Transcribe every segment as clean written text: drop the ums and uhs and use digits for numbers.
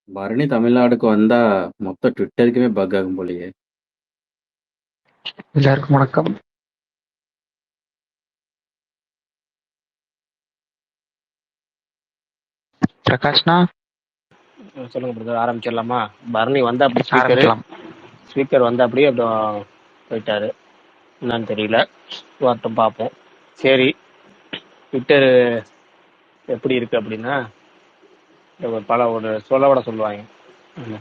பரணி தமிழ்நாடுக்கு வந்தா மொத்த ட்விட்டருக்குமே பக் ஆகும் போலயே. எல்லாருக்கும் வணக்கம். பிரகாஷ்னா சொல்லுங்க பிரதர், ஆரம்பிச்சிடலாமா? பரணி வந்து அப்படி ஆரம்பிக்கலாம். ஸ்பீக்கர் வந்து அப்படியே அப்புறம் போயிட்டாரு, என்னன்னு தெரியல. வரட்டும் பார்ப்போம். சரி, ட்விட்டர் எப்படி இருக்கு அப்படின்னா, ஒரு சொல்லவடை சொல்லுவாங்க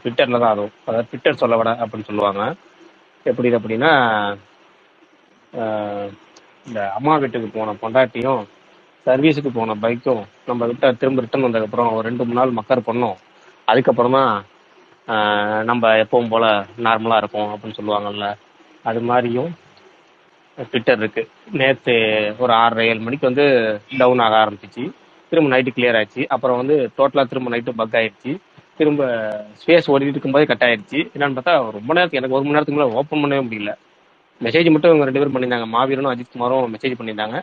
ட்விட்டர்ல தான். அதுவும் அதாவது ட்விட்டர் சொல்லவடை அப்படின்னு சொல்லுவாங்க. எப்படி இது அப்படின்னா, இந்த அம்மா வீட்டுக்கு போன பொண்டாட்டியும் சர்வீஸுக்கு போன பைக்கும் நம்ம விட்ட திரும்ப ரிட்டர்ன் வந்ததுக்கப்புறம் ஒரு 2-3 நாள் மக்கர் பண்ணோம். அதுக்கப்புறம் தான் நம்ம எப்பவும் போல நார்மலா இருக்கும் அப்படின்னு சொல்லுவாங்கல்ல, அது மாதிரியும் ட்விட்டர் இருக்கு. நேற்று ஒரு 6:30-7 மணிக்கு வந்து டவுன் ஆக ஆரம்பிச்சிச்சு. திரும்ப நைட்டு கிளியர் ஆயிடுச்சு. அப்புறம் வந்து டோட்டலா திரும்ப நைட்டு பக் ஆயிடுச்சு. திரும்ப ஸ்பேஸ் ஓடிட்டு இருக்கும்போதே கட் ஆயிடுச்சு. என்னன்னு பார்த்தா ரொம்ப நேரத்துக்கு, எனக்கு 1 மணி நேரத்துக்கு மேலே ஓப்பன் பண்ணவே முடியல. மெசேஜ் மட்டும் இவங்க 2 பேரும் பண்ணியிருந்தாங்க, மாவீரனும் அஜித்குமாரும் மெசேஜ் பண்ணியிருந்தாங்க.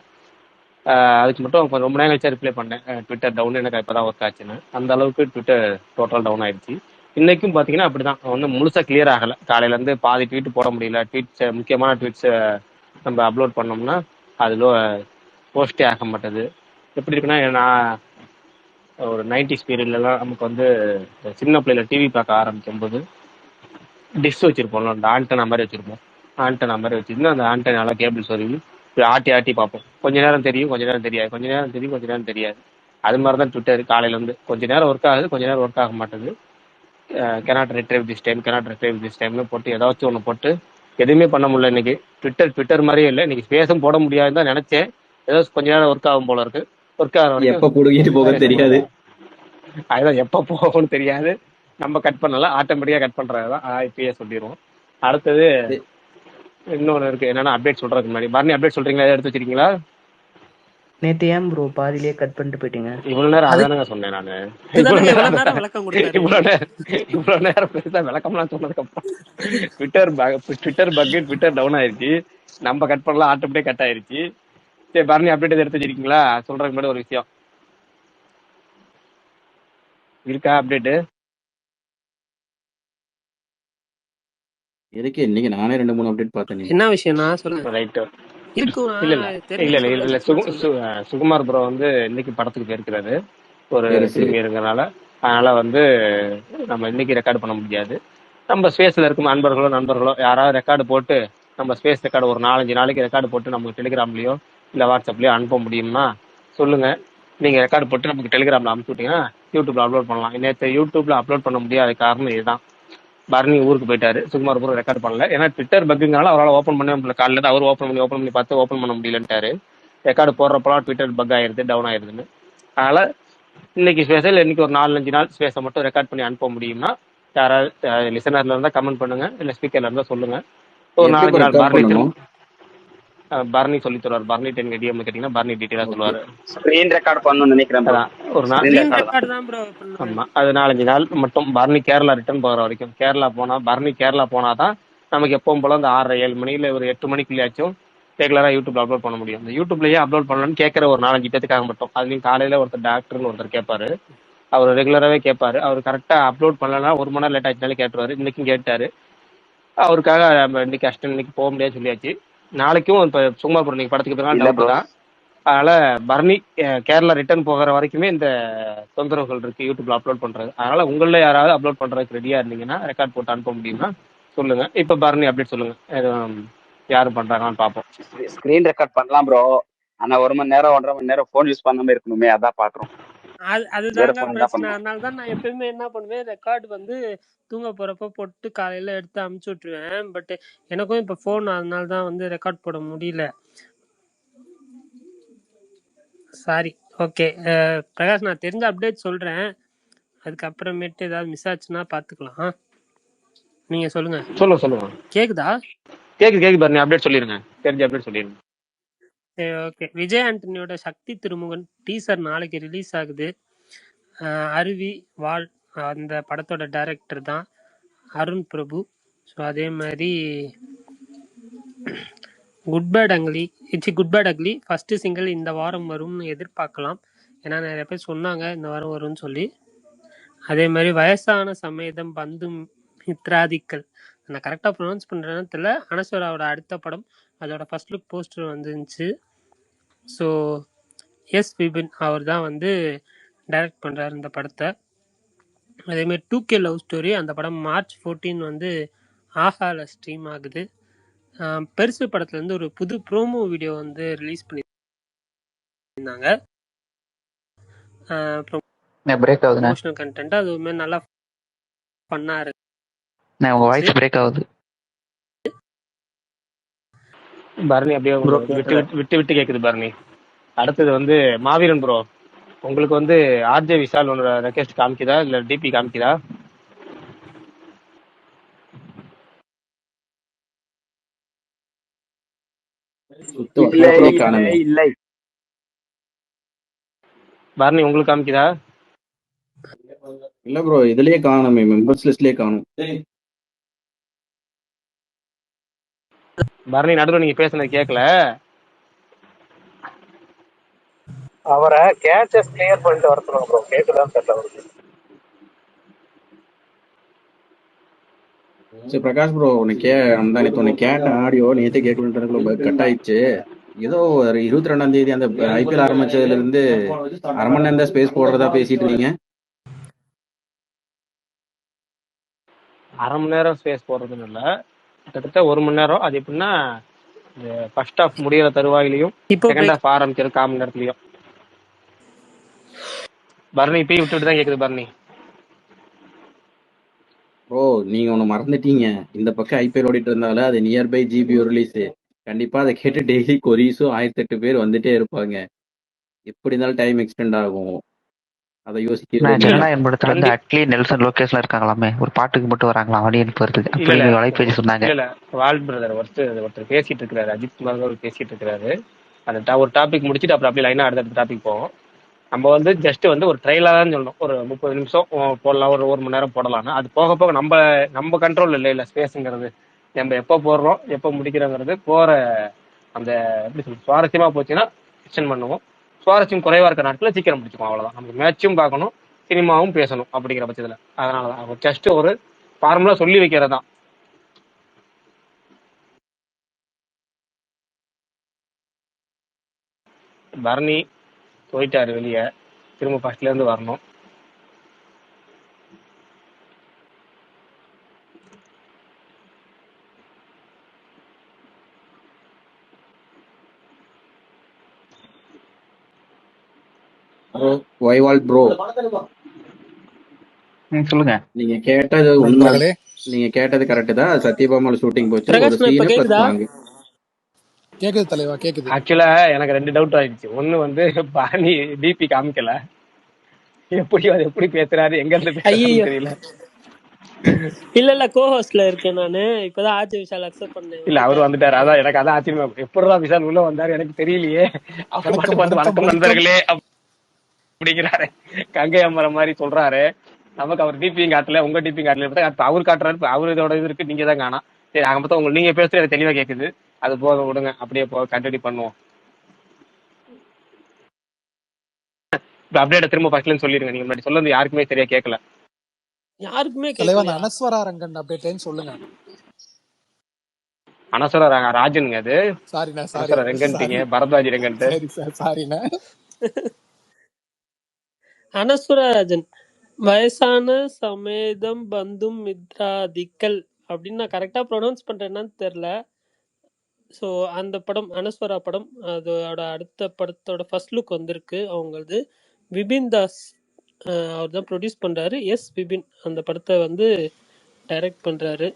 அதுக்கு மட்டும் ரொம்ப நேரம் கழிச்சா ரிப்ளை பண்ணேன், ட்விட்டர் டவுன், எனக்கு இப்போதான் ஒர்க் ஆச்சுன்னு. அந்த அளவுக்கு ட்விட்டர் டோட்டல் டவுன் ஆயிடுச்சு. இன்னைக்கும் பார்த்தீங்கன்னா அப்படிதான், வந்து முழுசாக கிளியர் ஆகலை. காலையிலேருந்து பாதி ட்வீட் போட முடியல. ட்வீட்ஸை, முக்கியமான ட்வீட்ஸை நம்ம அப்லோட் பண்ணோம்னா அதில் போஸ்டே ஆக மாட்டேது. எப்படி இருக்குன்னா, நான் ஒரு 90s பீரியட்லலாம் நமக்கு வந்து சின்ன பிள்ளைல டிவி பார்க்க ஆரம்பிக்கும் போது டிஷ் வச்சிருப்போம்ல, அந்த ஆண்டனா மாதிரி வச்சிருப்போம். ஆண்டனா மாதிரி வச்சிருந்து அந்த ஆண்டனால கேபிள் சொருவி ஆட்டி ஆட்டி பார்ப்போம். கொஞ்ச நேரம் தெரியும், கொஞ்ச நேரம் தெரியாது, கொஞ்ச நேரம் தெரியும், கொஞ்ச நேரம் தெரியாது. அது மாதிரி தான் ட்விட்டர் காலையில இருந்து. கொஞ்ச நேரம் ஒர்க் ஆகுது, கொஞ்ச நேரம் ஒர்க் ஆக மாட்டேது. Cannot retrieve this time, cannot retrieve this டைம்னு போட்டு ஏதாச்சும் ஒன்று போட்டு எதுவுமே பண்ண முடியல இன்னைக்கு. ட்விட்டர் மாதிரியே இல்லை இன்னைக்கு. ஸ்பேஸும் போட முடியாதுன்னு தான் நினைச்சேன். ஏதோ கொஞ்ச நேரம் ஒர்க் ஆகும் போல இருக்கு. ஒர்க் ஆகிற வரைக்கும் எப்ப புடுங்கிட்டு போக தெரியாது. அதுதான், எப்ப போகும்னு தெரியாது. நம்ம கட் பண்ணல, ஆட்டோமேட்டிக்கா கட் பண்றதுதான். இப்பயே சொல்லிடுவோம். அடுத்தது இன்னொன்று இருக்கு, என்னன்னா அப்டேட் சொல்றதுக்கு முன்னாடி, பரணி அப்டேட் சொல்றீங்களா? எடுத்து வச்சிருக்கீங்களா? நேத்து ஏன் ப்ரோ பாதியிலேயே கட் பண்ணிட்டு போயிட்டீங்க? இவ்வளவு நேரம் அதானுங்க சொன்னேன் நானு. இவ்வளவு நேரம் விளக்கம் கொடுத்தாரு. இவ்வளவு நேரம் பெருசா விளக்கம்லாம் சொன்னதுக்கு அப்புறம் ட்விட்டர் பக், ட்விட்டர் டவுன் ஆயிருச்சு. நம்ம கட் பண்ணலாம், ஆட்டோமேட்டிக் கட் ஆயிருச்சு. சரி, பரணி அப்டேட் எடுத்து வச்சிருக்கீங்களா? சொல்றதுக்கு முன்னாடி ஒரு விஷயம் இருக்கா, அப்டேட் எதுக்கு இன்னைக்கு நானே 2-3 அப்டேட் பார்த்தேன். என்ன விஷயம்னா சொல்லுங்க. ரைட்டு. இருக்கும். இல்ல சுகுமார் ப்ரோ வந்து இன்னைக்கு படத்துக்கு போயிருக்கிறாரு, ஒரு பிரீமியருங்கனால. அதனால வந்து நம்ம இன்னைக்கு ரெக்கார்டு பண்ண முடியாது. நம்ம ஸ்பேஸ்ல இருக்கும் நண்பர்களோ யாராவது ரெக்கார்டு போட்டு, நம்ம ஸ்பேஸ் ரெக்கார்டு ஒரு 4-5 நாளைக்கு ரெக்கார்டு போட்டு நமக்கு டெலிகிராம்லயோ இல்ல வாட்ஸ்அப்லயோ அனுப்ப முடியும்னா சொல்லுங்க. நீங்க ரெக்கார்டு போட்டு நமக்கு டெலிகிராம்ல அனுப்பிச்சு விட்டீங்கன்னா யூடியூப்ல அப்லோட் பண்ணலாம். நேற்று யூடியூப்ல அப்லோட் பண்ண முடியாத காரணம் இதுதான். பரணி ஊருக்கு போயிட்டாரு, சுகுமார் பூரா ரெக்கார்ட் பண்ணல. ஏன்னா ட்விட்டர் பக்குனால அவரால் ஓப்பன் பண்ணவே முடியல. காலையில இருந்து அவர் ஓப்பன் பண்ணி பார்த்து ஓப்பன் பண்ண முடியலன்ட்டாரு. ரெக்கார்டு போடுறப்பலாம் ட்விட்டர் பக் ஆயிருது, டவுன் ஆயிருதுன்னு. அதனால இன்னைக்கு ஸ்பேஸில் இன்னைக்கு ஒரு 4-5 நாள் ஸ்பேஸை மட்டும் ரெக்கார்ட் பண்ணி அனுப்ப முடியும்னா யாராவது லிசனர்ல இருந்தா கமெண்ட் பண்ணுங்க, இல்ல ஸ்பீக்கர்ல இருந்தா சொல்லுங்க. ஒரு 4-5 நாள் பரணி சொல்லி தருவார். பரணி 10 டிஎம் கேட்டீங்கன்னா பரணி டீட்டெயிலா சொல்லுவாரு. ஸ்கிரீன் ரெக்கார்ட் பண்ணணும்னு நினைக்கிறேன். ஒரு நாள் ஆமா, அது 4-5 நாள் மட்டும். பரணி கேரளா ரிட்டர்ன் போகிற வரைக்கும். பரணி கேரளா போனாதான் நமக்கு எப்பவும் போல அந்த 6:30-7 மணியில ஒரு 8 மணிக்குள்ளாச்சும் ரெகுலரா யூடியூப்ல அப்லோட் பண்ண முடியும். இந்த யூடியூப்லயே அப்லோட் பண்ணணும்னு கேட்கற ஒரு 4-5 பேத்துக்காக மட்டும். அதுலயும் காலையில ஒருத்தர் டாக்டர்னு ஒருத்தர் கேட்பாரு, அவர் ரெகுலராகவே கேட்பாரு. அவர் கரெக்டா அப்லோட் பண்ணலன்னா 1 மணி நேரம் லேட் ஆச்சுனாலே கேட்டுருவாரு. இன்னைக்கும் கேட்டாரு. அவருக்காக நம்ம இன்னைக்கு கஷ்டம், இன்னைக்கு போக முடியாது சொல்லியாச்சு. நாளைக்கும் இப்ப சுகுமார் நீங்க படத்துக்கு போனாலும் டவுட் தான். அதனால பரணி கேரளா ரிட்டர்ன் போகிற வரைக்குமே இந்த தொந்தரவுகள் இருக்கு யூடியூப்ல அப்லோட் பண்றது. அதனால உங்கள யாராவது அப்லோட் பண்றதுக்கு ரெடியா இருந்தீங்கன்னா, ரெக்கார்ட் போட்டு அனுப்ப முடியும்னா சொல்லுங்க. இப்ப பரணி அப்டேட் சொல்லுங்க, யாரும் பண்றாங்கன்னு பாப்போம். ஸ்கிரீன் ரெக்கார்ட் பண்ணலாம் ப்ரோ, ஆனா 1 மணி நேரம் 1.5 மணி நேரம் போன் யூஸ் பண்ணாம இருக்கணுமே, அதான் பாக்குறோம். அதுதாங்க பிரச்சனை. அதனாலதான் நான் எப்பயுமே என்ன பண்ணுவேன், ரெக்கார்டு வந்து தூங்க போறப்ப போட்டு காலையில எடுத்து அமுச்சு விட்டுருவேன். பட் எனக்கும் இப்ப போன், அதனாலதான் வந்து ரெக்கார்ட் போட முடியல. சாரி. ஓகே பிரகாஷ், நான் தெரிஞ்ச அப்டேட் சொல்றேன். அதுக்கப்புறமேட்டு ஏதாவது மிஸ் ஆச்சுன்னா பாத்துக்கலாம். நீங்க சொல்லுங்க. சொல்லுங்க. கேக்குதா? கேக்குது பரணி, அப்டேட் சொல்லிருங்க. தெரிஞ்ச அப்டேட் சொல்லிருங்க. ஓகே. விஜய் ஆண்டனியோட சக்தி திருமுகன் டீசர் நாளைக்கு ரிலீஸ் ஆகுது. அருவி வால் அந்த படத்தோட டைரக்டர் தான் அருண் பிரபு. ஸோ அதே மாதிரி Good Bad Ugly first single இந்த வாரம் வரும்னு எதிர்பார்க்கலாம். ஏன்னா நிறைய பேர் சொன்னாங்க இந்த வாரம் வரும்னு சொல்லி. அதே மாதிரி வயசான சமேதம் பந்து மித்ராதிக்கல், நான் கரெக்டாக ப்ரொனவுன்ஸ் பண்ணுறேன்னு தெரியல. அனஸ்வராவோட அடுத்த படம், அதோட ஃபர்ஸ்ட் லுக் போஸ்டர் வந்துருந்துச்சு. ஸோ எஸ் விபின் அவர் தான் வந்து டைரக்ட் பண்ணுறாரு இந்த படத்தை. அதேமாதிரி 2K லவ் ஸ்டோரி, அந்த படம் March 14 வந்து ஆஹால ஸ்ட்ரீம் ஆகுது. பெருசு படத்துலேருந்து ஒரு புது ப்ரோமோ வீடியோ வந்து ரிலீஸ் பண்ணியிருந்தாங்க. பிரேக் ஆகுதுண்ணே. ப்ரொமோஷனல் கண்டென்ட் அதுவுமே நல்லா ஃபன்னாக இருக்கு. உங்க வாய்ஸ் பிரேக் ஆகுது. பரணி அப்படியே ப்ரோ விட்டு விட்டு விட்டு விட்டு கேக்குது பரணி. அடுத்தது வந்து மாவீரன் ப்ரோ, உங்களுக்கு வந்து ஆர்ஜே விஷால் உன்னோட ரெக்வெஸ்ட் காமிக்குதா இல்ல டிபி காமிக்குதா? சுத்தம் இல்லை அதுலயே இல்லை காணுமே. இல்லை. பரணி உங்களுக்கு காமிக்குதா? இல்ல ப்ரோ, இதுலயே காணுமே, மெம்பர்ஸ் லிஸ்ட்லயே காணும். பரணி நடுவில் நீங்க பேசுனது கேட்கல. அவரை கேச்சஸ் கிளியர் பண்ணிட்டு வர சொல்லுங்க ப்ரோ. கேட்குதான்னு தெரியல அவருக்கு. சரி பிரகாஷ் ப்ரோ, உனக்கு அந்த நேற்று உனக்கு கேட்ட ஆடியோ நேற்று கேட்கணுன்றதுக்குள்ள கட் ஆயிடுச்சு. ஏதோ ஒரு 22ஆம் தேதி அந்த ஐபிஎல் ஆரம்பிச்சதுல இருந்து அரை மணி நேரம் தான் ஸ்பேஸ் போடுறதா பேசிட்டு இருந்தீங்க. அரை மணி நேரம் ஸ்பேஸ் போடுறதுன்னு இல்லை, கிட்டத்தட்ட 1 மணி நேரம். அது எப்படின்னா ஃபர்ஸ்ட் ஹாஃப் முடிகிற தருவாயிலையும் இப்போ செகண்ட் ஹாஃப் ஆரம்பிக்கிற 1/4 மணி நேரத்துலையும். பரணி இப்பயும் விட்டு விட்டு தான் கேட்குது பரணி. ப்ரோ நீங்க ஒண்ணு மறந்துட்டீங்க, இந்த பக்கம் ஐபிஎல் ஓடிட்டு இருந்தாலும் அது நியர்பை ஜிபிஓ ரிலீஸ். கண்டிப்பா அதை கேட்டு டெய்லி கொரிஸும் 1008 பேர் வந்துட்டே இருப்பாங்க. எப்படி இருந்தாலும் டைம் எக்ஸ்டெண்ட் ஆகும், அதை யோசிக்க. ஜனநாயகன் படத்துல இருந்து அட்லி நெல்சன் லோகேஷ்ல இருக்காங்களாமே, ஒரு பாட்டுக்கு மட்டும் வராங்களாம் ஆடியன்ஸ் போறதுக்கு. அப்படி வலைப்பேசி சொன்னாங்க. இல்ல வால் பிரதர் ஒருத்தர் பேசிட்டு இருக்காரு, அஜித் குமார் அவர் பேசிட்டு இருக்காரு. அந்த ஒரு டாபிக் முடிச்சுட்டு அப்புறம் அப்படியே லைனா அடுத்த டாபிக் போவோம். நம்ம வந்து ஜஸ்ட் வந்து ஒரு ட்ரெயிலா தான் சொல்லணும், ஒரு 30 நிமிஷம் போடலாம், ஒரு 1 மணி நேரம் போடலாம்னு. அது போக போக நம்ம கண்ட்ரோல் இல்லை ஸ்பேஸுங்கிறது. நம்ம எப்போ போடுறோம் எப்போ முடிக்கிறோங்கிறது போற அந்த எப்படி சொல்றது சுவாரஸ்யமா போச்சுன்னா எக்ஸ்டெண்ட் பண்ணுவோம். சுவாரஸ்யம் குறைவா இருக்க நாட்களில் சீக்கிரம் முடிச்சுக்கோம். அவ்வளவுதான். நமக்கு மேட்சும் பார்க்கணும், சினிமாவும் பேசணும் அப்படிங்கிற பட்சத்துல. அதனாலதான் ஜஸ்ட் ஒரு ஃபார்முலா சொல்லி வைக்கிறதான். பரணி போயிட்டாரு வெளியே, திரும்ப ஃபர்ஸ்ட்ல இருந்து வரணும். வைவால் ப்ரோ சொல்லுங்க. நீங்க கேட்டது உண்மை, நீங்க கேட்டது கரெக்ட் தான். சத்யபாமால ஷூட்டிங் போச்சு, ஒரு சீன் பிளஸ் சாங். கேக்குது தலைவா, கேக்குது. ஆக்சுவலா எனக்கு 2 டவுட் ஆயிடுச்சு. ஒண்ணு வந்து பரணி டிபி காமிக்கல, எப்படி பேசுறாரு, எங்க இருந்து பேசுறாருன்னு தெரியல. இல்ல கோஹோஸ்ட்ல இருக்கேன் நானு. இப்பதான் ஆர்ஜே விஷால் அக்செப்ட் பண்ணேன். இல்ல அவரு வந்துட்டாரு, அதான் எனக்கு அதான் ஆச்சரியமா. எப்படிதான் விஷால் உள்ள வந்தாரு எனக்கு தெரியலையே. அவர் மட்டும் வந்து வணக்கம் நண்பர்களே அப்படிங்கிறாரு, கங்கை அம்மரம் மாதிரி சொல்றாரு. நமக்கு அவர் டிபியும் காட்டல, உங்க டிபியும் காட்டல. அவர் காட்டுறாரு, அவரு இதோட இது இருக்கு, நீங்க தான் காணா. சரி அங்க பார்த்தா உங்களுக்கு நீங்க பேசுறது எனக்கு தெளிவா கேக்குது. அது போக விடுங்க, அப்படியே கண்டினியூ பண்ணுவோம். அப்டேட் திரும்ப ஃபர்ஸ்ட்ல சொல்லிருங்க. நீங்க முன்னாடி சொல்றது யாருக்குமே சரியா கேட்கல. யாருக்குமே தலைவா அனஸ்வரா ரங்கன் அப்டேட்னு சொல்லுங்க. அனஸ்வரா ராஜனுங்க அது. சாரிண்ணா, அனஸ்வரா ரெங்கன்ட்டீங்க, பரத்வாஜ் ரெங்கன். சரி சார், சாரிண்ணா. அனஸ்வரராஜன் வயசான சமேதம் பந்தும் மித்ராதிக்கல் அப்படின்னு நான் கரெக்டா ப்ரொனவுன்ஸ் பண்றேன்னு தெரியல. ஸோ அந்த படம் அனஸ்வரா படம், அதோட அடுத்த படத்தோட ஃபர்ஸ்ட் லுக் வந்திருக்கு. அவங்களது விபின் தாஸ் அவர் தான் ப்ரொடியூஸ் பண்றாரு. எஸ் விபின் அந்த படத்தை வந்து டைரக்ட் பண்றாரு.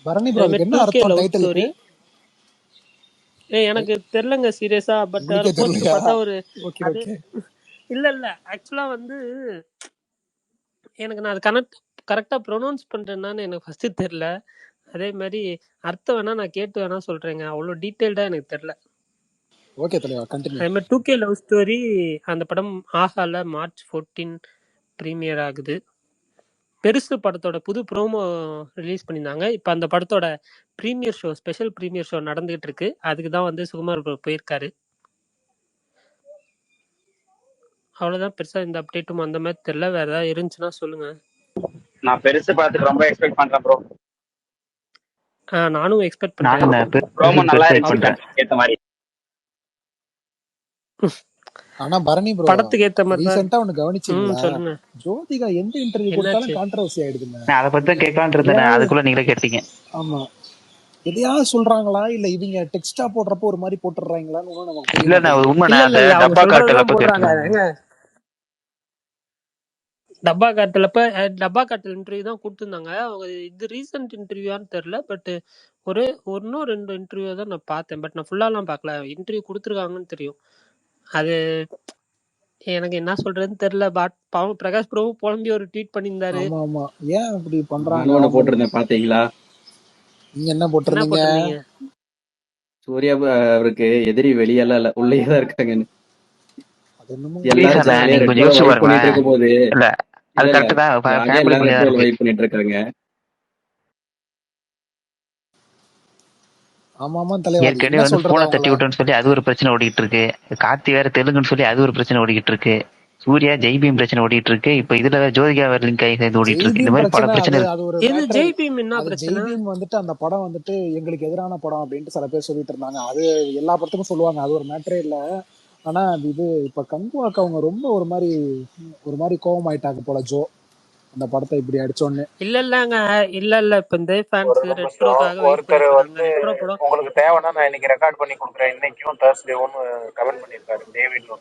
பரணி ப்ரோ, என்ன அர்த்தம் டைட்டிலுக்கு? எனக்கு தெரியலங்க சீரியஸா. பட் போஸ்டர் பார்த்தா ஒரு இல்ல ஆக்சுவலா வந்து எனக்கு நான் அது கரெக்டா ப்ரொனவுன்ஸ் பண்றேன்னு எனக்கு ஃபர்ஸ்ட் தெரியல. அதே மாதிரி அர்த்தம் வேணா நான் கேட்டு வேணா சொல்றேங்க, அவ்வளோ டீட்டெயில்டா எனக்கு தெரியல. ஓகே தலைவா, கண்டினியூ. அதே மாதிரி 2K லவ் ஸ்டோரி அந்த படம் ஆஹால March 14 ப்ரீமியர் ஆகுது. பெருசு படத்தோட புது ப்ரோமோ ரிலீஸ் பண்ணியிருந்தாங்க. இப்போ அந்த படத்தோட premier show, special premier show நடந்துகிட்டு இருக்கு. அதுக்கு தான் வந்து சுகுமார் போயிருக்காரு. அவ்வளோதான், பெருசாக இந்த அப்டேட்டும் அந்த மாதிரி தெரியல. வேற ஏதாவது இருந்துச்சுன்னா சொல்லுங்க. நான் பெருசு பார்த்துட்டு ரொம்ப எக்ஸ்பெக்ட் பண்றேன் ப்ரோ. நானும் எக்ஸ்பெக்ட் நானும் பண்றேன். ப்ரோமோ நல்லா பெருசு இருந்துச்சு பண்றேன். படத்துக்கு ஏத்த மாதிரி. ஆனா பரணி ப்ரோ படத்துக்கு ஏத்த மாதிரி தான். ரீசெண்டா ஒண்ணு கவனிச்சீங்களா? சொல்லுங்க. ஜோதிகா எந்த இன்டர்வியூ என்னாச்சு? கொடுத்தாலும் கான்ட்ரவர்சி ஆயிடுதுங்க. நான் அதை பத்தி தான் கேட்கலான்னு இருந்தேன், அதுக்குள்ள நீங்களே கேட்டீங்க. ஆமா, எதையாவது சொல்றாங்களா இல்ல இவங்க டெக்ஸ்டா போடுறப்போ ஒரு மாதிரி போட்டுறாங்களான்னு ஒண்ணும் நமக்கு புரிய இல்ல நான் மாட்டேங்குது. உண்மை இல்ல நான் இல்ல அந்த இல்ல, அவங்க டப்பா காட்டுல சொல்றதுதான் போய் போடுறாங்க. கேட்டேன். ஏங்க, டப்பா காட்டல் இன்டர்வியூ தான் கொடுத்துருந்தாங்க. அவங்க இது ரீசெண்ட் இன்டர்வியூவான்னு தெரியல. பட் ஒரு ஒன்னும் 2 இன்டர்வியூ தான் நான் பார்த்தேன். பட் நான் ஃபுல்லாலாம் பார்க்கல. இன்டர்வியூ கொடுத்துருக்காங்கன்னு தெரியும். அது எனக்கு என்ன சொல்றதுன்னு தெரியல. பட் பாவம் பிரகாஷ் ப்ரோவும் புலம்பி ஒரு ட்வீட் பண்ணியிருந்தாரு. ஆமா ஆமா, ஏன் இப்படி பண்றாங்க? நானும் ஒண்ணு போட்டிருந்தேன் பாத்தீங்களா? நீங்க என்ன என்ன போட்டிருந்தீங்க? போட்டிருந்தீங்க? சூர்யா அவருக்கு எதிரி வெளியெல்லாம் இல்ல, உள்ளேயே தான் இருக்காங்கன்னு. அது என்னமோ எல்லாரும் ரீசன் ஜாலியா நீங்க கொஞ்சம் ரெட்ரோல யோசிச்சு வைப் பண்ணிட்டு பாருங்களேன். இருக்கும் போது இல்ல அது இல்ல கரெக்ட் தான், ஜாலியா ஃபேமிலி எல்லாரும் தான் ரெட்ரோல இருக்கு. வைப் பண்ணிட்டு இருக்காங்க. ஆமா ஆமா தலைவா, அது ஏற்கனவே என்ன வந்து சொல்றது போனை அவங்கள? தட்டி விட்டோன்னு சொல்லி அது ஒரு பிரச்சனை ஓடிக்கிட்டு இருக்கு. கார்த்தி வேற தெலுங்குன்னு சொல்லி அது ஒரு பிரச்சனை ஓடிக்கிட்டு இருக்கு. சூர்யா ஜெய்பீம் பிரச்சனை ஓடிட்டு இருக்கு. இப்ப இதுல வேற ஜோதிகா வேற லிங்க் ஆகி சேர்ந்து ஓடிட்டு இருக்கு. இந்த ஜெய்பீம் மாதிரி பல பிரச்சனை, பிரச்சனை அது இருக்கு. அது ஒரு எது மேட்டர். ஜெய்பீம் என்ன அது பிரச்சனை? ஜெய்பீம் வந்துட்டு அந்த படம் வந்துட்டு எங்களுக்கு எதிரான படம் அப்படின்ட்டு சில பேர் சொல்லிட்டு இருந்தாங்க. அது எல்லா படத்துக்கும் சொல்லுவாங்க, அது ஒரு மேட்டரே இல்ல. ஆனா அது இது இப்ப கங்குவாக்கு அவங்க ரொம்ப ஒரு மாதிரி கோவம் ஆயிட்டாங்க போல ஜோ, அந்த படத்தை இப்படி அடிச்சோன்னு. இல்லங்க, இல்ல இப்ப இந்த ஒரு ஃபேன்ஸ் நிமிஷம், ரெட்ரோக்காக வெயிட் ஒருத்தர் பண்ணிட்டு இருக்காங்க. வந்து ரெட்ரோ படம் உங்களுக்கு தேவைன்னா நான் இன்னைக்கு ரெக்கார்ட் பண்ணி கொடுக்குறேன், இன்னைக்கும் தேர்ஸ்டேவும் கமெண்ட் பண்ணியிருக்காரு டேவிட்.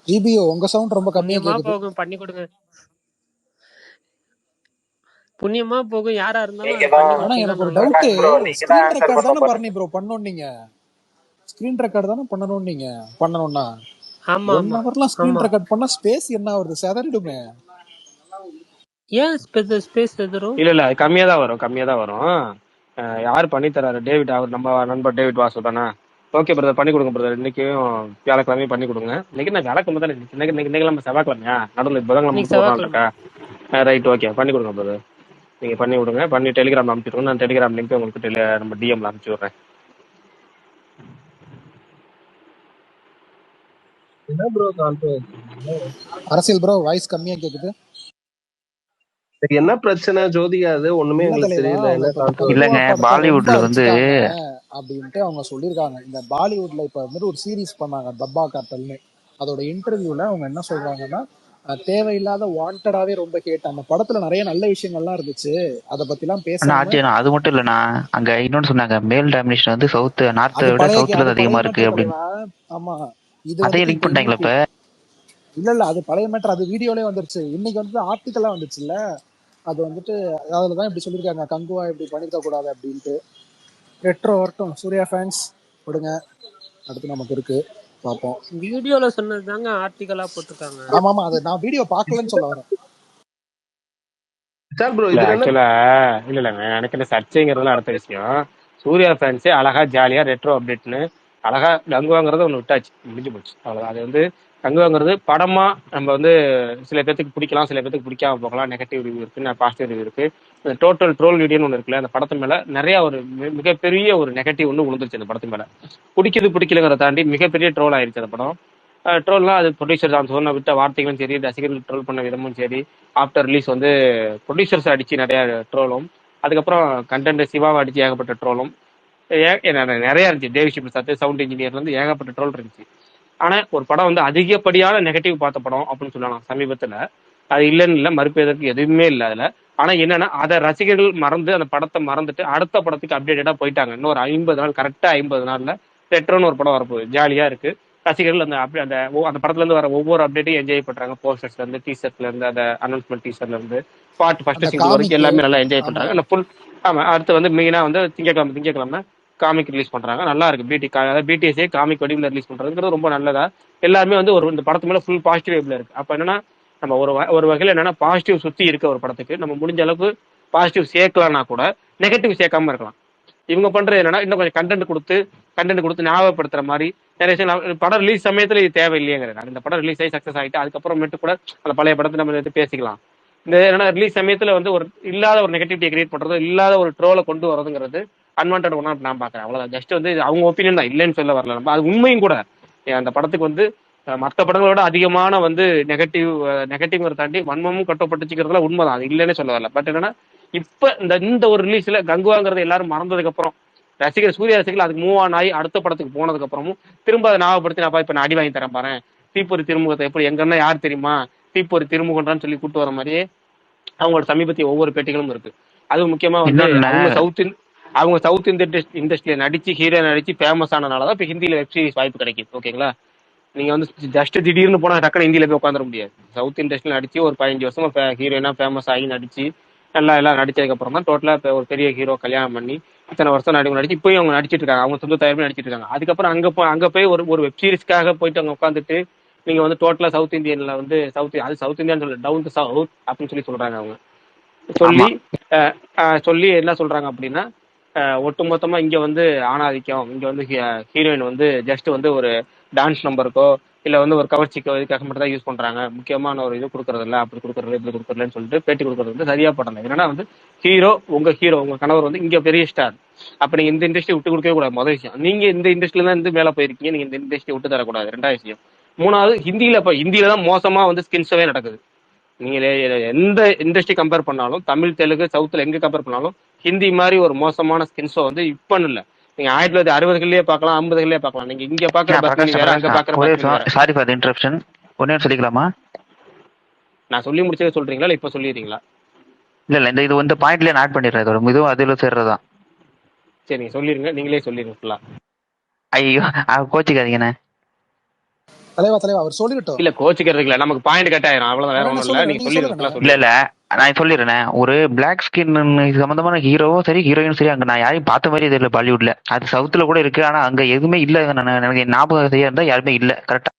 ஜிபிஓ உங்க சவுண்ட் ரொம்ப கம்மியா புண்ணியமா கேக்குது. போகும், பண்ணி கொடுங்க. புண்ணியமா போகும், யாரா இருந்தாலும் நீங்க அது தான் பண்ணி ஆனா கொடுத்து எனக்கு தான் ஒரு ஆகணும். டவுட், பிரகாஷ் ப்ரோ, நீங்க தான் ஸ்கிரீன் ஆன்சர் ரெக்கார்ட் தானே பண்ண பரணி ப்ரோ பண்ணணும் நீங்க? ஸ்கிரீன் ரெக்கார்ட் தானே பண்ணணும் நீங்க? பண்ணணும்னா ஆமா 1 ஆமா ஹவர்லாம் ஸ்கிரீன் ஆமா. ரெக்கார்ட் பண்ணா ஸ்பேஸ் என்ன ஆகுது? செதறிடுமே. ஏன் ஸ்பேஸ் எதிரும்? இல்ல அது கம்மியா தான் வரும். யார் பண்ணி தராரு? டேவிட், அவர் நம்ம நண்பர் டேவிட் வாசு தானே. ஓகே பிரதர், பண்ணி கொடுங்க பிரதர். இன்னைக்கும் வியாழக்கிழமையும் பண்ணி கொடுங்க. இன்னைக்கு நான் வியாழக்கிழமை தானே, இன்னைக்கு நம்ம செவ்வாய்க்கிழமையா? நடுவில் புதன்கிழமை இன்னைக்கு மட்டும் ஒரு நாள் செவ்வாய்க்கிழமை. இருக்கா? ரைட், ஓகே, பண்ணி கொடுங்க பிரதர். நீங்க பண்ணி விடுங்க, பண்ணி டெலிகிராம் அனுப்பிச்சுடுங்க. நான் டெலிகிராம் லிங்க் உங்களுக்கு நம்ம டிஎம்ல அனுப்பிச்சு விடுறேன். என்ன ப்ரோ அரசியல் ப்ரோ வாய்ஸ் கம்மியா கேக்குது. என்ன பிரச்சனை ஜோதிகா? அது ஒண்ணுமே இல்ல எங்களுக்கு தலைவா, தெரியல. அவங்க என்ன இப்ப இந்த கான்ட்ரவர்சி? இல்லங்க, கங்குவா படத்தை ரொம்ப பாலிவுட்ல வந்து அடிச்சுட்டாங்க அப்படின்ட்டு அவங்க சொல்லியிருக்காங்க. இந்த பாலிவுட்ல இப்ப வந்துட்டு ஒரு சீரீஸ் பண்ணாங்க டப்பா காட்டல்னு. அதோட இன்டர்வியூல அவங்க என்ன சொல்றாங்கன்னா, தேவையில்லாத வாண்டடாவே ரொம்ப கேட்ட அந்த படத்துல நிறைய நல்ல விஷயங்கள்லாம் இருந்துச்சு, அதை பத்தி எல்லாம் ஆனா பேசாம. ஆச்சரியம், அது மட்டும் இல்லண்ணா, அங்க இன்னொன்னு சொன்னாங்க, மேல் டாமினேஷன் வந்து நார்த்தை அது விட பழைய சவுத்துல அது தான் அதிகமா பழைய இருக்கு மேட்டர் அப்படின்னு. தலைவா. ஆமா, இது அதையே வந்துட்டு லிங்க் இப்ப பண்ணிட்டாங்களா இன்னைக்கு இப்ப? இல்ல அது பழைய மேட்டர். அது வீடியோலயே வந்துருச்சு, இன்னைக்கு வந்து ஆர்டிக்கலா வந்துச்சுல்ல. அது வந்துட்டு அதுலதான் இப்படி சொல்லியிருக்காங்க, கங்குவா இப்படி பண்ணிருக்க கூடாது அப்படின்ட்டு. ரெட்ரோ வரட்டும், சூர்யா ஃபேன்ஸ் விடுங்க, அடுத்து நமக்கு இருக்கு, பார்ப்போம். வீடியோல சொன்னது தாங்க ஆர்டிகலா போட்டிருக்காங்க. ஆமா ஆமா, அது நான் வீடியோ பார்க்கலன்னு சொல்ல வரேன். ப்ரோ இல்ல இதுல என்ன? ஆக்சுவலா இல்லைங்க, எனக்கு இந்த சர்ச்சைங்கிறதுலாம் அடுத்த விஷயம். சூர்யா ஃபேன்ஸே அழகா ஜாலியா ரெட்ரோ அப்டேட்னு அழகா கங்குவாங்கிறத ஒன்று விட்டாச்சு, முடிஞ்சு போச்சு, அவ்வளோதான். அது வந்து கங்குவாங்கிறது படமா நம்ம வந்து சில பேர்த்துக்கு பிடிக்கலாம், சில பேர்த்துக்கு பிடிக்காம போகலாம். நெகட்டிவ் ரிவ்யூ இருக்கு, பாசிட்டிவ் ரிவ்யூ இருக்கு. டோட்டல் ட்ரோல் வீடியோன்னு ஒன்று இருக்குல்ல, அந்த படத்து மேல நிறைய ஒரு மிகப்பெரிய ஒரு நெகட்டிவ் ஒன்று விழுந்துருச்சு அந்த படத்து மேல. பிடிக்கலங்கிறத தாண்டி மிகப்பெரிய ட்ரோல் ஆயிருச்சு அந்த படம். ட்ரோல்லாம் அது ப்ரொடியூசர் தான் சொன்ன விட்ட வார்த்தைகளும் சரி, ரசிகர்கள் ட்ரோல் பண்ண விதமும் சரி. ஆஃப்டர் ரிலீஸ் வந்து ப்ரொடியூசர்ஸ் அடிச்சு நிறைய ட்ரோலும், அதுக்கப்புறம் கண்டென்ட் சிவாவை அடிச்சு ஏகப்பட்ட ட்ரோலும் நிறைய இருந்துச்சு. தேவிஸ்ரீ பிரசாத் சவுண்ட் இன்ஜினியர்ல இருந்து ஏகப்பட்ட ட்ரோல் இருந்துச்சு. ஆனா ஒரு படம் வந்து அதிகப்படியான நெகட்டிவ் பார்த்த படம் அப்படின்னு சொல்லலாம் சமீபத்துல. அது இல்லைன்னு இல்லை, மறுப்பதற்கு எதுவுமே இல்லை அதுல. ஆனா என்னன்னா, அதை ரசிகர்கள் மறந்து அந்த படத்தை மறந்துட்டு அடுத்த படத்துக்கு அப்டேட்டடா போயிட்டாங்க. இன்னும் ஒரு 50 நாள், கரெக்டா 50 நாள்ல ரெட்ரோன்னு ஒரு படம் வரப்போகுது. ஜாலியா இருக்கு. ரசிகர்கள் அந்த அந்த படத்துல இருந்து வர ஒவ்வொரு அப்டேட்டையும் என்ஜாய் பண்றாங்க. போஸ்டர்ஸ்ல இருந்து, டீசர்ட்ல இருந்து, அந்த அனௌன்ஸ்மெண்ட் டீசர்ல இருந்து, பாட்டு ஃபர்ஸ்ட் அந்த சிங்கிள் வரைக்கும் காமிக்கு, எல்லாமே நல்லா என்ஜாய் ஆமா பண்றாங்க. அந்த ஃபுல். ஆமா, அடுத்து வந்து மெயினா வந்து திங்கக்கிழமை காமிக் ரிலீஸ் பண்றாங்க. நல்லா இருக்கு. பிடிஎஸ்ஏ காமிக் வடிவில் ரிலீஸ் பண்றதுங்கிறது ரொம்ப நல்லதா. எல்லாருமே வந்து இந்த படத்து மேல ஃபுல் பாசிட்டிவ் வைப்ல இருக்கு. அப்ப என்னன்னா, நம்ம ஒரு வகையில என்னன்னா, பாசிட்டிவ் சுத்தி இருக்க ஒரு படத்துக்கு நம்ம முடிஞ்ச அளவுக்கு பாசிட்டிவ் சேர்க்கலாம்னா கூட நெகட்டிவ் சேர்க்காம இருக்கலாம். இவங்க பண்றது என்னன்னா, இன்னும் கொஞ்சம் கண்டென்ட் கொடுத்து ஞாபகப்படுத்துற மாதிரி நிறைய விஷயம். படம் ரிலீஸ் சமயத்துல இது தேவையில்லையேங்கிறது. இந்த படம் ரிலீஸ் ஆகி சக்சஸ் ஆகிட்டு அதுக்கப்புறமேட்டு கூட அந்த பழைய படத்தை நம்ம எடுத்து பேசிக்கலாம். இந்த என்னன்னா, ரிலீஸ் சமயத்துல வந்து ஒரு இல்லாத ஒரு நெகட்டிவிட்டியை கிரியேட் பண்றது, இல்லாத ஒரு ட்ரோலை கொண்டு வரதுங்கிறது அன்வான்டட் ஒன்னா நான் பாக்குறேன். அவ்வளவுதான். ஜஸ்ட் வந்து அவங்க ஒப்பீனியன் தான், இல்லைன்னு சொல்ல வரல. நம்ம அது உண்மையும் கூட. அந்த படத்துக்கு வந்து மற்ற படங்களோட அதிகமான வந்து நெகட்டிவ் தாண்டி வன்மமும் கட்டப்பட்டுச்சுக்கிறதுல உண்மைதான், அது இல்லைன்னு சொல்ல வரல. பட் என்னன்னா இப்ப இந்த ஒரு ரிலீஸ்ல கங்குவாங்கிறத எல்லாரும் மறந்ததுக்கு அப்புறம் சூர்யா ரசிகர்கள் அதுக்கு மூவ் ஆன் ஆகி அடுத்த படத்துக்கு போனதுக்கு அப்புறமும் திரும்ப அதை ஞாபகப்படுத்தி நான் இப்ப நான் அடி வாங்கி தரேன் பாரு, தீப்பொறி திருமுகத்தை எப்படி எங்கன்னா யார் தெரியுமா தீப்பொறி திருமுகன்றான்னு சொல்லி கூட்டு வர மாதிரியே அவங்களோட சமீபத்திய ஒவ்வொரு பேட்டிகளும் இருக்கு. அது முக்கியமா வந்து அவங்க சவுத் இண்டஸ்ட்ரியில நடிச்சு ஹீரோ நடிச்சு ஃபேமஸ் ஆனதுனாலதான் இப்ப ஹிந்தியில வெப் சீரிஸ் வாய்ப்பு கிடைக்குது. ஓகேங்களா, நீங்க வந்து ஜஸ்ட் திடீர்னு போனா டக்குனு ஹிந்தியில போய் உட்காந்துட முடியாது. சவுத் இண்டஸ்ட்ரியில நடிச்சு ஒரு 15 வருஷமா ஹீரோயினா ஃபேமஸ் ஆகி நடிச்சு எல்லாம் நடிச்சதுக்கு அப்புறம் தான் டோட்டலா ஒரு பெரிய ஹீரோ கல்யாணம் பண்ணி இத்தனை வருஷம் நடிச்சு இப்பயும் அவங்க நடிச்சிட்டு இருக்காங்க, அவங்க சொந்த தயாரிப்பு நடிச்சிட்டு இருக்காங்க. அதுக்கப்புறம் அங்க போய் ஒரு வெப் சீரிஸ்க்காக போயிட்டு அவங்க உட்காந்துட்டு நீங்க வந்து டோட்டலா சவுத் இந்தியன்ல வந்து சவுத் இந்தியான்னு சொல்ல டவுன் டு சவுத் அப்படின்னு சொல்றாங்க. அவங்க சொல்லி என்ன சொல்றாங்க அப்படின்னா ஒட்டுமொத்தமா இங்க வந்து ஆணாதிக்கம், இங்க வந்து ஹீரோயின் வந்து ஜஸ்ட் வந்து ஒரு டான்ஸ் நம்பருக்கோ இல்ல வந்து ஒரு கவர்ச்சிக்கோ இதுக்காக மட்டும் தான் யூஸ் பண்றாங்க, முக்கியமான ஒரு இது கொடுக்கறது இல்ல, அப்படி கொடுக்கறது இப்படி கொடுக்கறதுன்னு சொல்லிட்டு பேட்டி கொடுக்கறது வந்து சரியா படல. என்னன்னா வந்து ஹீரோ உங்க கணவர் வந்து இங்க பெரிய ஸ்டார், அப்ப நீங்க இந்த இண்டஸ்ட்ரி விட்டு கொடுக்கவே கூடாது. முதல் விஷயம், நீங்க இந்த இண்டஸ்ட்ரியில தான் இருந்து மேல போயிருக்கீங்க, நீங்க இந்த இண்டஸ்ட்ரி விட்டு தரக்கூடாது. ரெண்டாவது விஷயம், மூணாவது ஹிந்தியில தான் மோசமா வந்து ஸ்கின்ஸவே நடக்குது. நீங்க எந்த இண்டஸ்ட்ரி கம்பேர் பண்ணாலும் தமிழ் தெலுங்கு சவுத்துல எங்க கம்பேர் பண்ணாலும் ஹிந்தி மாதிரி ஒரு மோசமான ஸ்கின்ஸோ வந்து இப்ப இல்ல. நீங்க 1960களிலேயே பார்க்கலாம், 50களிலேயே பார்க்கலாம். நீங்க இங்க பாக்குற வேற, அங்க பாக்குற சாரி ஃபார் இன்டரப்ஷன், ஒன்னே சொல்லிக்கலாமா? நான் சொல்லி முடிச்சதை சொல்றீங்களா இல்ல இப்ப சொல்லிடுறீங்களா? இல்ல இந்த இது வந்து பாயிண்ட்லயே ஆட் பண்ணிடுறேன், இதோட இதுவும் அதுல சேர்றதுதான். சரி நீங்க சொல்லிருங்க, நீங்களே சொல்லிருங்க ஃபுல்லா. ஐயோ கோச்சிக்காதீங்கண்ணே. தலைவா அவர் சொல்லிட்டோம். இல்ல கோச்சிக்கிறதுக்கு இல்ல, நமக்கு பாயிண்ட் கட் ஆயிரும், அவ்வளவுதான், வேற ஒண்ணும் இல்ல. நீங்க சொல்லிருங்க. இல்ல நான் சொல்லிடுறேன், ஒரு பிளாக் ஸ்கின் சம்பந்தமான ஹீரோவும் சரி ஹீரோயினும் சரி அங்க நான் யாரையும் பார்த்த மாதிரி இது இல்லை பாலிவுட்ல. அது சவுத்துல கூட இருக்கு, ஆனா அங்க எதுவுமே இல்ல. எனக்கு ஞாபகம் சரியா இருந்தா யாருமே இல்ல. கரெக்டா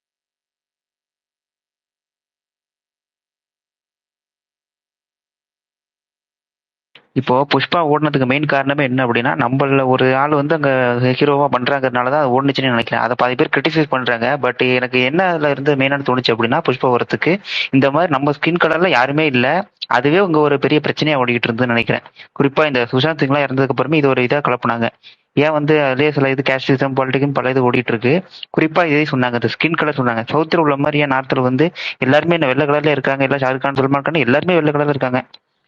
இப்போ புஷ்பா ஓடுனதுக்கு மெயின் காரணமே என்ன அப்படின்னா, நம்மள ஒரு ஆள் வந்து அங்க ஹீரோவா பண்றாங்கிறதுனாலதான் அது ஓடுனுச்சுன்னு நினைக்கிறேன். அதை பாதி பேர் கிரிட்டிசைஸ் பண்றாங்க. பட் எனக்கு என்ன அதுல இருந்து மெயினான தோணுச்சு அப்படின்னா, புஷ்பா வரத்துக்கு இந்த மாதிரி நம்ம ஸ்கின் கலர்ல யாருமே இல்ல, அதுவே உங்க ஒரு பெரிய பிரச்சனையா ஓடிக்கிட்டு இருந்துன்னு நினைக்கிறேன். குறிப்பா இந்த சுஷாந்த் சிங்லாம் இறந்ததுக்கு அப்புறமே இது ஒரு இதா கலப்புனாங்க. ஏன் வந்து அதே சில இது கேஸ்டிசம் பாலிட்டிக்கும் பல இது ஓடிட்டு இருக்கு. குறிப்பா இதே சொன்னாங்க, இந்த ஸ்கின் கலர் சொன்னாங்க. சவுத்தில் உள்ள மாதிரி ஏன் நார்த்தில் வந்து எல்லாருமே என்ன வெள்ளை கலர்ல இருக்காங்க, எல்லாம் ஷாருக் கான் சல்மான் கான் எல்லாருமே வெள்ளை கலர்ல இருக்காங்க,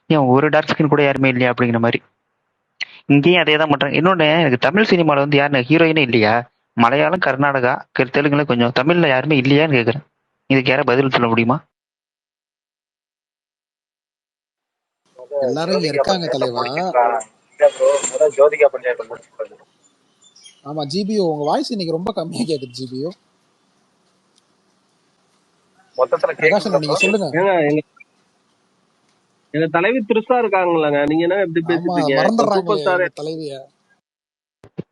ஏன் ஒரு டார்க் ஸ்கின் கூட யாருமே இல்லையா அப்படிங்கிற மாதிரி. இங்கேயும் அதே தான் பண்றாங்க. இன்னொன்னு, எனக்கு தமிழ் சினிமால வந்து யாருன்னு ஹீரோயினே இல்லையா? மலையாளம் கர்நாடகா தெலுங்குல கொஞ்சம், தமிழ்ல யாருமே இல்லையான்னு கேக்குறேன். இதுக்கு யாரும் பதில் சொல்ல முடியுமா? எல்லாரும் இருக்காங்க தலைவா. ஜோதிகா பஞ்சாயத்தை முடிச்சுப்பாரு. ஆமா ஜிபிஓ, உங்க வாய்ஸ் இன்னைக்கு ரொம்ப கம்மியா கேக்குது ஜிபிஓ. மொத்தத்துல பிரகாஷ் நீங்க சொல்லுங்க. எங்க தலைவி திருசா இருக்காங்களாங்க, நீங்க என்ன எப்படி பேசிட்டீங்க? மறந்துடுறாங்க தலைவிய.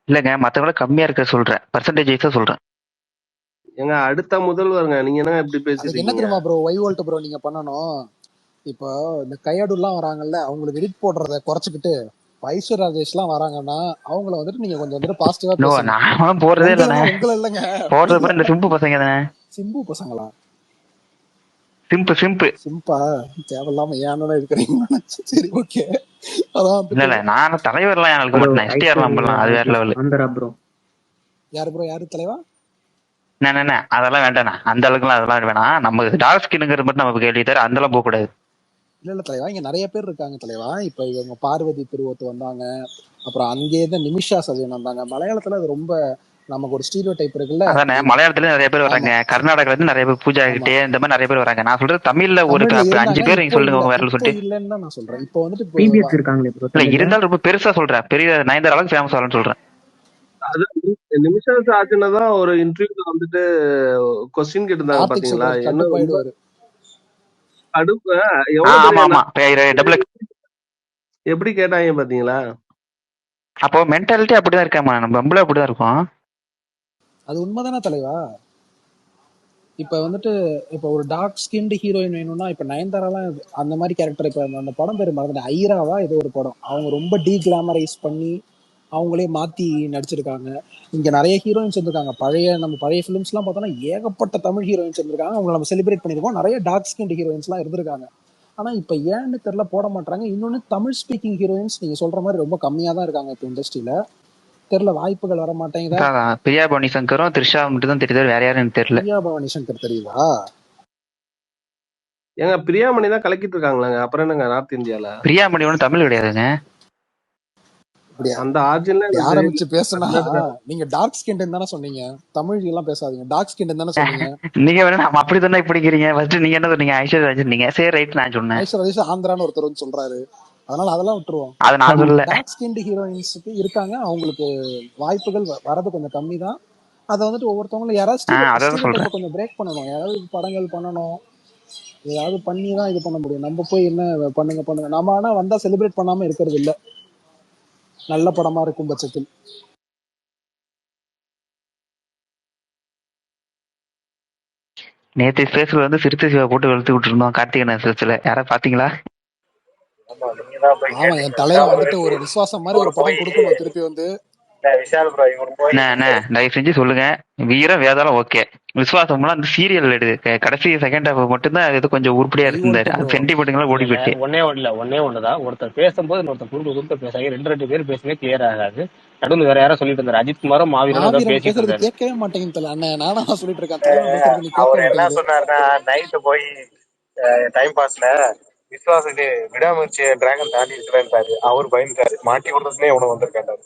இல்லங்க, மத்தவங்கள கம்மியா இருக்க சொல்றேன், பர்சன்டேஜ் சொல்றேன். எங்க அடுத்த முதல்வருங்க, நீங்க என்ன எப்படி பேசிட்டீங்க? என்ன தெரியுமா ப்ரோ, வைவோல்ட் ப்ரோ நீங்க பண்ணணும். இப்போ இந்த கையாடுலாம் வராங்கல்ல, அவங்களுக்கு எடிட் போடுறத குறைச்சிக்கிட்டு ஐஸ்வர் ராஜேஷ்லாம் வராங்கன்னா அவங்கள வந்துட்டு நீங்க கொஞ்சம் வந்துட்டு பாசிட்டிவா பேசுங்க. நான் போறதே இல்லைண்ணே, உங்களை இல்லைங்க, போடுறது பாரு இந்த சிம்பு பசங்க தானே. சிம்பு பசங்களா? சிம்பா தேவையில்லாம ஏன்னா இருக்கிறீங்க. சரி ஓகே, அதான் இல்ல நான் தலைவர்லாம் எனக்கு மட்டும் எஸ்டிஆர் நம்பலாம், அது வேற லெவல். யாரு ப்ரோ, யாரு தலைவா? அதெல்லாம் வேண்டாண்ணா, அந்த அளவுக்குலாம் அதெல்லாம் வேணாம். நம்ம டார்க் ஸ்கின்ங்கிறது மட்டும் நமக்கு கேள்வி தர, அந்த அளவு போக கூடாது. இல்ல தலைவா, இங்க நிறைய பேர் இருக்காங்க தலைவா. இப்ப இவங்க பார்வதி திருவத்து வந்தாங்க, அப்புறம் அங்கேயே தான் நிமிஷா சஜன் வந்தாங்க. மலையாளத்துல அது ரொம்ப நமக்கு ஒரு ஸ்டீரியோ டைப் இருக்குல்ல. அதானே, மலையாளத்துல நிறைய பேர் வராங்க, கர்நாடகால இருந்து நிறைய பேர், பூஜா கிட்டே இந்த மாதிரி நிறைய பேர் வராங்க. நான் சொல்றது தமிழ்ல ஒரு 5 பேர் நீங்க சொல்லுங்க உங்க வேற சொல்லிட்டு. இல்லன்னு தான் நான் சொல்றேன். இப்போ வந்துட்டு இல்ல இருந்தாலும் ரொம்ப பெருசா சொல்றேன், பெரிய நயன்தாரா அளவுக்கு ஃபேமஸ் ஆகலன்னு சொல்றேன். அது நிமிஷா சாஜனை தான் ஒரு இன்டர்வியூல வந்துட்டு கொஸ்டின் கேட்டிருந்தாங்க பாத்தீங்களா, என்ன அடுப்பு எப்படி கேட்டாங்க பாத்தீங்களா? அப்போ மென்டாலிட்டி அப்படிதான் இருக்காமா, நம்ம நம்மள அப்படிதான் இருக்கும். அது உண்மைதானே தலைவா. இப்ப வந்துட்டு இப்ப ஒரு டார்க் ஸ்கின்டு ஹீரோயின் வேணும்னா, இப்ப நயன்தாராலாம் அந்த மாதிரி கேரக்டர், இப்ப அந்த படம் பேர் மறந்துட்டேன், ஐராவா ஏதோ ஒரு படம், அவங்க ரொம்ப டீ கிளாமரைஸ் பண்ணி அவங்களே மாத்தி நடிச்சிருக்காங்க. இங்க நிறைய ஹீரோயின்ஸ் இருந்திருக்காங்க, நம்ம பழைய ஃபிலிம்ஸ் எல்லாம் பார்த்தோம்னா ஏகப்பட்ட தமிழ் ஹீரோயின்ஸ் இருந்திருக்காங்க, அவங்க நம்ம செலிப்ரேட் பண்ணிருக்கோம். நிறைய டார்க் ஸ்கின்டு ஹீரோயின்ஸ் எல்லாம் இருந்திருக்காங்க. ஆனா இப்ப ஏன்னு தெரியல போட மாட்டாங்க. இன்னொன்னு, தமிழ் ஸ்பீக்கிங் ஹீரோயின்ஸ் நீங்க சொல்ற மாதிரி ரொம்ப கம்மியா தான் இருக்காங்க இப்ப இண்டஸ்ட்ரியில. தெரியல, வாய்ப்புகள் வர மாட்டேங்குதா. பிரியா பவானி சங்கரும் த்ரிஷா மட்டும் தான் தெரியுது, வேற யாரும் எனக்கு தெரியல. பிரியா பவானி சங்கர் தெரியுதா? ஏங்க பிரியாமணி தான் கலக்கிட்டு இருக்காங்களாங்க, அப்புறம் என்னங்க நார்த் இந்தியால? பிரியாமணி ஒன்றும் தமிழ் கிடையாதுங்க. அப்படியா? அந்த ஆர்ஜின்ல ஆரம்பிச்சு பேசுனா நீங்க டார்க் ஸ்கின் தானே சொன்னீங்க, தமிழ் எல்லாம் பேசாதீங்க. டார்க் ஸ்கின் தானே சொன்னீங்க. நீங்க வேணா நம்ம அப்படி தானே பிடிக்கிறீங்க. ஃபர்ஸ்ட் நீங்க என்ன சொன்னீங்க? ஐஸ்வர்யா ராஜன் நீங்க. சரி ரைட், நான் சொன்னேன் ஐஸ்வர்யா ஆந்திரான்னு ஒருத்தர் வந்து சொல்றாரு, அதனால அதெல்லாம் விட்டுருவோம். அதை நான் சொல்லல. டார்க் ஸ்கின் ஹீரோயின்ஸுக்கு இருக்காங்க, அவங்களுக்கு வாய்ப்புகள் வரது கொஞ்சம் கம்மி தான். அதை வந்துட்டு ஒவ்வொருத்தவங்களும் யாராவது கொஞ்சம் பிரேக் பண்ணணும், யாராவது படங்கள் பண்ணணும், ஏதாவது பண்ணி தான் இது பண்ண முடியும். நம்ம போய் என்ன பண்ணுங்க நம்ம ஆனா வந்தா செலிப்ரேட் பண்ணாம இருக்கிறது இல்ல, நல்ல படமா இருக்கும் பட்சத்தில். நேற்று ஸ்பேஸ்ல வந்து சிறுத்தை சிவா போட்டு வெளுத்து விட்டுருந்தோம் கார்த்திகேயன் ஸ்பேஸ்ல. யாராவது பாத்தீங்களா? ஆமா, என் தலைவன் வந்துட்டு ஒரு விசுவாசம் மாதிரி ஒரு படம் கொடுக்கணும் திருப்பி வந்து. தயவு செஞ்சு சொல்லுங்க, வீரம் வேதாளம் ஓகே, விசுவாசம்லாம் அந்த சீரியல் எடுத்து கடைசி செகண்ட் ஹாஃப் மட்டும்தான் இது கொஞ்சம் உருப்படியா இருந்தாரு. அது சென்டிமெண்ட்லாம் ஓடி போயிட்டு. ஒன்னே ஒண்ணுதான், ஒருத்தர் பேசும்போது ஒருத்தர் குறுக்க பேசாங்க, ரெண்டு பேர் பேசுமே கிளியர் ஆகாது. நடுவில் வேற யாரும் சொல்லிட்டு இருந்தாரு, அஜித் குமாரும் மாவீரனும் பேசிட்டு இருந்தாரு. கேட்கவே மாட்டேங்குது அண்ணன், நானா சொல்லிட்டு இருக்கேன். அவர் என்ன சொன்னாருன்னா, நைட்டு போய் டைம் பாஸ்ல விசுவாசுக்கு விடாமுயற்சி டிராகன் தாண்டி இருக்கிறாரு, அவர் பயந்துட்டாரு, மாட்டி விடுறதுனே எவ்வளவு வந்திருக்காரு.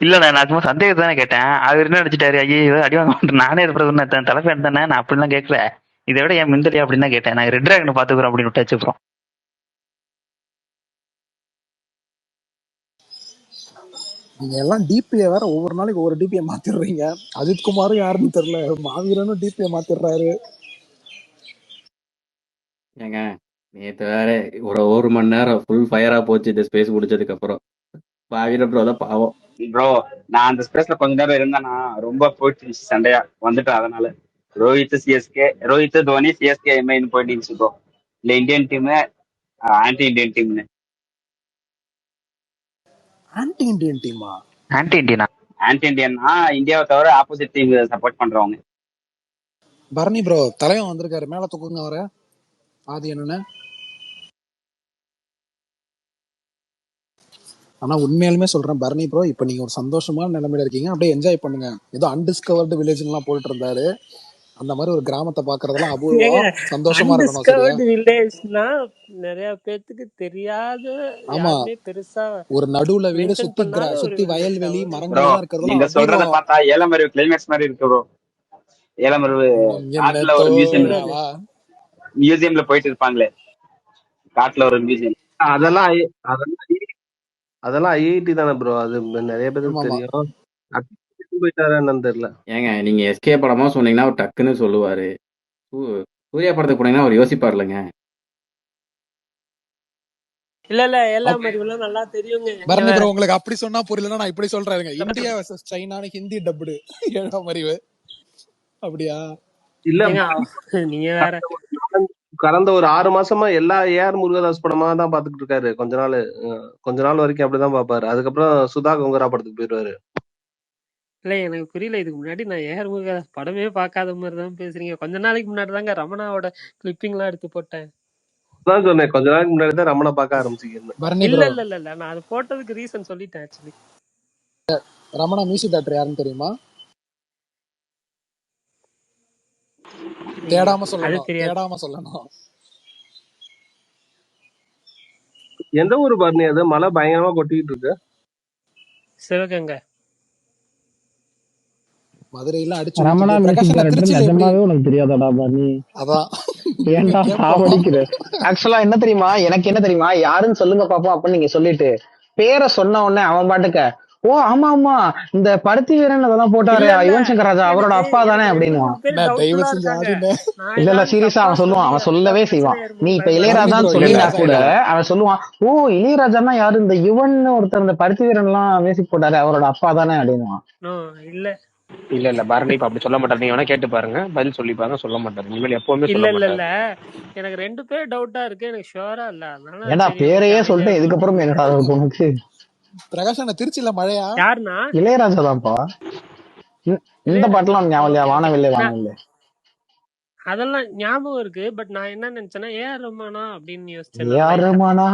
இல்ல நான் சும்மா சந்தேகத்தை தானே கேட்டேன். அவர் என்ன நினைச்சிட்டாரு, ஐயோ அடி வாங்க மாட்டேன் நானே தலைப்பேன் தானே, நான் அப்படிலாம் கேட்கல. இதை விட என் மிந்தலையா அப்படின்னு தான் கேட்டேன். நான் ரெட் டிராகன் பாத்துக்கிறோம் அப்படின்னு விட்டாச்சு. அப்புறம் நீங்க எல்லாம் டிபியை வேற ஒவ்வொரு நாளைக்கு ஒவ்வொரு டிபியை மாத்திடுறீங்க. அஜித் குமாரும் யாருன்னு தெரியல, மாவீரனும் டிபியை மாத்திடுறாரு. ஏங்க நேற்று வேற ஒரு மணி நேரம் ஃபுல் ஃபயரா போச்சு இந்த ஸ்பேஸ் முடிச்சதுக்கு அப்புறம். பாவிர ப்ரோ தான் பாவம். ப்ரோ நான் அந்த ஸ்பேஸ்ல கொஞ்ச நேரம் இருந்தேன்னா ரொம்ப போயிட்டு சண்டையா வந்துட்டு, அதனால ரோஹித் தோனி சிஎஸ்கே எம்ஐன்னு போயிட்டு ப்ரோ. இல்ல இந்தியன் டீம் ஆன்டி இந்தியன் டீம்னு. ஆன்டி இந்தியன் டீமா? ஆன்டி இந்தியன்னா இந்தியாவை தவிர ஆப்போசிட் டீம் சப்போர்ட் பண்றவங்க. பரணி ப்ரோ தலைவன் வந்திருக்காரு, மேல தூக்குங்க அவரை. ஆதி என்னன்னு. ஆனா உண்மையாலுமே சொல்றேன் பரணி ப்ரோ, இப்ப நீங்க ஒரு சந்தோஷமான நிலைமையில இருக்கீங்க, அப்படியே என்ஜாய் பண்ணுங்க. ஏதோ அன்டிஸ்கவர்டு வில்லேஜ் எல்லாம் போட்டுட்டு இருந்தாரு, அந்த மாதிரி ஒரு கிராமத்தை பாக்குறதெல்லாம் அபூர்வம், சந்தோஷமா இருக்கணும். நிறைய பேத்துக்கு தெரியாத, ஆமா, பெருசா ஒரு நடுவுல வீடு சுத்தி வயல்வெளி மரங்கள் எல்லாம் இருக்கிறது. நீங்க சொல்றத பார்த்தா ஏலமருவு கிளைமேக்ஸ் மாதிரி இருக்கு ப்ரோ. ஏலமருவு காட்டுல ஒரு மியூசியம்ல போயிட்டு இருப்பாங்களே, காட்டுல ஒரு மியூசியம். அதெல்லாம் ஐஐடி தானே ப்ரோ, அது நிறைய பேருக்கு தெரியும். போயிட்டாரா என்னன்னு தெரியல. ஏங்க நீங்க எஸ்கே படமா சொன்னீங்கன்னா அவர் டக்குன்னு சொல்லுவாரு, சூர்யா படத்துக்கு போனீங்கன்னா அவர் யோசிப்பார் இல்லைங்க. இல்ல எல்லாம் மாதிரிலாம் நல்லா தெரியுங்க. பரணி ப்ரோ உங்களுக்கு அப்படி சொன்னா புரியலன்னா நான் இப்படி சொல்றேங்க, இந்தியா வெர்சஸ் சைனான்னு ஹிந்தி டப்புடு ஏழாம் அறிவு. அப்படியா? இல்ல நீங்க வேற கடந்த ஒரு 6 மாசமா எல்லா ஏஆர் முருகதாஸ் படமா தான் பாத்துக்கிட்டு இருக்காரு. கொஞ்ச நாள் வரைக்கும் அப்படிதான் பாப்பாரு. அதுக்கப்புறம் சுதா கொங்கரா படத்துக்கு போயிடுவாரு. இல்ல எனக்கு புரியல, இதுக்கு முன்னாடி நான் ஏஆர் முருகதாஸ் படமே பார்க்காத மாதிரி தான் பேசுறீங்க. கொஞ்ச நாளைக்கு முன்னாடி தாங்க ரமணாவோட கிளிப்பிங் எல்லாம் எடுத்து போட்டேன். அதான் சொன்னேன், கொஞ்ச நாளைக்கு முன்னாடி தான் ரமணா பார்க்க ஆரம்பிச்சிருக்கேன். இல்ல நான் அது போட்டதுக்கு ரீசன் சொல்லிட்டேன். ஆக்சுவலி ரமணா மியூசிக் டைரக்டர் யாருன்னு தெரியுமா? தேடாம சொல்லணும். எந்த ஊரு பரணி அது? மழை பயங்கரமா கொட்டிக்கிட்டு இருக்கு. சிவகங்கை. மதுரையில அடிச்சு. ரமணா மியூசிக் டைரக்டர் நிஜமாவே உனக்கு தெரியாதாடா பரணி? அதான் ஏன்டா சாவடிக்கிற? ஆக்சுவலா என்ன தெரியுமா, எனக்கு என்ன தெரியுமா, யாருன்னு சொல்லுங்க பாப்போம் அப்படின்னு நீங்க சொல்லிட்டு பேரை சொன்ன உடனே அவன் பாட்டுக்க ஓ ஆமா ஆமா இந்த பருத்தி வீரன் அதெல்லாம் போட்டாரு யுவன் சங்கர் ராஜா அவரோட அப்பா தானே அப்படின்னுவான். இல்ல சீரியஸா அவன் சொல்லுவான், அவன் சொல்லவே செய்வான். நீ இப்ப இளையராஜான்னு சொல்லினா கூட அவன் சொல்லுவான், ஓ இளையராஜான்னா யாரு, இந்த யுவன் ஒருத்தர் இந்த பருத்தி வீரன் எல்லாம் மியூசிக் போட்டாரு அவரோட அப்பா தானே அப்படின்னுவான். இல்ல பரணி இப்ப அப்படி சொல்ல மாட்டாரு. நீங்க வேணா கேட்டு பாருங்க, பதில் சொல்லி பாருங்க, சொல்ல மாட்டாரு. இனிமேல் எப்பவுமே இல்ல எனக்கு 2 பேர் டவுட்டா இருக்கு, எனக்கு ஷூரா இல்ல. அதனால ஏன்னா பேரையே சொல்லிட்டு இதுக்கப்புறம் என்னடா உனக்கு? பிரகாஷ் அண்ணா திருச்சியில மழையா? யாருன்னா? இளையராஜா தான்ப்பா. இந்த பாட்டுலாம் ஞாபகம் வானவில்லை அதெல்லாம் ஞாபகம் இருக்கு. பட் நான் என்ன நினைச்சேன்னா ஏஆர் ரஹ்மானா அப்படின்னு யோசிச்சேன். ஏஆர் ரஹ்மானா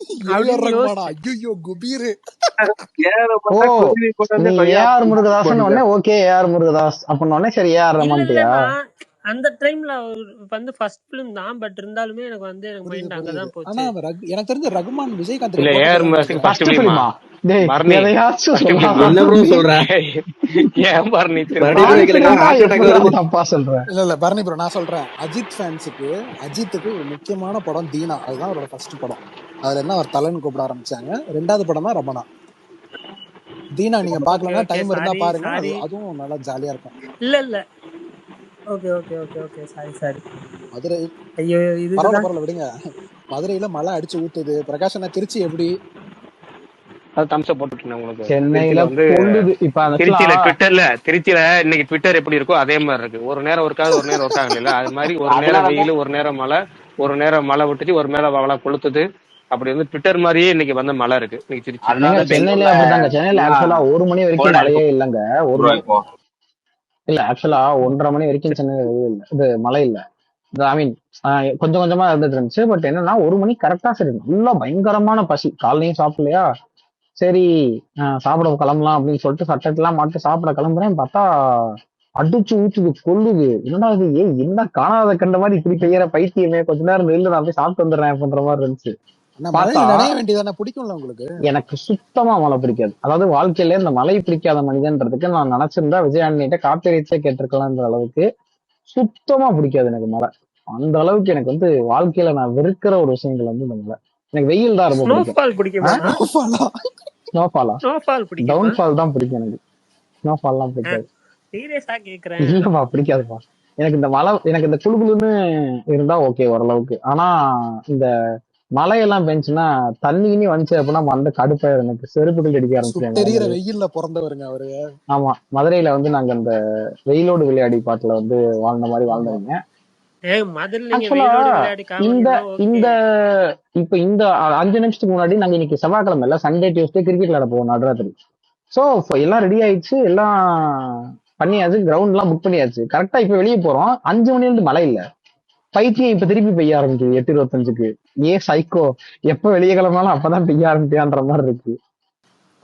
ஏஆர் அப்படின்னு ரஹ்மானா? யோசிச்சேன். ஐயோ குபீர். ஓ நீ ஏஆர் முருகதாஸ்ன்னு உடனே ஓகே ஏஆர் முருகதாஸ் அப்படின்னு உடனே சரி ஏஆர் இல்ல ரஹ்மான்ட்டியா? நான் அந்த டைம்ல அவர் வந்து ஃபர்ஸ்ட் ஃபிலிம் தான், பட் இருந்தாலுமே எனக்கு வந்து எனக்கு புரியுது மைண்ட் புரியுது. அங்கதான் ஆனா போச்சு. எனக்கு தெரிஞ்ச ரகுமான் விஜயகாந்துக்கு இல்ல போட்ட ஏஆர் படம் முருகதாஸுக்கு நினைக்கிறேன். ஃபர்ஸ்ட் ஃபர்ஸ்ட் ஃபிலிமா பிலிமா? டேய் பரணி? எதையாச்சும் ஃபர்ஸ்ட் சொல்றா ஃபிலிமா? என்ன ப்ரோ பரணி. சொல்ற? ஏன் பரணி திரும்ப மறுபடியும் bro எங்களுக்கு கான்பிடண்டா ஹார்ட் அட்டாக் எப்படிடா வருது. தப்பா சொல்றேன்? இல்ல இல்ல பரணி ப்ரோ, நான் சொல்றேன். அஜித் ஃபேன்ஸுக்கு அஜித்துக்கு ஒரு முக்கியமான படம் தீனா, அதுதான் அவரோட ஃபர்ஸ்ட் படம். அதுல என்ன அவர் தலைன்னு கூப்பிட ஆரம்பிச்சாங்க. ரெண்டாவது படம் தான் ரமணா. தீனா நீங்க ஓகே பாக்கலன்னா ஓகே டைம் இருந்தா சாரி பாருங்க, சாரி. அதுவும் நல்லா ஜாலியா இருக்கும். இல்ல okay okay okay okay sorry. Madurai ஐயோ பரவாயில்ல இதுக்குதான் பரவாயில்ல விடுங்க. மதுரையில மழை அடிச்சு ஊத்துது. பிரகாஷ் அண்ணா திருச்சி எப்படி? அது தம்ஸ் போட்டுருக்கேன் உங்களுக்கு. சென்னையில திருச்சியில வந்து கொள்ளுது இப்ப ஆக்சுவலா. திருச்சியில இன்னைக்கு ட்விட்டர் எப்படி இருக்கோ அதே மாதிரி இருக்கு. ஒரு நேரம் ஒர்க்காது, ஒரு நேரம் ஒர்க் ஆகல இல்ல. அது மாதிரி ஒரு நேரம் அதனாலதான் வெயில், ஒரு நேரம் மழை, ஒரு நேரம் மழை விட்டுச்சு, ஒரு மேல மழை கொளுத்துது. அப்படி வந்து ட்விட்டர் மாதிரியே இன்னைக்கு வந்து மழை இருக்கு இன்னைக்கு திருச்சி. ஏங்க அதனாலதான் சென்னையில பெங்களூர்ல அப்படிதாங்க. சென்னையில ஆக்சுவலா 1 மணி வரைக்கும் கோல்டா மழையே இருக்கு இல்லைங்க. 1 ப்ரோ மணி இப்போ. இல்ல ஆக்சுவலா 1:30 மணி வரைக்கும் சென்னையில வெயில் இல்ல, இது மழை இல்ல. ஐ மீன் கொஞ்சம் கொஞ்சமா இருந்துட்டு இருந்துச்சு. பட் என்னன்னா 1 மணி கரெக்டா சரி நல்லா பயங்கரமான பசி. காலையும் சாப்பிடலையா, சரி சாப்பிட கிளம்பலாம் அப்படின்னு சொல்லிட்டு சட்டத்தெல்லாம் மாட்டு சாப்பிட கிளம்புறேன். பார்த்தா அடிச்சு ஊத்துது, கொல்லுது. என்னடா இது, என்ன காணாத கண்ட மாதிரி இப்படி பெய்யற பைத்தியமே, கொஞ்ச நேரம் நெல்லு நான் போய் சாப்பிட்டு வந்துடுறேன் அப்படின்ற மாதிரி இருந்துச்சு. அண்ணா பார்த்தா மழையில நனைய வேண்டியதானே, பிடிக்கும்ல உங்களுக்கு? எனக்கு சுத்தமா மழை பிடிக்காது. அதாவது வாழ்க்கையில இந்த மழை பிடிக்காத மனிதன்றதுக்கு நான் நினைச்சிருந்தா விஜய் ஆண்டனிட்ட காப்பிரைட்ஸே கேட்டிருக்கலாம்ன்ற அளவுக்கு சுத்தமா பிடிக்காது எனக்கு மழை. அந்த அளவுக்கு எனக்கு வந்து வாழ்க்கையில நான் வெறுக்கிற ஒரு விஷயங்கள் வந்து இந்த மழை. எனக்கு வெயில் தான் ரொம்ப பிடிக்கும். ஸ்னோஃபால் பிடிக்குமாண்ணா? ஸ்னோஃபாலா? ஸ்னோஃபால் பிடிக்குமா? டவுன்ஃபால் தான் பிடிக்கும் எனக்கு. ஸ்னோஃபால்லாம் பிடிக்காது. சீரியஸா கேக்குறேன். இல்லப்பா பிடிக்காதுப்பா. எனக்கு இந்த மழை, எனக்கு இந்த குளுகுளுன்னு இருந்தா ஓகே ஓரளவுக்கு. ஆனா இந்த மழையெல்லாம் பெஞ்சுன்னா தண்ணின்னு வந்துச்சு அப்படின்னா மண்ட கடுப்பாயிரும் எனக்கு. செருப்புகள் அடிக்க ஆரம்பிச்சிருவாங்க. சுட்டெரியிற வெயில்ல பிறந்தவருங்க அவரு. ஆமா, மதுரையில வந்து நாங்க இந்த வெயிலோடு விளையாடி பாட்டுல வந்து வாழ்ந்த மாதிரி ஆமா. வாழ்ந்தவங்க. மதுரையில நீங்க ஆக்சுவலா வெயிலோட விளையாடி இந்த காமெடினா இந்த ஓகே. இப்ப இந்த 5 நிமிஷத்துக்கு முன்னாடி நாங்க இன்னைக்கு செவ்வாய்க்கிழமை இல்ல, சண்டே டியூஸ்டே கிரிக்கெட் விளையாட போவோம் நடுராத்திரி. சோ எல்லாம் ரெடி ஆயிடுச்சு, எல்லாம் பண்ணியாச்சு, கிரவுண்ட் எல்லாம் புக் பண்ணியாச்சு. கரெக்டா இப்ப வெளியே போறோம், 5 மணில இருந்து மழை இல்ல. பைத்தியம் இப்ப திருப்பி பெய்ய ஆரம்பிக்குது 8:25க்கு. சைக்கோ, எப்ப வெளியே கிளம்பினாலும் அப்பதான் பெய்ய ஆரம்பிக்கான்ற மாதிரி இருக்கு.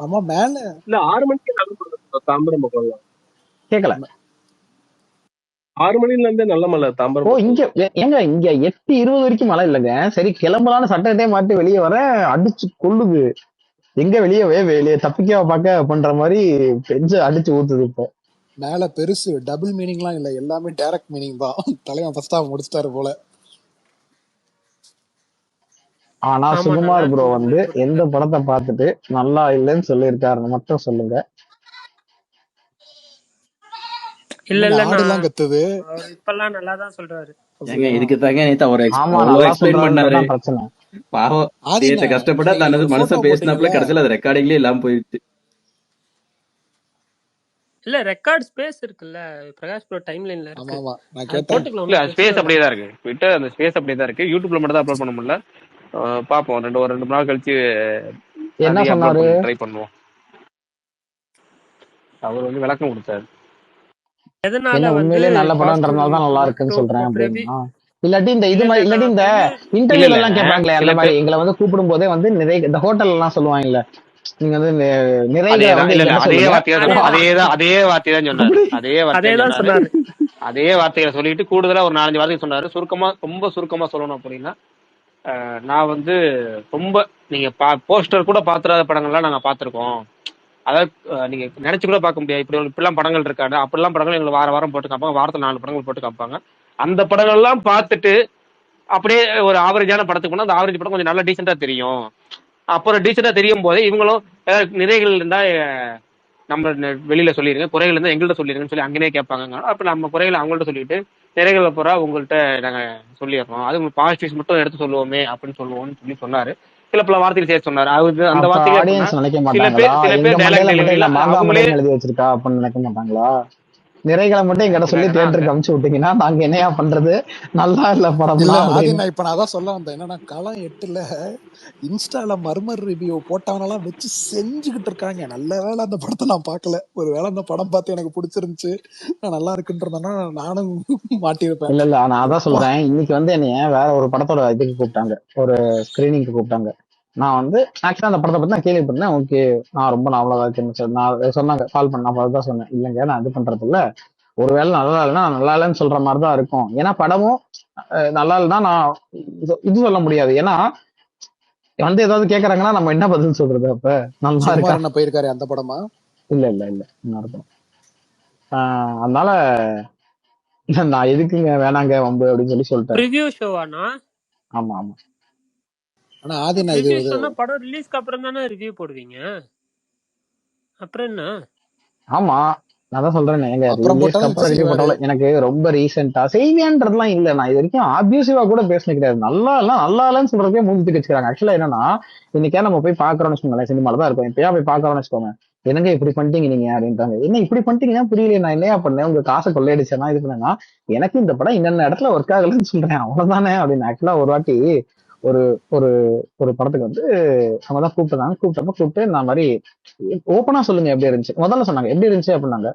ஆமா மேல இல்ல 6 மணிக்கு நல்ல மழை தாம்பரம் பக்கம். கேட்கல. 6 மணில இருந்தே நல்ல மழை தாம்பரம் ஓ பக்கம். இங்க ஏங்க இங்க 8:20 வரைக்கும் மழை இல்லைங்க. சரி கிளம்பலான்னு சட்டத்தை மாட்டி வெளியே வர அடிச்சு கொள்ளுது. எங்க வெளியே தப்பிக்க பார்க்க பண்ற மாதிரி பெஞ்சு அடிச்சு ஊத்துது. இப்போ மேல பெருசு டபுள் மீனிங்லாம் இல்ல, எல்லாமே டைரக்ட் மீனிங் தான். தலைவன் ஃபர்ஸ்ட் ஹாஃப் முடிச்சிட்டாரு போல. ஆனா ஆமா, சுகுமார் நல்லா ப்ரோ இருக்குன்னு வந்து போட்டிருக்காரு. எந்த படத்தை பார்த்துட்டு நல்லா இல்லைன்னு சொல்லியிருக்காருன்னு மட்டும் சொல்லுங்க. இல்ல என்னங்க இல்லண்ணா, ஆடுலாம் கத்துது? அவர் இப்பெல்லாம் நல்லா தான் சொல்றாரு. ஏங்க அப்படியா? இதுக்கு தாங்க நேத்து அவர் ஆமா அவ்வளவு நல்லா எக்ஸ்பிளைன் பண்ணாரு. சொல்றாருன்றதான் பிரச்சனை. பாவம் ஆதிண்ண நேத்து கஷ்டப்பட்டா நீங்க தனது ஒரு போட்டோ மனுஷன் பேசினாப்புல போட்டீங்கல்ல, கடைசியில அது ரெக்கார்டிங்லயே இல்லாம போயிடுச்சு. இல்ல ரெக்கார்ட் ஸ்பேஸ் இருக்குல்ல பிரகாஷ் ப்ரோ டைம்லைன்ல ஆமா இருக்கு, ஆமா நான் அது கேட்டேன். போட்டுக்கலாம், இல்ல ஒன்றும் ஸ்பேஸ் பிரச்சனை அப்படியே இல்லை. தான் இருக்கு. ட்விட்டர் அந்த ஸ்பேஸ் அப்படியே தான் இருக்கு. யூடியூப்ல மட்டும் தான் அப்லோட் பண்ண முடியல. பாப்போம், ஒரு 2 நாள் கழிச்சு என்ன அதையும் அப்லோட் சொன்னாரு? பண்ணி ட்ரை பண்ணுவோம். அவர் வந்து விளக்கம் கொடுத்தாரு. எதனால என்ன வந்து உண்மையிலேயே நல்ல பாசிட்டிவ் படம்ன்றதுனால தான் ரிவ்யூஸ் நல்லா இருக்குன்னு மட்டும் சொல்றேன் பிரவி. அப்படின்னா, இல்லாட்டி இந்த இது இல்ல மாதிரி, இல்ல இல்லாட்டி நான் இந்த ரிவ்யூ இல்ல இன்டர்வியூல இல்ல எல்லாம் கேட்பாங்களே சில அந்த மாதிரி பேர் எங்களை வந்து கூப்பிடும் போதே வந்து நிறைய இந்த ஹோட்டல் எல்லாம் சொல்லுவாங்கல்ல, நீங்க வந்து நிறைகளை அதேதான். வந்து இல்ல இல்ல எங்கிட்ட அதே சொல்லுங்க. வார்த்தையை தான் அதேதான் அதே வார்த்தையை தான் சொன்னாரு. அப்படி அதே வார்த்தையை அதேதான் சொன்னாரு. சொன்னாரு. அதே வார்த்தைகளை சொல்லிட்டு கூடுதலா ஒரு 4-5 வார்த்தை சொன்னாரு. ரொம்ப சுருக்கமா சொல்லணும் அப்படின்னா, நான் வந்து ரொம்ப நீங்க போஸ்டர் கூட பாத்துறாத படங்கள்லாம் நாங்க பாத்திருக்கோம். அதாவது நீங்க நினைச்சு கூட பார்க்க முடியாது இப்படிலாம் படங்கள் இருக்காது. அப்படிலாம் படங்கள் எங்களுக்கு வாரம் போட்டு காப்பாங்க. வாரத்தில் 4 படங்கள் போட்டு காப்பாங்க. அந்த படங்கள்லாம் பார்த்துட்டு அப்படியே ஒரு ஆவரேஜான படத்துக்கு போனா அந்த ஆவரேஜ் படம் கொஞ்சம் நல்லா டீசெண்டா தெரியும். அப்புறம் டீசெண்டா தெரியும் போதே இவங்களும் நிறைகள் இருந்தா நம்ம வெளியில சொல்லிருங்க, குறைகள் இருந்தா எங்கள்கிட்ட சொல்லிருங்கன்னு சொல்லி அங்கேயே கேட்பாங்க. அப்ப நம்ம குறைகளை அவங்கள்ட்ட சொல்லிட்டு நிறைகளை பூரா உங்கள்கிட்ட நாங்க சொல்லிடுறோம். அது உங்களுக்கு பாசிட்டிவ்ஸ் மட்டும் எடுத்து சொல்லுவோமே அப்படின்னு சொல்லுவோம்னு சொல்லி சொன்னாரு. சில பல வார்த்தைகள் சேர்த்து சொன்னாரு. அது அந்த அப்ப வார்த்தைகள் எப்படின்னா, ஆடியன்ஸ் நினைக்க சில மாட்டாங்களா எங்க பேர் டைலாக் மண்டையில மட்டும் டெலிவரியில இந்த மாங்காய் அவங்களே மண்டைன்னு எழுதி வச்சிருக்கா அப்படின்னு நினைக்க மாட்டாங்களா? நிறைகளை மட்டும் எங்கிட்ட சொல்லி தியேட்டருக்கு அமுச்சு விட்டீங்கன்னா நாங்க என்னையா பண்றது, நல்லா இல்ல இல்ல படம்லாம் ஆதி, அப்படின்னு. நான் இப்ப நான் அதான் சொல்ல வந்தேன். என்னன்னா களம் 8ல இன்ஸ்டால மர்மர் ரிவ்யூ போட்டவனெல்லாம் வச்சு செஞ்சுக்கிட்டு இருக்காங்க. நல்ல வேளை அந்த படத்தை நான் பார்க்கல. ஒரு வேளை அந்த படம் பார்த்து எனக்கு பிடிச்சிருந்துச்சு, நான் நல்லா இருக்குன்றதுனா நானும் மாட்டியிருப்பேன். இல்ல நான் அதான் சொல்றேன், இன்னைக்கு வந்து என்னைய வேற ஒரு படத்தோட இதுக்கு கூப்பிட்டாங்க, ஒரு ஸ்கிரீனிங்க்கு கூப்பிட்டாங்க. நான் வந்து ஆக்சுவலா அந்த படத்தை பத்தி நான் கேள்விப்பட்டேன். ஓகே, நான் ரொம்ப நாவலா இருக்குன்னு நான் சொன்னாங்க, கால் பண்ண, நான் தான் சொன்னேன், இல்லைங்க நான் இது பண்றது இல்ல, ஒருவேளை நல்லா இல்லைன்னா நல்லா இல்லைன்னு சொல்ற மாதிரி தான் இருக்கும். ஏன்னா படமும் நல்லா இல்லைன்னா நான் இது சொல்ல முடியாது. ஏன்னா வந்து ஏதாவது கேக்குறாங்கன்னா நம்ம என்ன பதில் சொல்றது? அப்ப நல்லா இருக்கா? சுகுமார் என்ன போயிருக்காரு அந்த படமா? இல்ல இல்ல இல்ல, இன்னொரு படம். அதனால நான் எதுக்குங்க வேணாங்க வம்பு அப்படின்னு சொல்லிட்டேன். ப்ரிவ்யூ ஷோவானா? ஆமா ஆமா. ஆனா ஆதினா இது ப்ரிவ்யூ ஷோனா படம் ரிலீஸ்க்கு அப்புறம் தானே ரிவ்யூ போடுவீங்க, அப்புறம் என்ன? ஆமா, நான் தான் சொல்றேன், எங்க அப்புறம் ரிலீஸ்க்கு போட்டாலும் அப்புறம் வச்சு ரிவ்யூ செய்வாரு. போட்டாலும் எனக்கு ரொம்ப ரீசெண்டா செய்வியான்றதுலாம் இல்ல. நான் இது வரைக்கும் அபியூசிவா கூட பேசினது கிடையாது. நல்லா இல்ல நல்லா இல்லன்னு சொல்றதே மூஞ்சி வச்சுக்கிறாங்க. ஆக்சுவலா என்னன்னா, இன்னைக்கே நம்ம போய் பாக்குறோம்னு வச்சுக்கோங்களேன், சினிமால தான் இருக்கும், இப்பயா போய் பாக்குறோம்னு வச்சுக்கோங்க, என்னங்க இப்படி பண்ணிட்டீங்க நீங்க அப்படின்றாங்க. என்ன இப்படி பண்ணிட்டீங்கன்னா புரியல, நான் என்னையா பண்ணேன், உங்க காசை கொள்ளையடிச்சேன்னா இது பண்ணேன்னா, எனக்கு இந்த படம் இன்னென்ன இடத்துல ஒர்க் ஆகலன்னு சொல்றேன், அவ்வளவுதானே அப்படின்னு. ஆக்சுவலா ஒரு வாட்டி ஒரு ஒரு ஒரு படத்துக்கு வந்து அவங்க தான் கூப்பிட்டு நான் மாதிரி ஓப்பனா சொல்லுங்க எப்படி இருந்துச்சு முதல்ல சொன்னாங்க, எப்படி இருந்துச்சு அப்படின்னாங்க.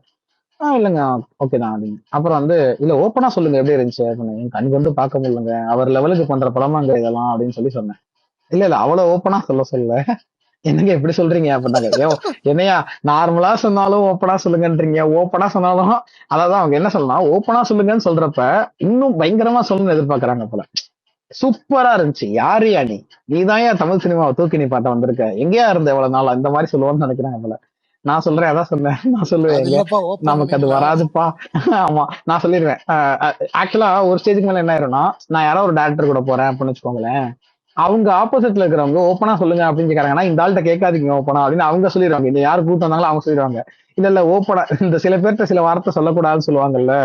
இல்லைங்க, ஓகே தான் அப்படின்னு. அப்புறம் வந்து இல்ல ஓப்பனா சொல்லுங்க எப்படி இருந்துச்சு அப்படின்னு. என் கண் வந்து பார்க்க முடியலங்க, அவர் லெவலுக்கு பண்ற படமாங்க இதெல்லாம் அப்படின்னு சொன்னேன். இல்ல இல்ல அவ்வளவு ஓப்பனா சொல்ல என்னங்க எப்படி சொல்றீங்க அப்படின்னாங்க. என்னையா நார்மலா சொன்னாலும் ஓப்பனா சொல்லுங்கன்றீங்க, ஓப்பனா சொன்னாலும். அதாவது அவங்க என்ன சொல்லலாம், ஓப்பனா சொல்லுங்கன்னு சொல்றப்ப இன்னும் பயங்கரமா சொல்லணும்னு எதிர்பார்க்கறாங்க போல. சூப்பரா இருந்துச்சு, யாரையா நீதான் ஏன் தமிழ் சினிமாவை தூக்கி நீ பாட்ட வந்திருக்க, எங்கேயா இருந்த எவ்வளவு நாளா, இந்த மாதிரி சொல்லுவோம்னு நினைக்கிறாங்க போல. நான் சொல்றேன், அதான் சொன்னேன், நான் சொல்லுவேன், அது எங்க இல்லப்பா நமக்கு அது ஓப்பன் வராதுப்பா. ஆமா, நான் சொல்லிடுவேன். ஆக்சுவலா ஒரு ஸ்டேஜுக்கு மேல என்ன ஆயிரும்னா, நான் யாரோ ஒரு டேரக்டர் கூட போறேன் அப்படின்னு வச்சுக்கோங்களேன், அவங்க ஆப்போசிட்ல இருக்கிறவங்க ஓப்பனா சொல்லுங்க அப்படின்னு கேட்கறாங்கன்னா, இந்த ஆள்கிட்ட கேட்காதீங்க ஓப்பனா அப்படின்னு அவங்க சொல்லிடுவாங்க. இந்த யாரு கூட்டு வந்தாங்களோ அவங்க சொல்லிடுவாங்க. இல்ல இல்ல ஓப்பனா இந்த சில பேர்ட்ட சில வார்த்தை சொல்லக்கூடாதுன்னு சொல்லுவாங்கல்ல,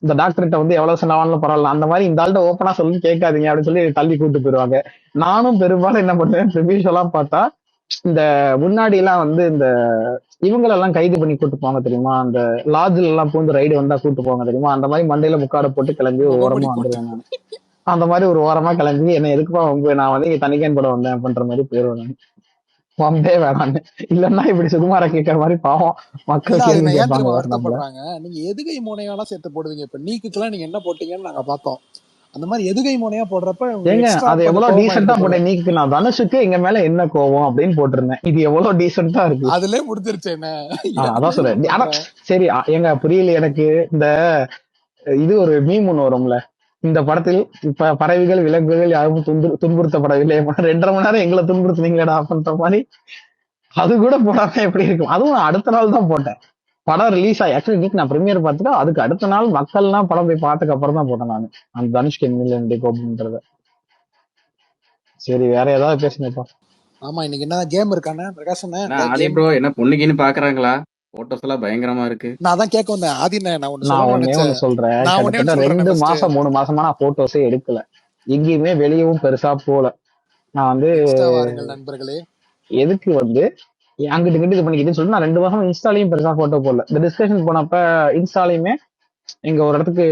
இந்த டாக்டர்கிட்ட வந்து எவ்வளவு சொன்னாலும் பரவாயில்ல, அந்த மாதிரி இந்த ஆள்கிட்ட ஓப்பனா சொல்லி கேட்காதீங்க அப்படின்னு சொல்லி தள்ளி கூட்டு போயிருவாங்க. நானும் பெரும்பாலும் என்ன பண்ணுவேன், ப்ரிவியூஸ் எல்லாம் பார்த்தா இந்த முன்னாடி எல்லாம் வந்து இந்த இவங்களெல்லாம் கைது பண்ணி கூட்டு போவாங்க தெரியுமா, அந்த லாட்ஜ்ல எல்லாம் பூந்து ரைடு வந்தா கூட்டு போவாங்க தெரியுமா, அந்த மாதிரி மண்டையில முக்காட போட்டு கிளம்பி ஒரு முகமூடி ஓரமா போட்டு. வந்துருவேன் நான். அந்த மாதிரி ஒரு ஓரமா கிளம்பி என்ன எதுக்குப்பா வம்பு, நான் வந்து இங்க தனிக்கேன் படம் வந்தேன் அப்படின்ற மாதிரி போயிருவேன் நான். வம்பே வேணான்னு. இல்லன்னா இப்படி சுகுமார கேட்கற மாதிரி பாவம் இல்ல மக்கள் அது கேள்வி நான் ஏன் கேட்பாங்க தெரியுமா வேற நம்மள. வருத்தப்படுறாங்க, நீங்க எதுகை முனையாலாம் சேர்த்து போடுவீங்க. இப்ப நீக்குக்கெல்லாம் நீங்க என்ன போட்டீங்கன்னு நாங்க பார்த்தோம். அந்த மாதிரி எதுகை முனையா போடுறப்ப ஏங்க எக்ஸ்ட்ரா அது கொஞ்சம் எவ்வளவு டீசெண்டா கோபமாயிடுது போல. போட்டேன், நீக்கு நான் தனுஷுக்கு எங்க மேல என்ன கோவம் அப்படின்னு போட்டிருந்தேன், இது எவ்வளவு டீசெண்டா இருக்கு. அதுலயே முடிஞ்சிருச்சு என்ன, அதான் எதுக்கு சொல்றேன். ஆனா பண்ற. சரி, எங்க புரியல எனக்கு. இந்த இது ஒரு மீம் ஒண்ணு வரும்ல, இந்த படத்தில் இப்ப பறவைகள் விலங்குகள் யாரும் துன்புறுத்தப்படவில்லை, 2.5 மணி நேரம் எங்களை துன்புறுத்துனீங்களா அப்படின்ற மாதிரி. அது கூட போடாம எப்படி இருக்கும். அதுவும் நான் அடுத்த நாள் தான் போட்டேன், படம் ரிலீஸ் ஆகி. ஆக்சுவலி இன்னைக்கு நான் பிரீமியர் பார்த்துட்டு அதுக்கு அடுத்த நாள் மக்கள்லாம் படம் போய் பார்த்ததுக்கு அப்புறம் தான் போட்டேன் நான் அந்த தனுஷ்கன் மில்லியன் கோப்ன்றத. சரி, வேற ஏதாவது பேசுங்கப்பா. ஆமா, இன்னைக்கு என்ன கேம் இருக்கானே பிரகாஷ் ஆதி கேம். ப்ரோ என்ன பொண்ணுக்குன்னு பாக்குறாங்களா? போட்டோஸ் எல்லாம் பயங்கரமா இருக்கு. நான் அதான் கேட்க வந்தேன் ஆதின, நான் ஒண்ணு நான் சொல்லணும்னு ஒன்னே நினைச்சேன். ஒண்ணு சொல்றேன், நான் ஒன்னே கிட்டத்தட்ட ஒண்ணு சொல்றேன் 2 ஃபர்ஸ்ட். மாசம் 3 மாசமா நான் போட்டோஸே எடுக்கல, எங்கேயுமே வெளியவும் பெருசா போல. நான் வந்து இன்ஸ்டா வாருங்கள் நண்பர்களே. எதுக்கு வந்து அங்கிட்டு இங்கிட்டு இது பண்ணிக்கிட்டு சொல்லிட்டு நான் 2 மாசம் இன்ஸ்டாலையும் பெருசா போட்டோ போடல. இந்த டிஸ்கஷன் போனப்ப இன்ஸ்டாலையுமே எங்க ஒரு இடத்துக்கு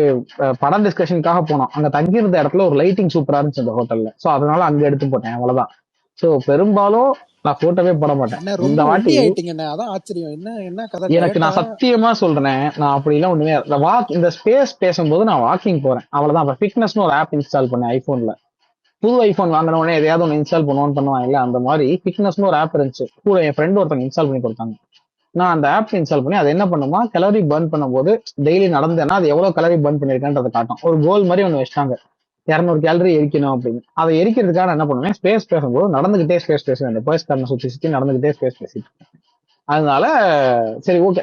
படம் டிஸ்கஷனுக்காக போனோம், அங்க தங்கி இருந்த இடத்துல ஒரு லைட்டிங் சூப்பரா இருந்துச்சு அந்த ஹோட்டல்ல, சோ அதனால அங்க எடுத்து போட்டேன், அவ்வளவுதான். சோ பெரும்பாலும் நான் போட்டோவே போட மாட்டேன். என்ன இந்த ரொம்ப வாட்டி ஒல்லி ஆயிட்டீங்கண்ணே, அதான் ஆச்சரியம். என்ன என்ன கதை, எனக்கு டயட்டா? நான் சத்தியமா சொல்றேன், நான் அப்படிலாம் ஒண்ணுமே இந்த ஸ்பேஸ் பேசும்போது நான் வாக்கிங் போறேன், அவ்வளவுதான். அப்ப ஃபிட்னஸ்னு ஒரு ஆப் இன்ஸ்டால் பண்ணேன் ஐபோன்ல. புது ஐபோன் வாங்கின உடனே எதையாவது ஒன்று இன்ஸ்டால் பண்ணுவாங்க இல்ல, அந்த மாதிரி ஃபிட்னஸ்னு ஒரு ஆப் இருந்துச்சு, கூட என் ஃப்ரெண்ட் ஒருத்தவங்க இன்ஸ்டால் பண்ணி கொடுத்தாங்க. நான் அந்த ஆப் இன்ஸ்டால் பண்ணி அது என்ன பண்ணுமா, கலோரி பர்ன் பண்ணும்போது டெய்லி நடந்தேன்னா அது எவ்வளவு கலோரி பர்ன் பண்ணிருக்கேன்றதை காட்டும். ஒரு கோல் மாதிரி ஒன்று வச்சிட்டாங்க, 200 கேலரி எரிக்கணும் அப்படின்னு. அதை எரிக்கிறதுக்காக நான் என்ன பண்ணுவேன், ஸ்பேஸ் பேசும்போது நடந்துகிட்டே ஸ்பேஸ் பேசுவேன், இந்த பேஸ் காரணம் சுத்தி சுத்தி நடந்துகிட்டே ஸ்பேஸ் பேசிட்டு. அதனால சரி ஓகே,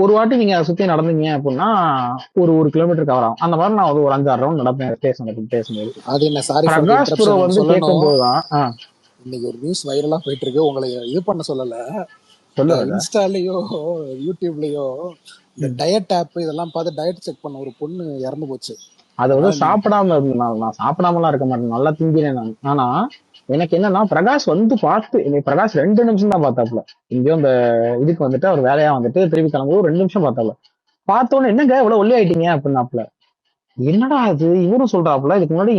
ஒரு வாட்டி நீங்க அதை சுத்தி நடந்தீங்க அப்படின்னா ஒரு கிலோமீட்டர் கவர் ஆகும். அந்த மாதிரி நான் ஒரு 5-6 ரவுண்ட் நடப்பேன் ஸ்பேஸ் பேசும்போது. அது என்ன, sorry for the Prakash bro interruption, வந்து சொல்லணும். கேட்கும்போதுதான் இன்னைக்கு ஒரு நியூஸ் வைரலா போயிட்டு இருக்கு, உங்களை இது பண்ண சொல்லல. இந்த சொல்லுறது. இன்ஸ்டாலயோ யூடியூப்லயோ இந்த டயட் ஆப் இதெல்லாம் பார்த்து டயட் செக் பண்ண ஒரு பொண்ணு இறந்து போச்சு. அது வந்து சாப்பிடாம இருந்தனால, நான் சாப்பிடாமலாம் இருக்க மாட்டேன், நல்லா திங்கிறேன் நான். ஆனா எனக்கு என்னன்னா, பிரகாஷ் வந்து பார்த்து பிரகாஷ் 2 நிமிஷம் தான் பார்த்தாப்புல. இங்கேயும் இந்த இதுக்கு வந்துட்டு அவர் வேலையா வந்துட்டு திரும்பி கிளம்பும்போது 2 நிமிஷம் பார்த்தாப்புல. பார்த்தோன்னே என்னங்க இவ்வளவு ஒல்லி ஆயிட்டீங்க அப்படின்னாப்புல. என்னடா அது இவரும் சொல்றாப்புல, இதுக்கு முன்னாடி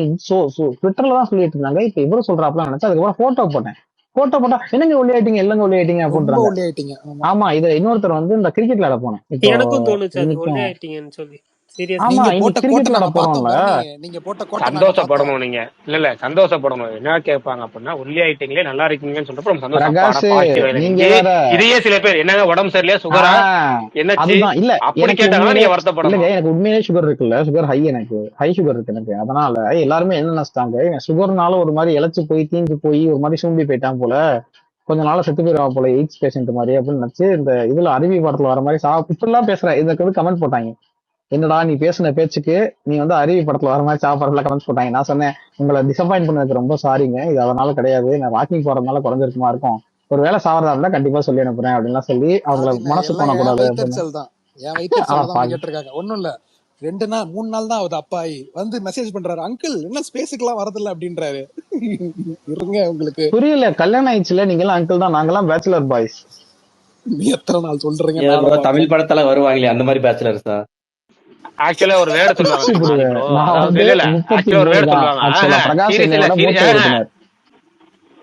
ட்விட்டர்ல தான் சொல்லிட்டு இருந்தாங்க, இப்ப இவரும் சொல்றாப்புல நினைச்சா அதுக்கப்புறம் போட்டோ போட்டேன். போட்டோ போட்டா என்னங்க ஒல்லி ஆயிட்டீங்க, இல்லங்க ஒல்லி ஆயிட்டீங்க ரொம்ப அப்படின்றாங்க. ஒல்லி ஆயிட்டீங்க. ஆமா, இதுல இன்னொருத்தர் வந்து இந்த கிரிக்கெட் விளையாட போனேன் இப்போ எனக்கும் தோணுச்சு அது இன்னைக்கும். ஒல்லே ஆயிட்டீங்கன்னு சொல்லி. சீரியஸா ஆமா நீங்க இன்னைக்கு போட்ட கோட்டை கிரிக்கெட் விளையாட நாங்க பார்த்தோம் போறோம்ல. பரணி, நீங்க போட்ட கோட்டை நாங்க பார்த்தோம். சந்தோஷப்படணும் நீங்க. இல்ல சந்தோஷப்படணும். என்ன கேட்பாங்க அப்படின்னா, ஒல்லி ஆயிட்டீங்களே நல்லா இருக்கீங்கன்னு சொல்றப்ப நம்ம சந்தோஷம். பிரகாஷ் பாசிட்டிவ். நீங்க இதே வேற இதையே சில பேர் என்னங்க உடம்பு சரியில்லையா, சுகரா, என்னாச்சு அதுதான் இல்ல அப்படி எனக்கு கேட்டாங்கன்னா உண்மையிலே நீங்க இல்லங்க வருத்தப்படணும். எனக்கு உண்மையிலே சுகர் இருக்குல்ல, சுகர் ஹை, எனக்கு ஹை சுகர் இருக்கு எனக்கு. அதனால எல்லாருமே என்ன நினைச்சிட்டாங்க சுகர்னால ஒரு மாதிரி இழைச்சு போய் தீஞ்சு போய் ஒரு மாதிரி சூம்பி போயிட்டான் போல, கொஞ்ச நாள் செத்து போயிடுவா போல, எய்ட்ஸ் பேஷண்ட் மாதிரி அப்படின்னு நினைச்சு இந்த இதுல அருவி படத்துல வர மாதிரி இப்படிலாம் பேசுற இதுக்கு வந்து கமெண்ட் போட்டாங்க. என்னடா நீ பேசின பேச்சுக்கு நீ வந்து அருவி படத்துல வர மாதிரி சாப்பாடுலாம் கமெண்ட்ஸ் போட்டாங்க. நான் சொன்னேன் உங்களை டிசப்பாயிண்ட் பண்ணதுக்கு ரொம்ப சாரிங்க, இது அதனால கிடையாது, நான் வாக்கிங் போறதுனால குறைஞ்சிருக்குமா இருக்கும், ஒரு வேலை சாவறதா இருந்தா கண்டிப்பா சொல்லி அனுப்புறேன் அப்படின்லாம் சொல்லி அவங்கள ஆதின மனசு எல்லாம் என் போனக்கூடாது அப்படின்னு. வயிற்றுச்சல் தான், என் வயிற்றுச்சல் தான் பாவி. கேட்டிருக்காங்க. ஒண்ணும் இல்ல, 2 நாள் 3 நாள் தான் ஆகுது அப்பாயி வந்து மெசேஜ் பண்றாரு, அங்கிள் என்ன ஸ்பேஸுக்குலாம் வரதில்ல அப்படின்றாரு. இருங்க உங்களுக்கு புரியல, கல்யாணம் ஆயிடுச்சுல, நீங்க எல்லாம் அங்கிள் தான், நாங்கெல்லாம் பேச்சுலர் பாய்ஸ். நீ எத்தனை நாள் சொல்றீங்க ஏன் bro, நானும் தமிழ் பாக்குறேன். படத்துல வருவாங்களே அந்த மாதிரி பேச்சுலர்ஸா? ஆக்சுவலா ஒரு வேர்டு சொல்லுவாங்க பிச்சு தெரியுமா போடுவேன். bro? நான் அதாவது வந்து இல்ல 33 ஆக்சுவலா ஒரு வேர்டு தான். சொல்லுவாங்க. ஆக்சுவலா பிரகாஷ் சீரியஸ் என்னையோட மூத்த இல்ல உறுப்பினர்.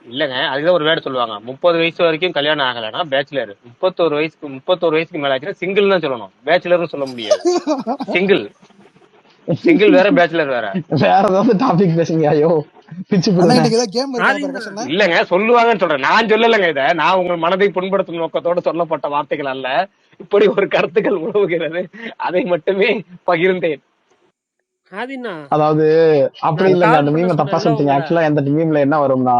இல்லங்க, அதுதான் ஒரு வேர்டு சொல்லுவாங்க. 30 வயசு வரைக்கும் கல்யாணம் ஆகலைன்னா பேச்சுலர், 31 வயசுக்கு மேல ஆச்சுன்னா சிங்கிள் தான் சொல்லணும், பேச்சுலர்னு சொல்ல முடியாது. சிங்கிள் வேற, பேச்சுலர் வேற. வேற ஏதாவது டாபிக் பேசுங்க. ஐயோ பிச்சு ஆனா போடுவேன். இன்னைக்கு ஏதாவது கேம் இருக்கா ஆதினா பிரகாஷ் அண்ணா? இல்லங்க சொல்லுவாங்கன்னு சொல்றேன், நான் சொல்லலைங்க. இதை நான் உங்கள் மனதை புண்படுத்தும் நோக்கத்தோடு சொல்லப்பட்ட வார்த்தைகள் அல்ல. இப்படி ஒரு கருத்துக்கள் உழவுகிறது, அதை மட்டுமே பகிர்ந்தேன். ஆதினா அதாவது அப்படி நான் இல்லைங்க, கால் அந்த பண்ண மீமை தப்பா சொன்னேன்ல சொல்லிட்டீங்க. உங்களை. ஆக்சுவலா அந்த மீம்ல என்ன வரும்னா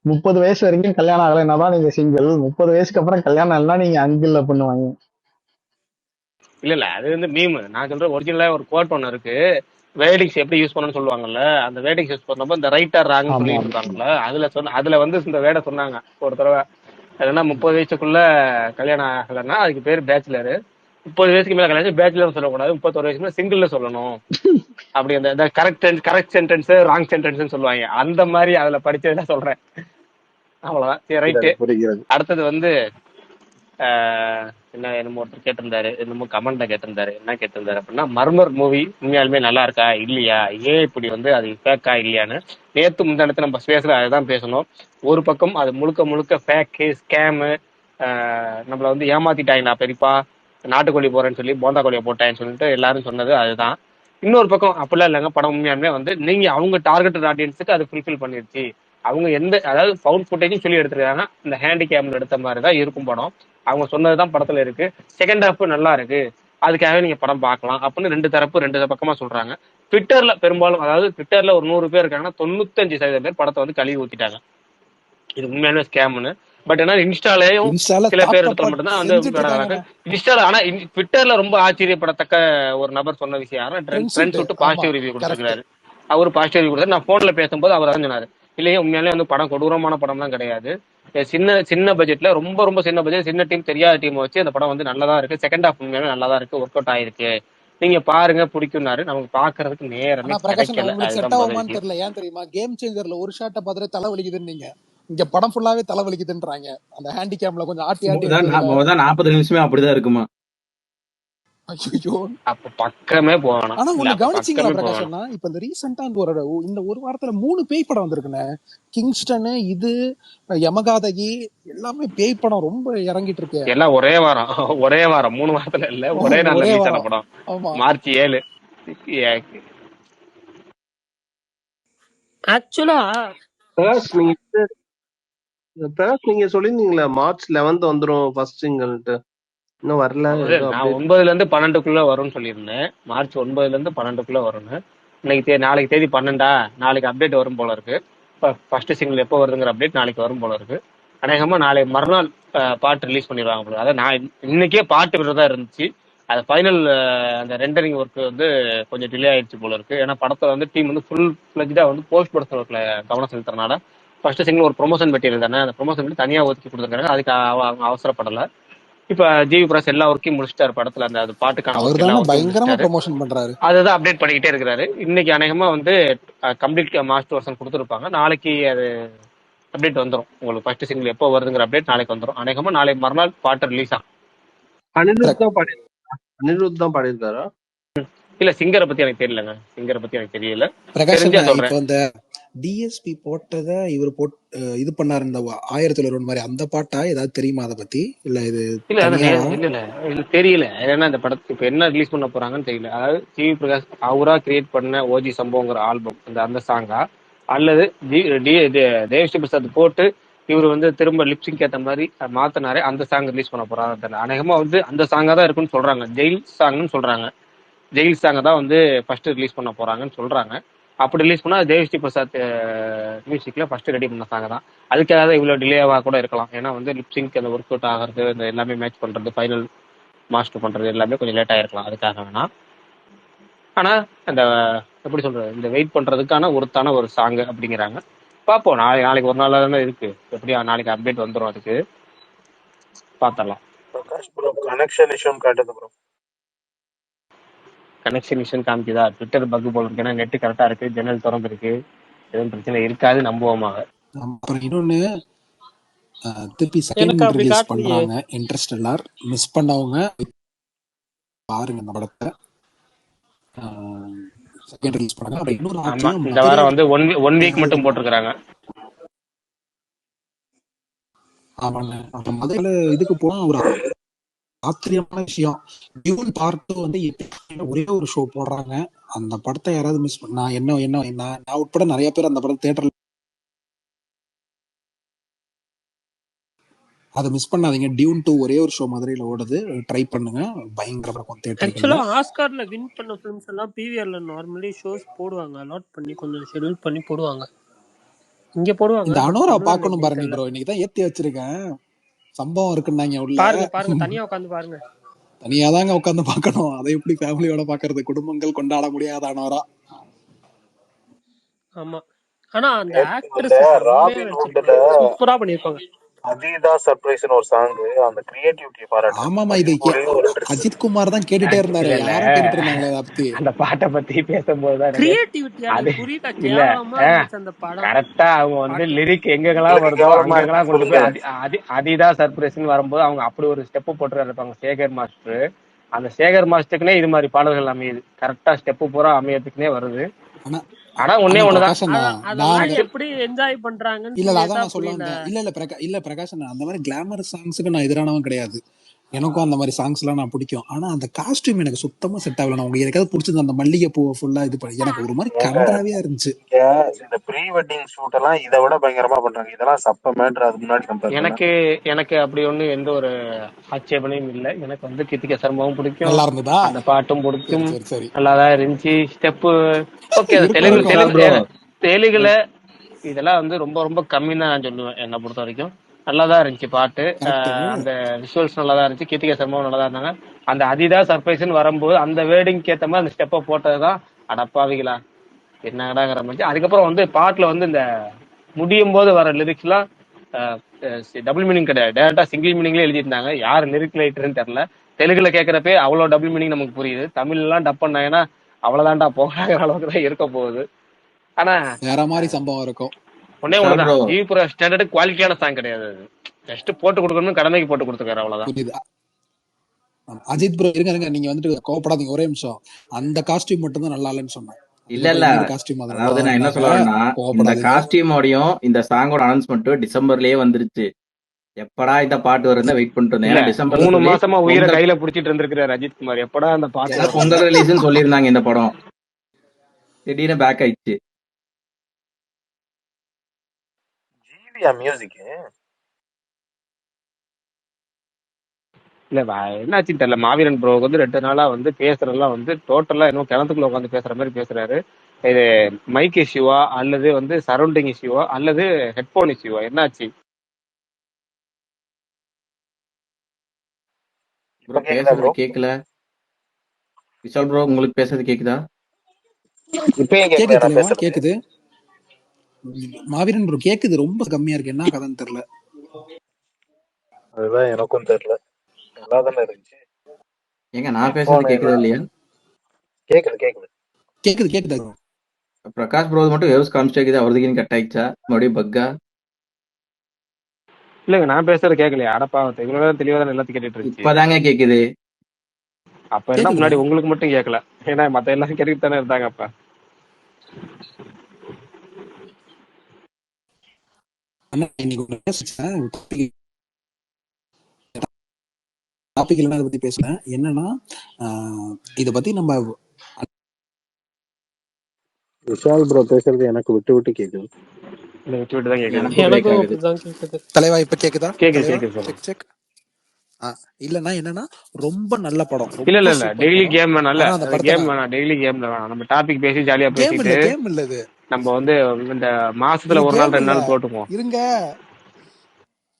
30 வயசு வரைக்கும் கல்யாணம் ஆகலைன்னா தான் நீங்க சிங்கிள், 30 வயசுக்கு அப்புறம் கல்யாணம் எல்லாம் நீங்க அங்கிள் பண்ணுவாங்க. இல்ல அது வந்து மீம். நான் சொல்ற ஒரிஜினலா ஒரு கோட் ஒண்ணு இருக்கு. வேர்டிங்ஸ் எப்படி யூஸ் பண்ணணும்னு சொல்லுவாங்கல்ல, அந்த வேர்டிங்ஸ் யூஸ் பண்ணப்போ இந்த ரைட் ஆர் ராங்னு ஆமா சொல்லிட்டு இருக்காங்கல்ல, அதுல வந்து இந்த வேர்டை சொன்னாங்க ஒரு தடவை. அதுனா 30 வயசுக்குள்ள கல்யாணம் ஆகலைன்னா அதுக்கு பேர் பேச்சுலரு, 30 வயசுக்கு மேல கல்யாணம் பேச்சுலர் சொல்லக்கூடாது, 31 வயசுக்கு மேல சிங்கிள்ல சொல்லணும். அப்படி அந்த கரெக்ட் சென்டென்ஸ் ராங் சென்டென்ஸ் சொல்லுவாங்க. அந்த மாதிரி அதுல படிச்சதுல சொல்றேன். அவ்வளவுதான். சரி ரைட்டு. புரிகிறது. அடுத்தது வந்து என்ன என்னமோ ஒருத்தர் கேட்டிருந்தாரு, என்னமோ கமெண்ட்ல கேட்டிருந்தாரு. என்ன கேட்டிருந்தாரு அப்படின்னா, மர்மர் மூவி உண்மையாலுமே நல்லா இருக்கா இல்லையா, ஏன் இப்படி வந்து அது ஃபேக்கா இல்லையான்னு. நேத்து முந்தானத்து நம்ம ஸ்பேஸ்ல அதுதான் பேசணும். ஒரு பக்கம் அது முழுக்க ஃபேக்கு, ஸ்கேமு, நம்மள வந்து ஏமாத்திட்டாங்களா பெரியப்பா, நாட்டுக்கோழி போறேன்னு சொல்லி போண்டா கோழியை போட்டான்னு சொல்லிட்டு எல்லாரும் சொன்னது அதுதான். இன்னொரு பக்கம் அப்படிலாம் இல்லைங்க, படம் உண்மையாலுமே வந்து நீங்க அவங்க டார்கெட்டட் ஆடியன்ஸுக்கு அது ஃபுல்ஃபில் பண்ணிருச்சு. அவங்க அதாவது ஃபவுண்ட் ஃபுட்டேஜும் சொல்லி எடுத்துருக்காங்க, இந்த ஹேண்டிகேம்ல எடுத்த மாதிரி தான் இருக்கும் படம். அவங்க சொன்னதுதான் படத்துல இருக்கு. செகண்ட் ஹாஃப் நல்லா இருக்கு, அதுக்காக நீங்க படம் பார்க்கலாம் அப்படின்னு ரெண்டு பக்கமா சொல்றாங்க. ட்விட்டர்ல பெரும்பாலும், அதாவது ட்விட்டர்ல ஒரு 100 பேர் இருக்காங்கன்னா 95% பேர் படத்தை வந்து கழுவி ஊத்திட்டாங்க, இது உண்மையான ஸ்கேம்னு. பட் ஏன்னா இன்ஸ்டாலேயும் சில பேர் இடத்துல மட்டும்தான் வந்து இன்ஸ்டால. ஆனா ட்விட்டர்ல ரொம்ப ஆச்சரியப்படத்தக்க ஒரு நபர் சொன்ன விஷயம், ட்ரெண்ட்ஸ் விட்டு பாசிட்டிவ் ரிவ்யூ கொடுத்துருக்காரு. அவரு பாசிட்டிவ் ரிவ்யூ கொடுத்தாரு. நான் போன்ல பேசும்போது அவர் தான் சொன்னாரு, இல்லையே உண்மையாலே வந்து படம் கொடூரமான படம்லாம் கிடையாது, சின்ன பட்ஜெட்ல ரொம்ப சின்ன பட்ஜெட், சின்ன டீம், தெரியாத டீம் வச்சு அந்த படம் வந்து நல்லதா இருக்கு, செகண்ட் ஹாஃப் உண்மையாலே நல்லதா இருக்கு, ஒர்க் அவுட் ஆயிருக்கு, நீங்க பாருங்க பிடிக்கும்னாரு. நமக்கு பாக்குறதுக்கு நேரமே கிடைக்கல. அதுதான் தெரியல. ஏன் தெரியுமா, கேம் சேஞ்சர்ல ஒரு ஷாட்டை பார்த்துட்டு தலை வலிக்குதுன்னு, நீங்க இங்க படம் ஃபுல்லாவே தலை வலிக்குதுன்றாங்க. அந்த ஹேண்டிகேம்ல கொஞ்சம் ஆட்டி 40 நிமிஷமே அப்படிதான் இருக்குமா? ஐயோ, அப்ப பக்கமே போவேனா. ஆனா ஒண்ணு கவனிச்சீங்களா பிரகாஷ் அண்ணா, இப்ப இந்த ரீசெண்டா இந்த ஒரு வாரத்துல 3 பேய் படம் வந்திருக்குண்ணே. கிங்ஸ்டன், இது யமகாதகி, எல்லாமே பேய் படம் ரொம்ப இறங்கிட்டு இருக்கு. எல்லாம் ஒரே வாரம் 3 வாரத்துல இல்ல, ஒரே நாள் ரிலீஸ் ஆன படம். மார்ச் 7. ஆக்சுவலா நீங்க சொல்லிருந்தீங்களா மார்ச் 11 வந்துரும் ஃபர்ஸ்ட் சிங்கிள்ட்டு, இன்னும் வரல. நான் 9ல இருந்து 12க்குள்ள வரும்னு சொல்லியிருந்தேன். மார்ச் 9ல இருந்து 12க்குள்ள வரும்னு. நாளைக்கு தேதி 12, நாளைக்கு அப்டேட் வரும் போல இருக்கு. ஃபர்ஸ்ட் சிங்கிள் எப்போ வருதுங்கிற அப்டேட் நாளைக்கு வரும் போல இருக்கு. அநேகமா நாளை மறுநாள் பாட்டு ரிலீஸ் பண்ணிடுவாங்க போல. அதான் நான் இன்னைக்கே பாட்டு விடுறதா இருந்துச்சு, அது ஃபைனல் அந்த ரெண்டரிங் ஒர்க் வந்து கொஞ்சம் டிலே ஆயிடுச்சு போல இருக்கு. ஏன்னா படத்தை வந்து டீம் வந்து ஃபுல் ஃபிளஜ்டா வந்து போஸ்ட் ப்ரொடக்ஷன் ஒர்க்ல கவனம் செலுத்துறதுனால ஃபர்ஸ்ட் சிங்கிள் ஒரு ப்ரொமோஷன் மெட்டீரியல் தானே, அந்த ப்ரொமோஷன் தனியா ஒதுக்கி கொடுத்துருக்காங்க. அதுக்கு அவங்க அவசரப்படல. இப்ப ஜிவி பிரகாஷ் எல்லா ஒர்க்கையும் முடிச்சிட்டாரு படத்துல, அந்த பாட்டுக்கான பயங்கரமா ப்ரமோஷன் பண்றாரு, அதுதான் அப்டேட் பண்ணிக்கிட்டே இருக்கிறாரு. இன்னைக்கு அநேகமா வந்து கம்ப்ளீட் மாஸ்டர் வெர்ஷன் கொடுத்துருப்பாங்க. நாளைக்கு அது அப்டேட் வந்துடும் உங்களுக்கு. ஃபர்ஸ்ட் சிங்கிள் எப்போ வருதுங்கிற அப்டேட் நாளைக்கு வந்துடும். அநேகமா நாளை மறுநாள் பாட்டு ரிலீஸ் ஆகும். அனிருத் தான் பாடியிருக்காரா? இல்ல சிங்கரை பத்தி எனக்கு தெரியலங்க, சிங்கரை பத்தி எனக்கு தெரியல. பிரகாஷ். இப்போ இந்த டிஎஸ்பி போட்டதை இவர் இது பண்ணாரு இந்த 1001 மாதிரி அந்த பாட்டா ஏதாவது தெரியுமா அதை பத்தி? இல்ல இது இல்ல அது தனியாவா? இல்ல இது தெரியல. ஏன்னா இந்த படத்துக்கு இப்ப என்ன ரிலீஸ் பண்ண போறாங்கன்னு தெரியல. அதாவது ஜிவி பிரகாஷ் அவரா கிரியேட் பண்ண ஓஜி சம்பவங்கிற ஆல்பம் அந்த சாங்கா, அல்லது தேவஸ்ரீ பிரசாத் போட்டு இவர் வந்து திரும்ப லிப்சிங் ஏத்த மாதிரி மாத்தினாரே அந்த சாங் ரிலீஸ் பண்ண போறாங்க தெரியல. அநேகமா வந்து அந்த சாங்கா தான் இருக்குன்னு சொல்றாங்க. ஜெயில் சாங்னு சொல்றாங்க. ஜெயில் சாங்கை தான் வந்து ஃபர்ஸ்ட் ரிலீஸ் பண்ண போறாங்கன்னு சொல்றாங்க. அப்படி ரிலீஸ் பண்ணா தேவஸ்ரீ பிரசாத் மியூசிக்ல ஃபர்ஸ்ட் ரெடி பண்ண சாங்க தான். அதுக்காக தான் இவ்வளவு டிலேவா கூட இருக்கலாம். ஏன்னா வந்து லிப்சிங்க் அந்த ஒர்க் அவுட் ஆகிறது, இந்த எல்லாமே மேட்ச் பண்றது, ஃபைனல் மாஸ்டர் பண்றது எல்லாமே கொஞ்சம் லேட் ஆயிருக்கலாம். அதுக்காக வேணா. ஆனா அந்த எப்படி சொல்றது, இந்த வெயிட் பண்றதுக்கான ஒருத்தான ஒரு சாங் அப்படிங்கிறாங்க. பார்ப்போம். நாளைக்கு ஒரு நாள் தானே இருக்கு. எப்படியா நாளைக்கு அப்டேட் வந்துடும். அதுக்கு பாத்திரலாம். பிரகாஷ் ப்ரோ கனெக்ஷன் இஷ்யூன்னு காட்டுது ப்ரோ. கனெக்ஷன் இஷ்யூ காமிக்குதா? ட்விட்டர் பக் போல இருக்கு. ஏன்னா நெட் கரெக்டா இருக்கு, ஜன்னல் திறந்து இருக்கு, எதுவும் பிரச்சனை இருக்காது நம்புவோமாக. அப்புறம் இன்னொன்னு திருப்பி எனக்கு செகண்ட் அப்படி ரிலீஸ் காட்டலையே. பண்றாங்க இன்டர்ஸ்டெல்லார். மிஸ் பண்ணவங்க பாருங்க அந்த படத்தை. செகண்ட் ரிலீஸ் பண்ணாங்க. அப்புறம் இன்னொரு ஆமா, ஆச்சரியம், இந்த வாரம் வந்து ஒன் வீக் மட்டும் போட்டிருக்காங்க. ஆமாங்க. அப்ப மதுரையில இதுக்கு போனா ஒரு ஆச்சரியமான விஷயம், டியூன் பார்ட் 2 வந்து ஒரே ஒரு ஷோ போடுறாங்க. அந்த படத்தை யாராவது மிஸ் பண்ண, நான் உட்பட நிறைய பேர் அந்த படத்தை தியேட்டர்ல அதை மிஸ் பண்ணாதீங்க. டியூன் 2 ஒரே ஒரு ஷோ மதுரையில ஓடுது, ட்ரை பண்ணுங்க. பயங்கரமா இருக்கும் தியேட்டருக்கு. ஆக்சுவலா ஆஸ்கார்ல வின் பண்ண ஃபிலிம்ஸ் எல்லாம் பிவிஆர்ல நார்மலி ஷோஸ் போடுவாங்க. அலாட் பண்ணி கொஞ்சம் ஷெட்யூல் பண்ணி போடுவாங்க. இங்க போடுவாங்க. இந்த but அனோரா தமிழ்நாட்டுல பாக்கணும் எப்படின்னு பாருங்க தெரியல. ப்ரோ. இன்னைக்கு தான் ஏத்தி வச்சிருக்கேன். சம்பவம் இருக்குன்னாங்க உள்ள. பாருங்க தனியா உட்காந்து பாருங்க. தனியா தாங்க உட்காந்து பார்க்கணும். அதை எப்படி ஃபேமிலியோட பாக்குறது? குடும்பங்கள் கொண்டாட முடியாத அனோரா. ஆமா. ஆனா அந்த நேத்து ஆக்ட்ரஸ் இந்த செம்மையா ராபின்ஹுட்ல நடிச்சிருப்பாங்க. சூப்பரா பண்ணிருப்பாங்க. அதிதா சர்ப்ரைஸ்னு ஒரு சாங், அந்த கிரியேட்டிவிட்டியை பாராட்டுறேன். ஆமாமா, இது ஒரே ஒரு ட்ரெஸ். அஜித் குமார் தான் கேட்டுட்டே இருந்தாரு. இல்ல இல்ல, யாரோ கேட்டுட்டு இருந்தாங்களே அதை பத்தி. அந்த பாட்டை பத்தி பேசும்போதுதான் எனக்கு கிரியேட்டிவிட்டியா அது புரியுதா? இல்ல. கேவலமா இருந்துச்சு அந்த படம். கரெக்டா அவங்க வந்து பாட்டு லிரிக் எங்கெங்கெல்லாம் உங்களுக்கு வருதோ கேவலமா அங்கெல்லாம் இருக்கு கொண்டு போய் சொல்லுங்க. அதிதா சர்ப்ரைஸ்ன்னு வரும்போது அவங்க அப்படி ஒரு ஸ்டெப்பு போட்டு இருப்பாங்க சேகர் மாஸ்டர். அந்த சேகர் மாஸ்டருக்குனே இது மாதிரி பாடல்கள் அமையுது. கரெக்டா ஸ்டெப்பு பூரா அமையத்துக்குனே வருது. ஆனா ஆனா ஒன்னே ஆனா ஒண்ணுதான். பிரகாஷ் அண்ணா, அதெல்லாம் Actually, எப்படி என்ஜாய் பண்றாங்கன்னு இல்ல அதான் சீரியஸா நான் சொல்ல புரியல. வந்தேன். இல்ல பிரகாஷ் அண்ணா, அந்த மாதிரி கிளாமர் சாங்ஸுக்கு நான் எதிரானவன் கிடையாது. எனக்கும் அந்த மாதிரி சாங்ஸ் எல்லாம் நான் பிடிக்கும். ஆனா அந்த காஸ்டியூம் எனக்கு சுத்தமா செட் ஆகல. உங்களுக்கு எனக்காவது பிடிச்சது அந்த மல்லிகை பூவை ஃபுல்லா இது பண்ணி எனக்கு ஒரு மாதிரி ஏங்க, கன்றாவியா இருந்துச்சு. இந்த ப்ரீ வெட்டிங் ஷூட் எல்லாம் இதை விட பயங்கரமா பண்றாங்க. இதெல்லாம் சப்ப மேட்ரு. அது முன்னாடி கம்பேர் பண்ண எனக்கு அப்படி ஒண்ணு எந்த ஒரு ஆட்சேபனையும் இல்லை. எனக்கு வந்து கித்திக சர்மாவும் பிடிக்கும், நல்லா இருந்ததா? அந்த பாட்டும் சரி பிடிக்கும், சரி சரி நல்லாதான் இருந்துச்சு. Step okay. அது இருக்கும் இருக்கும். பிரகாஷ் ப்ரோ, தெலுங்குல இதெல்லாம் வந்து ரொம்ப ரொம்ப கம்மின்னு தான் நான் சொல்லுவேன். என்னை பொறுத்த வரைக்கும் நல்லாதான் இருந்துச்சு பாட்டு. கரெக்ட். அந்த விஷுவல்ஸ் நல்லாதான் இருந்துச்சு. கித்திக சர்மாவும் நல்லாதான் இருந்தாங்க. அந்த அதிதா சர்ப்ரைஸ்ன்னு வரும்போது அந்த வேர்டிங்க்கு ஏத்த மாதிரி அந்த ஸ்டெப்பை போட்டதுதான் அடப்பாவிகளா என்னடாங்கிற மாதிரி. அதுக்கப்புறம் வந்து பாட்டுல வந்து இந்த முடியும் போது வர லிரிக்ஸ் எல்லாம் டபுள் மீனிங் கிடையாது, டேரக்டா சிங்கிள் மீனிங்ல எழுதியிருந்தாங்க. யார் லிரிக் ரைட்டர்னு தெரியல. தெலுங்குல கேட்கறப்பே அவ்வளவு டபுள் மீனிங் நமக்கு புரியுது. தமிழ் எல்லாம் டப் பண்ணாங்கன்னா அவ்வளவுதான்டா போகிறாங்கிற அளவுக்கு தான் இருக்க போகுது. ஆனா வேற மாதிரி சம்பவம் இருக்கும். ஒன்னே விஷால் ஒண்ணுதான், ப்ரோ, ஜிவிபுர ஸ்டாண்டர்டு குவாலிட்டியான சாங் கிடையாது. அது ஜஸ்ட் போட்டு கொடுக்கணும், கடமைக்கு போட்டு கொடுத்துக்காரு, அவ்வளவுதான். புரியுது. அஜித் ப்ரோ இருங்க, நீங்க வந்துட்டு கோவப்படாதீங்க. ஒரே நிமிஷம். அந்த காஸ்டியூம் மட்டும் தான் நல்லா இல்லைன்னு சொன்னேன். இல்ல இல்ல, இன்னொரு காஸ்டியூம் அது நல்லா அதாவது தான் நான் என்ன சொல்ல இருந்தாங்க. வரேன்னா, இந்த கோவப்படாதீங்க. காஸ்டியூமோடையும் இந்த சாங்கோட அனௌன்ஸ்மெண்ட் டிசம்பர்லயே வந்துருச்சு. எப்படா இந்த பாட்டு வருதுன்னு வெயிட் பண்ணிட்டு இருந்தேன். இல்ல ஏன்னா டிசம்பர்ல 3 சொல்லி மாசமா உயிரை பொங்கல் கையில புடிச்சிட்டு இருந்திருக்கிறார் அஜித் குமார். எப்படா அந்த பாட்டு ஏன்னா வரும்? பொங்கல் ரிலீஸ்னு சொல்லியிருந்தாங்க இந்த படம். திடீர்னு பேக் ஆயிடுச்சு. ஜீவியா மியூசிக். இல்ல என்னாச்சுன்னு தெரியல. மாவீரன் ப்ரோ வந்து 2 நாளா வந்து பேசுறதெல்லாம் வந்து டோட்டலா இன்னும் கிணத்துக்குள்ள உட்காந்து பேசுற மாதிரி பேசுறாரு. இது மைக் இஷ்யூவா அல்லது வந்து சரௌண்டிங் இஷ்யூவா அல்லது ஹெட்போன் இஷ்யூவா, என்னாச்சு? ப்ரோ கேக்குதா பேசுறது ப்ரோ? கேட்கல. விஷால் ப்ரோ, உங்களுக்கு பேசுறது கேக்குதா? இப்பயும் கேக்குதா கேக்குது நான் தலைவா, பேசுறது? கேக்குது. மாவீரன் ப்ரோ கேக்குது. ரொம்ப கம்மியா இருக்கு. என்ன கதைன்னு தெரியல. அதுதான் எனக்கும் தெரியல. நல்லா தானே இருந்துச்சு. ஏங்க நான் பேசுறது கேக்குதா இல்லையா? கேக்குது கேக்குது. கேக்குது கேக்குது. பிரகாஷ் ப்ரோ மட்டும் வேவ்ஸ் காமிச்சிருக்குது. அவரதுக்கு கட் ஆயிடுச்சா மறுபடியும் பக்கா? இல்லங்க நான் பேசுறது கேட்கலையா? அடப்பாவத்தை, இவ்வளவு நேரம் தெளிவா தான் எல்லாத்தையும் கேட்டுட்டு இருந்துச்சு. இப்பதாங்க கேக்குது. அப்ப என்ன முன்னாடி உங்களுக்கு மட்டும் கேட்கல? ஏன்னா மத்த எல்லாரும் கேட்டுட்டு தானே இருந்தாங்க அப்ப. அண்ணா இன்னைக்கு ஒரு பேசுறேன் டாபிக் இல்லைன்னா இதை பத்தி பேசுறேன். என்னன்னா இதை பத்தி நம்ம விஷால் ப்ரோ பேசுறது எனக்கு விட்டு விட்டு கேக்குது. இல்லை விட்டு விட்டு தான் கேட்குது. எனக்கும் பிரேக் எனக்கும் ஆகுது. அப்படிதான் கேக்குது. தலைவா இப்ப கேக்குதா? கேட்குது தலைவா கேட்குது சொல்லுங்க. Check check. இல்லன்னா என்னன்னா ரொம்ப நல்ல படம், இல்லை ரொம்ப இல்லை இல்லை சூப்பர் டெய்லி படம். கேம் வேணாம். இல்லை ஆனா அந்த கேம் படத்தை வேணாம், டெய்லி கேம்ல வேணாம். நம்ம டாபிக் பேசி ஜாலியாக கேம் பேசிட்டு இல்ல கேம் இல்ல இது நம்ம வந்து இந்த மாசத்துல இது ஒரு நாள் கேம் 2 இல்ல. நாள் போட்டுக்குவோம். இருங்க,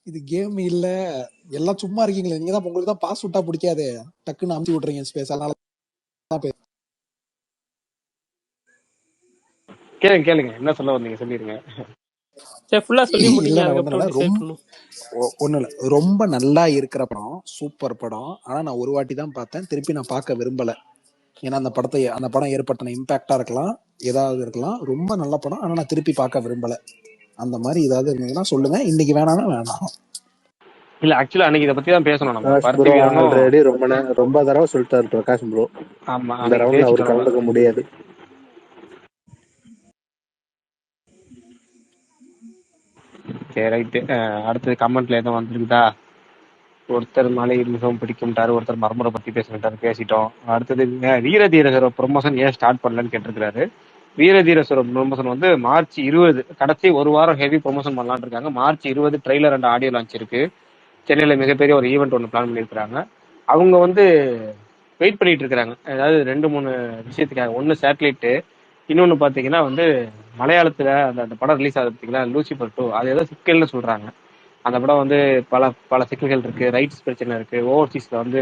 இது கேம் இல்ல. எல்லாம் சும்மா இருக்கீங்களே, நீங்க தான் உங்களுக்கு தான் பாஸ் விட்டா பிடிக்காது, டக்குன்னு அமுத்தி விட்டுறீங்க ஸ்பேஸ். அதனால தான் கேளுங்க கேளுங்க, என்ன சொல்ல வந்தீங்க சொல்லிடுங்க. சரி ஃபுல்லா சொல்லி முடிங்க, இல்ல அதுக்கப்புறம் ஒண்ணு டிசைட் பண்ணும். ஒண்ணும் இல்ல, ரொம்ப நல்லா இருக்கிற படம், சூப்பர் படம். ஆனா நான் ஒரு வாட்டி தான் பார்த்தேன், திருப்பி நான் பார்க்க விரும்பல. ஏன்னா அந்த படம் ஏற்பட்ட இம்பாக்டா இருக்கலாம், ஏதாவது இருக்கலாம். ரொம்ப நல்ல படம், ஆனா நான் திருப்பி பார்க்க விரும்பல. அந்த மாதிரி ஏதாவது இருந்ததுன்னா சொல்லுங்க, இன்னைக்கு வேணாம்னா வேணாம். இல்ல ஆக்சுவலா அன்னைக்கு இதை பத்தி தான் பேசணும் நம்ம. பிரகாஷ் பருத்தி ப்ரோ வீரனும் ஆல்ரெடி ரொம்ப தடவை சொல்லிட்டாரு பிரகாஷ் ப்ரோ. ஆமா இந்த அன்னைக்கு ரவுண்ட்ல அவரு பேசிட்டோம் நம்ம. கலந்துக்க முடியாது. சரி ரைட்டு. அடுத்தது கமெண்ட்ல எதுவும் வந்துருக்குதா? ஒருத்தர் மலை மிகவும் பிடிக்கும்ட்டாரு, ஒருத்தர் மர்மரை பத்தி பேசுகிட்டாரு, பேசிட்டோம். அடுத்தது வீரதீர ப்ரொமோஷன் ஏன் ஸ்டார்ட் பண்ணலன்னு கேட்டிருக்காரு. வீரதீர ப்ரொமோஷன் வந்து மார்ச் 20 கடைசி ஒரு வாரம் ஹெவி ப்ரொமோஷன் பண்ணலான்னு இருக்காங்க. March 20 trailer and audio launch இருக்கு. சென்னையில மிகப்பெரிய ஒரு ஈவெண்ட் ஒன்று பிளான் பண்ணியிருக்கிறாங்க. அவங்க வந்து வெயிட் பண்ணிட்டு இருக்கிறாங்க, அதாவது 2-3 விஷயத்துக்காக. ஒன்று சேட்டலைட்டு, இன்னொன்று பார்த்தீங்கன்னா வந்து மலையாளத்தில் அந்த படம் ரிலீஸ் ஆகுது பார்த்தீங்களா, லூசிஃபர் 2. அது ஏதோ சிக்கல்னு சொல்றாங்க. அந்த படம் வந்து பல சிக்கல்கள் இருக்கு, ரைட்ஸ் பிரச்சனை இருக்கு, ஓவர்சீஸ்ல வந்து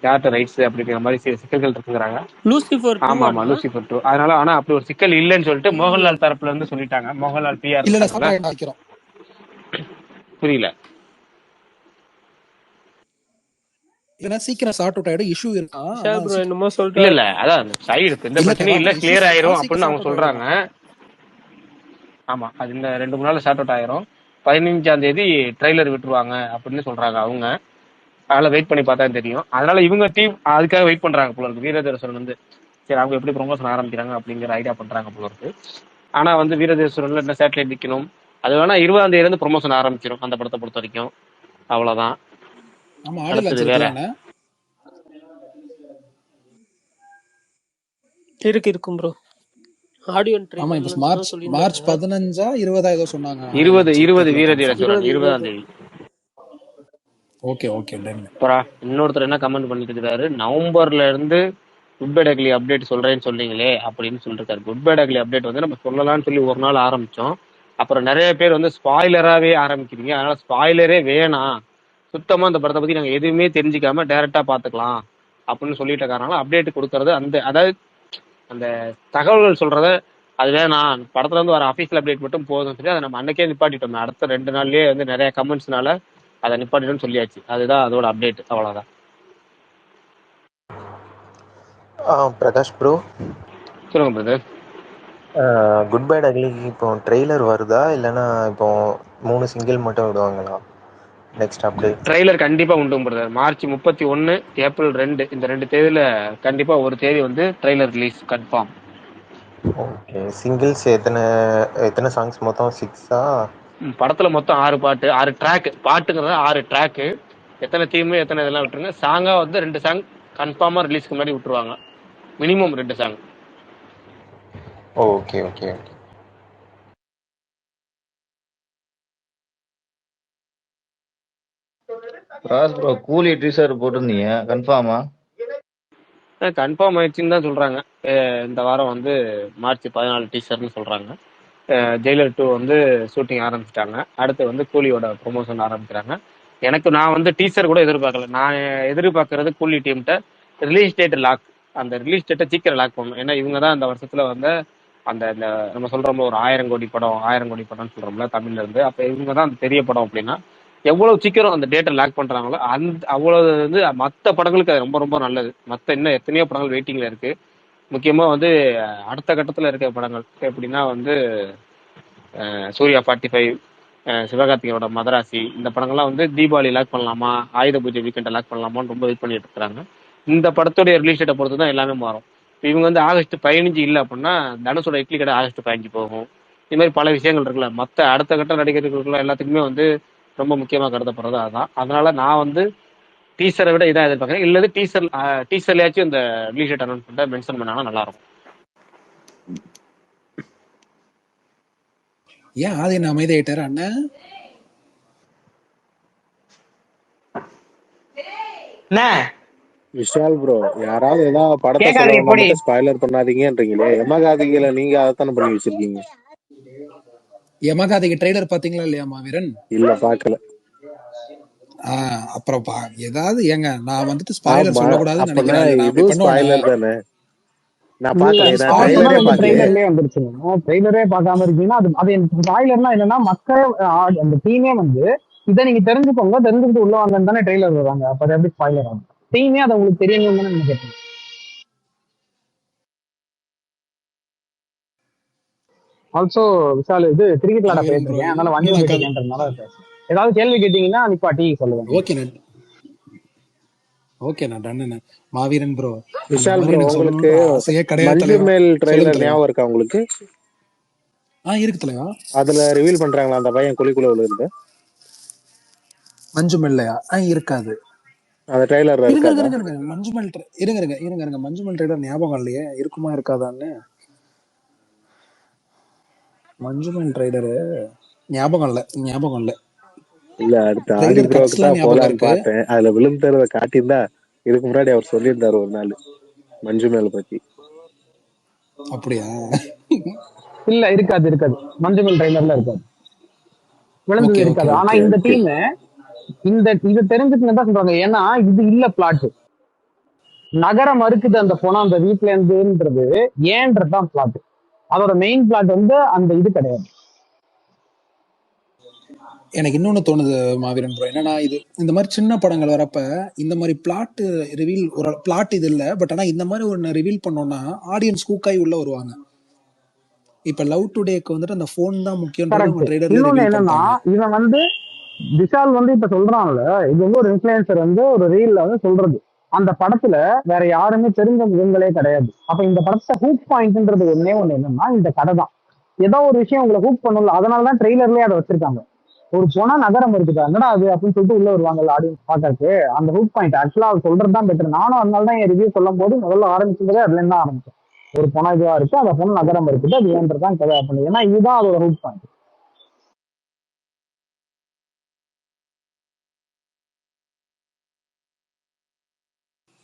டேரக்டர் ரைட்ஸ் அப்படிங்கிற மாதிரி சிக்கல்கள் இருக்குங்கிறாங்க. லூசிஃபர் ஆமா 2 ஆமா லூசிஃபர் 2. அதனால ஆனா அப்படி ஒரு சிக்கல் இல்லைன்னு சொல்லிட்டு மோகன்லால் தரப்புல இருந்து சொல்லிட்டாங்க. மோகன்லால் பிஆர் இல்ல இருக்காங்கல்ல. சாப்பிட வைக்கிறோம். புரியல. இல்லைன்னா சீக்கிரம் சார்ட் அவுட் ஆயிடும், இஷ்யூ இருக்கா. விஷால் ப்ரோ என்னமோ இல்ல சொல்றாரு. இல்ல அதான் சைடு இந்த பிரச்சனையும் இல்ல, கிளியர் ஆயிரும் அப்படின்னு அவங்க சொல்றாங்க. ஆமா அது இந்த 2-3 நாள் ஷார்ட் அவுட் ஆயிரும். 15ஆம் தேதி ட்ரெய்லர் விட்டுருவாங்க அப்படின்னு சொல்றாங்க அவங்க. அதனால வெயிட் பண்ணி பார்த்தா தெரியும். அதனால இவங்க டீம் அதுக்காக வெயிட் பண்றாங்க போல இருக்கு. வீரதேசரன் வந்து சரி அவங்க எப்படி ப்ரொமோஷன் ஆரம்பிக்கிறாங்க அப்படிங்கிற ஐடியா பண்றாங்க போல இருக்கு. ஆனா வந்து வீரதேசரன்ல என்ன சேட்டலைட் நிக்கணும், அது வேணா 20ஆம் தேதியில இருந்து ப்ரொமோஷன் ஆரம்பிச்சிடும் அந்த படத்தை பொறுத்த வரைக்கும். அவ்வளவுதான். அடுத்தது வேற இருக்கும் ப்ரோ. ஆடியோ ஆமா இப்ப மார்ச் 15 20 ஏதோ சொன்னாங்க. 20 வீரதீரசுரன் 20ஆம் தேதி. Okay okay done. இன்னொருத்தர் என்ன கமெண்ட் பண்ணிட்டு இருக்காரு, நவம்பர்ல இருந்து குட் பை டக்லி அப்டேட் சொல்றேன்னு சொன்னீங்களே அப்படின்னு சொல்லிருக்காரு. குட் பை டக்லி அப்டேட் வந்து நம்ம சொல்லலாம்னு சொல்லி ஒரு நாள் ஆரம்பிச்சோம். அப்புறம் நிறைய பேர் வந்து ஸ்பாய்லராகவே ஆரம்பிக்கிறீங்க, அதனால ஸ்பாய்லரே வேணாம், சுத்தமா அந்த படத்தை பத்தி நாங்க எதுவுமே தெரிஞ்சுக்காம டைரக்டா பாத்துக்கலாம் அப்படின்னு சொல்லிட்டு இருக்காங்க. அப்டேட் கொடுக்கறது அந்த அதாவது அந்த தகவல்கள் சொல்றத அது வேணாம், படத்துல இருந்து வர அஃபீஷியல் அப்டேட் மட்டும் போதும் சொல்லி அதை நம்ம அன்னைக்கே நிப்பாட்டிட்டோம். அடுத்த 2 நாள்லயே வந்து நிறைய கமெண்ட்ஸ்னால அதை நிப்பாட்டிட்டோம்னு சொல்லியாச்சு. அதுதான் அதோட அப்டேட், அவ்வளவுதான். பிரகாஷ் ப்ரோ சொல்லுங்க பிரதர். குட் பை டக்லி இப்போ ட்ரெய்லர் வருதா இல்லைன்னா இப்போ 3 சிங்கிள் மட்டும் விடுவாங்களா நெக்ஸ்ட் அப்டேட்? ட்ரெய்லர் கண்டிப்பா உண்டு பிரதர். மார்ச் 31 ஏப்ரல் 2 இந்த 2 தேதியில கண்டிப்பா ஒரு தேதி வந்து trailer release confirm. Okay. Singles எத்தனை சாங்ஸ் மொத்தம்? 6ஆ? படத்துல மொத்தம் 6 பாட்டு, 6 ட்ராக். பாட்டுங்கிறத 6 ட்ராக்கு. எத்தனை தீம் எத்தனை இதெல்லாம் விட்டுருங்க. சாங்கா வந்து 2 சாங் கன்ஃபார்மா ரிலீஸ்க்கு முன்னாடி விட்டுருவாங்க, minimum 2 song. Okay okay okay. Raj bro கூலி டீசர் போட்டிருந்தீங்க, கன்ஃபார்மா? கன்ஃபார்ம் ஆயிடுச்சுன்னு தான் சொல்றாங்க. இந்த வாரம் வந்து மார்ச் 14 டீசர்னு சொல்றாங்க. ஜெயிலர் 2 வந்து ஷூட்டிங் ஆரம்பிச்சிட்டாங்க. அடுத்து வந்து கூலியோட ப்ரொமோஷன் ஆரம்பிக்கிறாங்க. நான் வந்து டீசர் கூட எதிர்பார்க்கல. நான் எதிர்பார்க்கறது கூலி டீம்கிட்ட ரிலீஸ் டேட் லாக், அந்த ரிலீஸ் டேட்டை சீக்கிரம் லாக் பண்ணணும். ஏன்னா இவங்க தான் அந்த வருஷத்துல வந்து அந்த நம்ம சொல்றோம்ல ஒரு 1000 கோடி படம்னு சொல்றோம்ல தமிழ்ல இருந்து. அப்ப இவங்க தான் அந்த பெரிய படம் அப்படின்னா எவ்வளவு சீக்கிரம் அந்த டேட்டை லாக் பண்றாங்களோ அவ்வளவு வந்து மற்ற படங்களுக்கு அது ரொம்ப ரொம்ப நல்லது. மற்ற இன்னும் எத்தனையோ படங்கள் வெயிட்டிங்ல இருக்கு. முக்கியமா வந்து அடுத்த கட்டத்துல இருக்க படங்கள் எப்படின்னா வந்து சூர்யா 45, சிவகார்த்திகோட மதராசி, இந்த படங்கள்லாம் வந்து தீபாவளி லாக் பண்ணலாமா, ஆயுத பூஜை வீக்கெண்டை லாக் பண்ணலாமான்னு ரொம்ப வெயிட் பண்ணிட்டு இருக்காங்க. இந்த படத்துடைய ரிலீஸ் டேட்டை பொறுத்து தான் எல்லாமே மாறும். இவங்க வந்து ஆகஸ்ட் 15 இல்லை அப்படின்னா தனுஷோட இட்லி கடை ஆகஸ்ட் 15 போகும். இது மாதிரி பல விஷயங்கள் இருக்குல்ல. மற்ற அடுத்த கட்ட நடிகர்களுக்குள்ள எல்லாத்துக்குமே வந்து ரொம்ப முக்கியமா கருதப்படுறது அதுதான். அதனால நான் வந்து டீசரை விட இதான் எதிர்பார்க்கறேன். இல்லது டீசர்லயாச்சும் இந்த ரிலீஸ் டேட் அனௌன்ஸ்மெண்ட்டை மென்ஷன் பண்ணாங்கன்னா நல்லா இருக்கும். ஏன் ஆதி என்ன அமைதியாயிட்டாரு அண்ணன்? என்ன விஷால் ப்ரோ, யாராவது ஏதாவது படத்தை கேட்காதீங்க சொல்லணும்னா போடி. மட்டும் ஸ்பாய்லர் பண்ணாதீங்கன்றீங்களே. எமகாதிகளை நீங்க அதைத்தானே பண்ணி வச்சிருக்கீங்க. யமகாதிக்கு ட்ரெய்லர் பாத்தீங்களா இல்லையா மாவீரன்? இல்ல, பாக்கல. அப்புறம் ஏதாவது ஏங்க நான் வந்துட்டு ஸ்பாய்லர் ஆமா, சொல்லக்கூடாதுன்னு அப்பனா நினைக்கிறேன். நான் அப்படி இதுவும் பண்ணுவானே? ஸ்பாய்லர் தானே. நான் இல்ல பாக்கல, அது நான் அவர் ஸ்பாய்லர் சொன்னது ட்ரைலரே வந்து உங்களுக்கு. பாக்கலையே. ட்ரெய்லர்லயே வந்துருச்சுங்க. ட்ரெய்லரே பார்க்காம இருக்கீங்கன்னா அது ஸ்பாய்லர்னா என்னன்னா மக்களே அந்த டீமே வந்து இதை நீங்க தெரிஞ்சுக்கோங்க, தெரிஞ்சுக்கிட்டு உள்ள வாங்கன்னு தானே ட்ரெய்லர் வருவாங்க. அப்ப அது எப்படி ஸ்பாய்லர் ஆகும்? டீமே அதை உங்களுக்கு தெரியணும் தானே நீங்க கேட்டீங்க. ஆல்சோ விஷால் இது கிரிக்கெட் விளையாட மாவீரன் போயிட்டு ப்ரோ இருக்கேன், அதனால வண்டி இன்னும் நான் ஓட்டிட்டு இருக்கேன்றதுனால பேசுறேன். ஏதாவது கேள்வி கேட்டீங்கன்னா நிப்பாட்டி சொல்லுவேன். ஓகே நான் டன். மாவீரன் ப்ரோ, அந்த விஷால் மாதிரி ப்ரோ, எனக்கு உங்களுக்கு சொல்லணும்ன்ற ஆசையே கிடையாது மஞ்சு தலைவா. மேல் சொல்லுங்க ட்ரைலர் தலைவா. ஞாபகம் இருக்கா உங்களுக்கு? இருக்கு தலைவா. அதுல ரிவீல் பண்றாங்களா அந்த பையன் குழிக்குள்ள விழுந்து? மஞ்சு மெல்லையா? இருக்காது. அந்த ட்ரைலர்ல இருங்க இருங்க இருக்காதா? இருங்க இருங்க மஞ்சுமல் இருங்க மஞ்சுமல் ட்ரெய்லர் ஞாபகம் இல்லையே, இருக்குமா இருக்காதான்னு. மஞ்சுமல் ட்ரெய்லரு ஞாபகம் இல்ல. இல்ல, அடுத்த ஆதி ட்ரெய்லர் ப்ரோக்கு கட்ஸ்லாம் தான் ஞாபகம் போலான்னு இருக்கு. பார்த்தேன். அதுல விழுந்துறத காட்டியிருந்தா இதுக்கு முன்னாடி அவர் சொல்லியிருந்தாரு ஒரு நாள் மஞ்சு மேல பத்தி. அப்படியா? இல்ல இருக்காது, மஞ்சள் ட்ரெய்லர்ல இருக்காது, விழுந்தது ஓகே ஓகே இருக்காது. ஆனா ஓகே இந்த ஓகே. டீம் இது தெரிஞ்சுட்டு தான் சொல்றாங்க. ஏன்னா இது இல்ல பிளாட், நகரம் மறுக்குது அந்த போனா அந்த வீட்டுல இருந்துன்றது ஏன்றதுதான் பிளாட். அதோட மெயின் பிளாட் வந்து அந்த இது கிடையாது. எனக்கு இன்னொன்னு தோணுது மாவீரன் ப்ரோ, என்னன்னா இது இந்த மாதிரி சின்ன படங்கள் வரப்ப இந்த மாதிரி பிளாட் ரிவீல், ஒரு பிளாட் இது இல்ல, பட் ஆனா இந்த மாதிரி ஒன்னு ரிவீல் பண்ணோம்னா ஆடியன்ஸ் கூக்காய் உள்ள வருவாங்க. இப்ப லவ் டுடேக்கு வந்துட்டு அந்த போன் தான் முக்கியன்றது அவங்க கரெக்ட். ட்ரெய்லர்ல இன்னொன்னு ரிவீல் என்னன்னா பண்ணிட்டாங்க. இவன் வந்து விஷால் வந்து இப்ப சொல்றான்ல, இது வந்து ஒரு இன்ஃபுளுசர் வந்து ஒரு ரீல்ல வந்து சொல்றது. அந்த படத்துல வேற யாருமே தெரிஞ்ச முகங்களே கிடையாது. அப்ப இந்த படத்தை ஹூக் பாயிண்ட்ன்றது ஒன்னே ஒண்ணு என்னன்னா இந்த கதை தான். ஏதோ ஒரு விஷயம் உங்களை ஹூக் பண்ணல, அதனாலதான் ட்ரெய்லர்லயே அதை வச்சிருக்காங்க. ஒரு போனா நகரம் இருக்குதா என்னடா அது அப்படின்னு சொல்லிட்டு உள்ள வருவாங்கல்ல ஆடியன்ஸ் பாக்கறதுக்கு. அந்த ஹூக் பாயிண்ட் ஆக்சுவலா அது சொல்றதுதான் பெட்டர். நானும் அதனால தான் என் ரிவ்யூ சொல்லும் போது முதல்ல ஆரம்பிச்சதே அதுல இருந்து தான் ஆரம்பிச்சேன். ஒரு போனா இதுவா இருக்கு, அந்த போன நகரம் இருக்குது, அது ஏன்றதான் கதை அப்படின்னு. ஏன்னா இதுதான் அதோட ஹூக் பாயிண்ட்.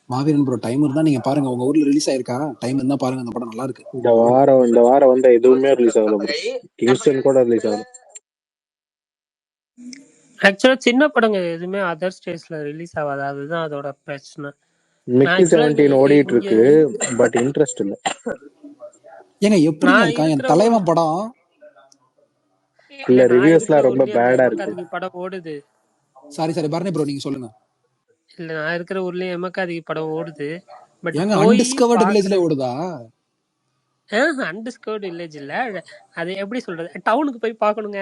மாவீரன் ப்ரோ, டைம் இருந்தா நீங்க பாருங்க, உங்க ஊர்ல ரிலீஸ் ஆயிருக்கா? டைம் இருந்தா பாருங்க, அந்த படம் நல்லா இருக்கு. இந்த வாரம் வந்து எதுவுமே ரிலீஸ் ஆகல bro. கிங்ஸ்டன் கூட ரிலீஸ் ஆகல. ஆக்சுவலா சின்ன படங்க எதுவுமே அதர் ஸ்டேட்ஸ்ல ரிலீஸ் ஆகாது, அதுதான் அதோட பிரச்சனை. மிக்கி ஆக்சுவலா 17 ஓடிட்டு இங்க இருக்கு, பட் இன்ட்ரெஸ்ட் இல்ல. ஏங்க எப்படிங்க நான் இருக்கான் என் இருக்கிற தலைவன் படம்? இல்ல, நான் இருக்கிற ரிவ்யூஸ்லாம் ரொம்ப ஊர்லயே அந்த பேடா இருக்கு. எமக்காதிக்கு படம் ஓடுது. சாரி பரணி ப்ரோ, நீங்க சொல்லுங்க. இல்ல நான் இருக்கிற ஊர்லயே எமக்காதிக்கு படம் ஓடுது, பட் ஏங்க போய் அன்டிஸ்கவர்டு வில்லேஜ்ல பாக்குறது. ஓடுதா? அன்டிஸ்கவர்டு வில்லேஜ் இல்ல, அது எப்படி சொல்றது, டவுனுக்கு போய் பார்க்கணுங்க.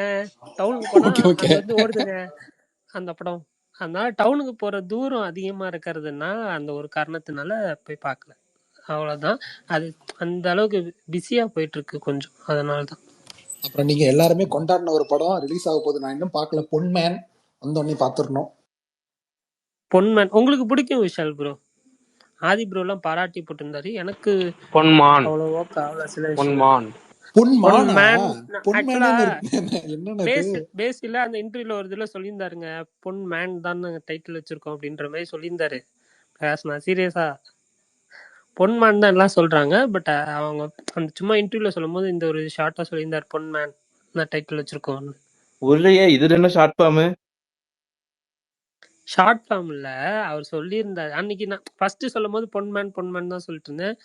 டவுனுக்கு போனா ஓகே ஓகே. அது வந்து ஓடுதுங்க அந்த படம். அதனால டவுனுக்கு போற தூரம் அதிகமா இருக்கிறதுனா அந்த ஒரு காரணத்தினால போய் பார்க்கல, அவ்வளவுதான். அது அந்த அளவுக்கு பிஸியா போயிட்டு இருக்கு கொஞ்சம், அதனாலதான். அப்புறம் நீங்க எல்லாருமே கொண்டாடின ஒரு படம் ரிலீஸ் ஆக போகுது, நான் இன்னும் பார்க்கல. பொன்மேன் வந்த உடனே பார்த்துடணும். பொன்மேன் உங்களுக்கு பிடிக்கும் விஷால் ப்ரோ? ஆதி ப்ரோ எல்லாம் பாராட்டி போட்டிருந்தாரு, எனக்கு பொன்மான் அவ்வளவோ சில விஷயம். பொன்மான் பொன்மானா? பொன்மேன் ஆக்சுவலா பொன்மேனு இருக்கு என்னன்னு இது? பேசில அந்த இன்டர்வியூல ஒரு இதுல சொல்லியிருந்தாருங்க, பொன்மேன் தான் டைட்டில் வச்சிருக்கோம் அப்படின்ற மாதிரி சொல்லியிருந்தாரு. நான் சீரியஸா பொன்மேன் தான் எல்லாம் சொல்றாங்க, பட் அவங்க அந்த சும்மா இன்டர்வியூல சொல்லும் போது இந்த ஒரு ஷார்ட்டா சொல்லியிருந்தார், பொன்மேன் தான் டைட்டில் வச்சிருக்கோம். ஒரே இது என்ன ஷார்ட் ஃபார்ம்? ஷார்ட் ஃபார்ம்ல அவர் சொல்லியிருந்தார் அன்னைக்கு. நான் ஃபர்ஸ்ட் சொல்லும் போது பொன்மேன் தான் சொல்லிட்டு இருந்தேன்.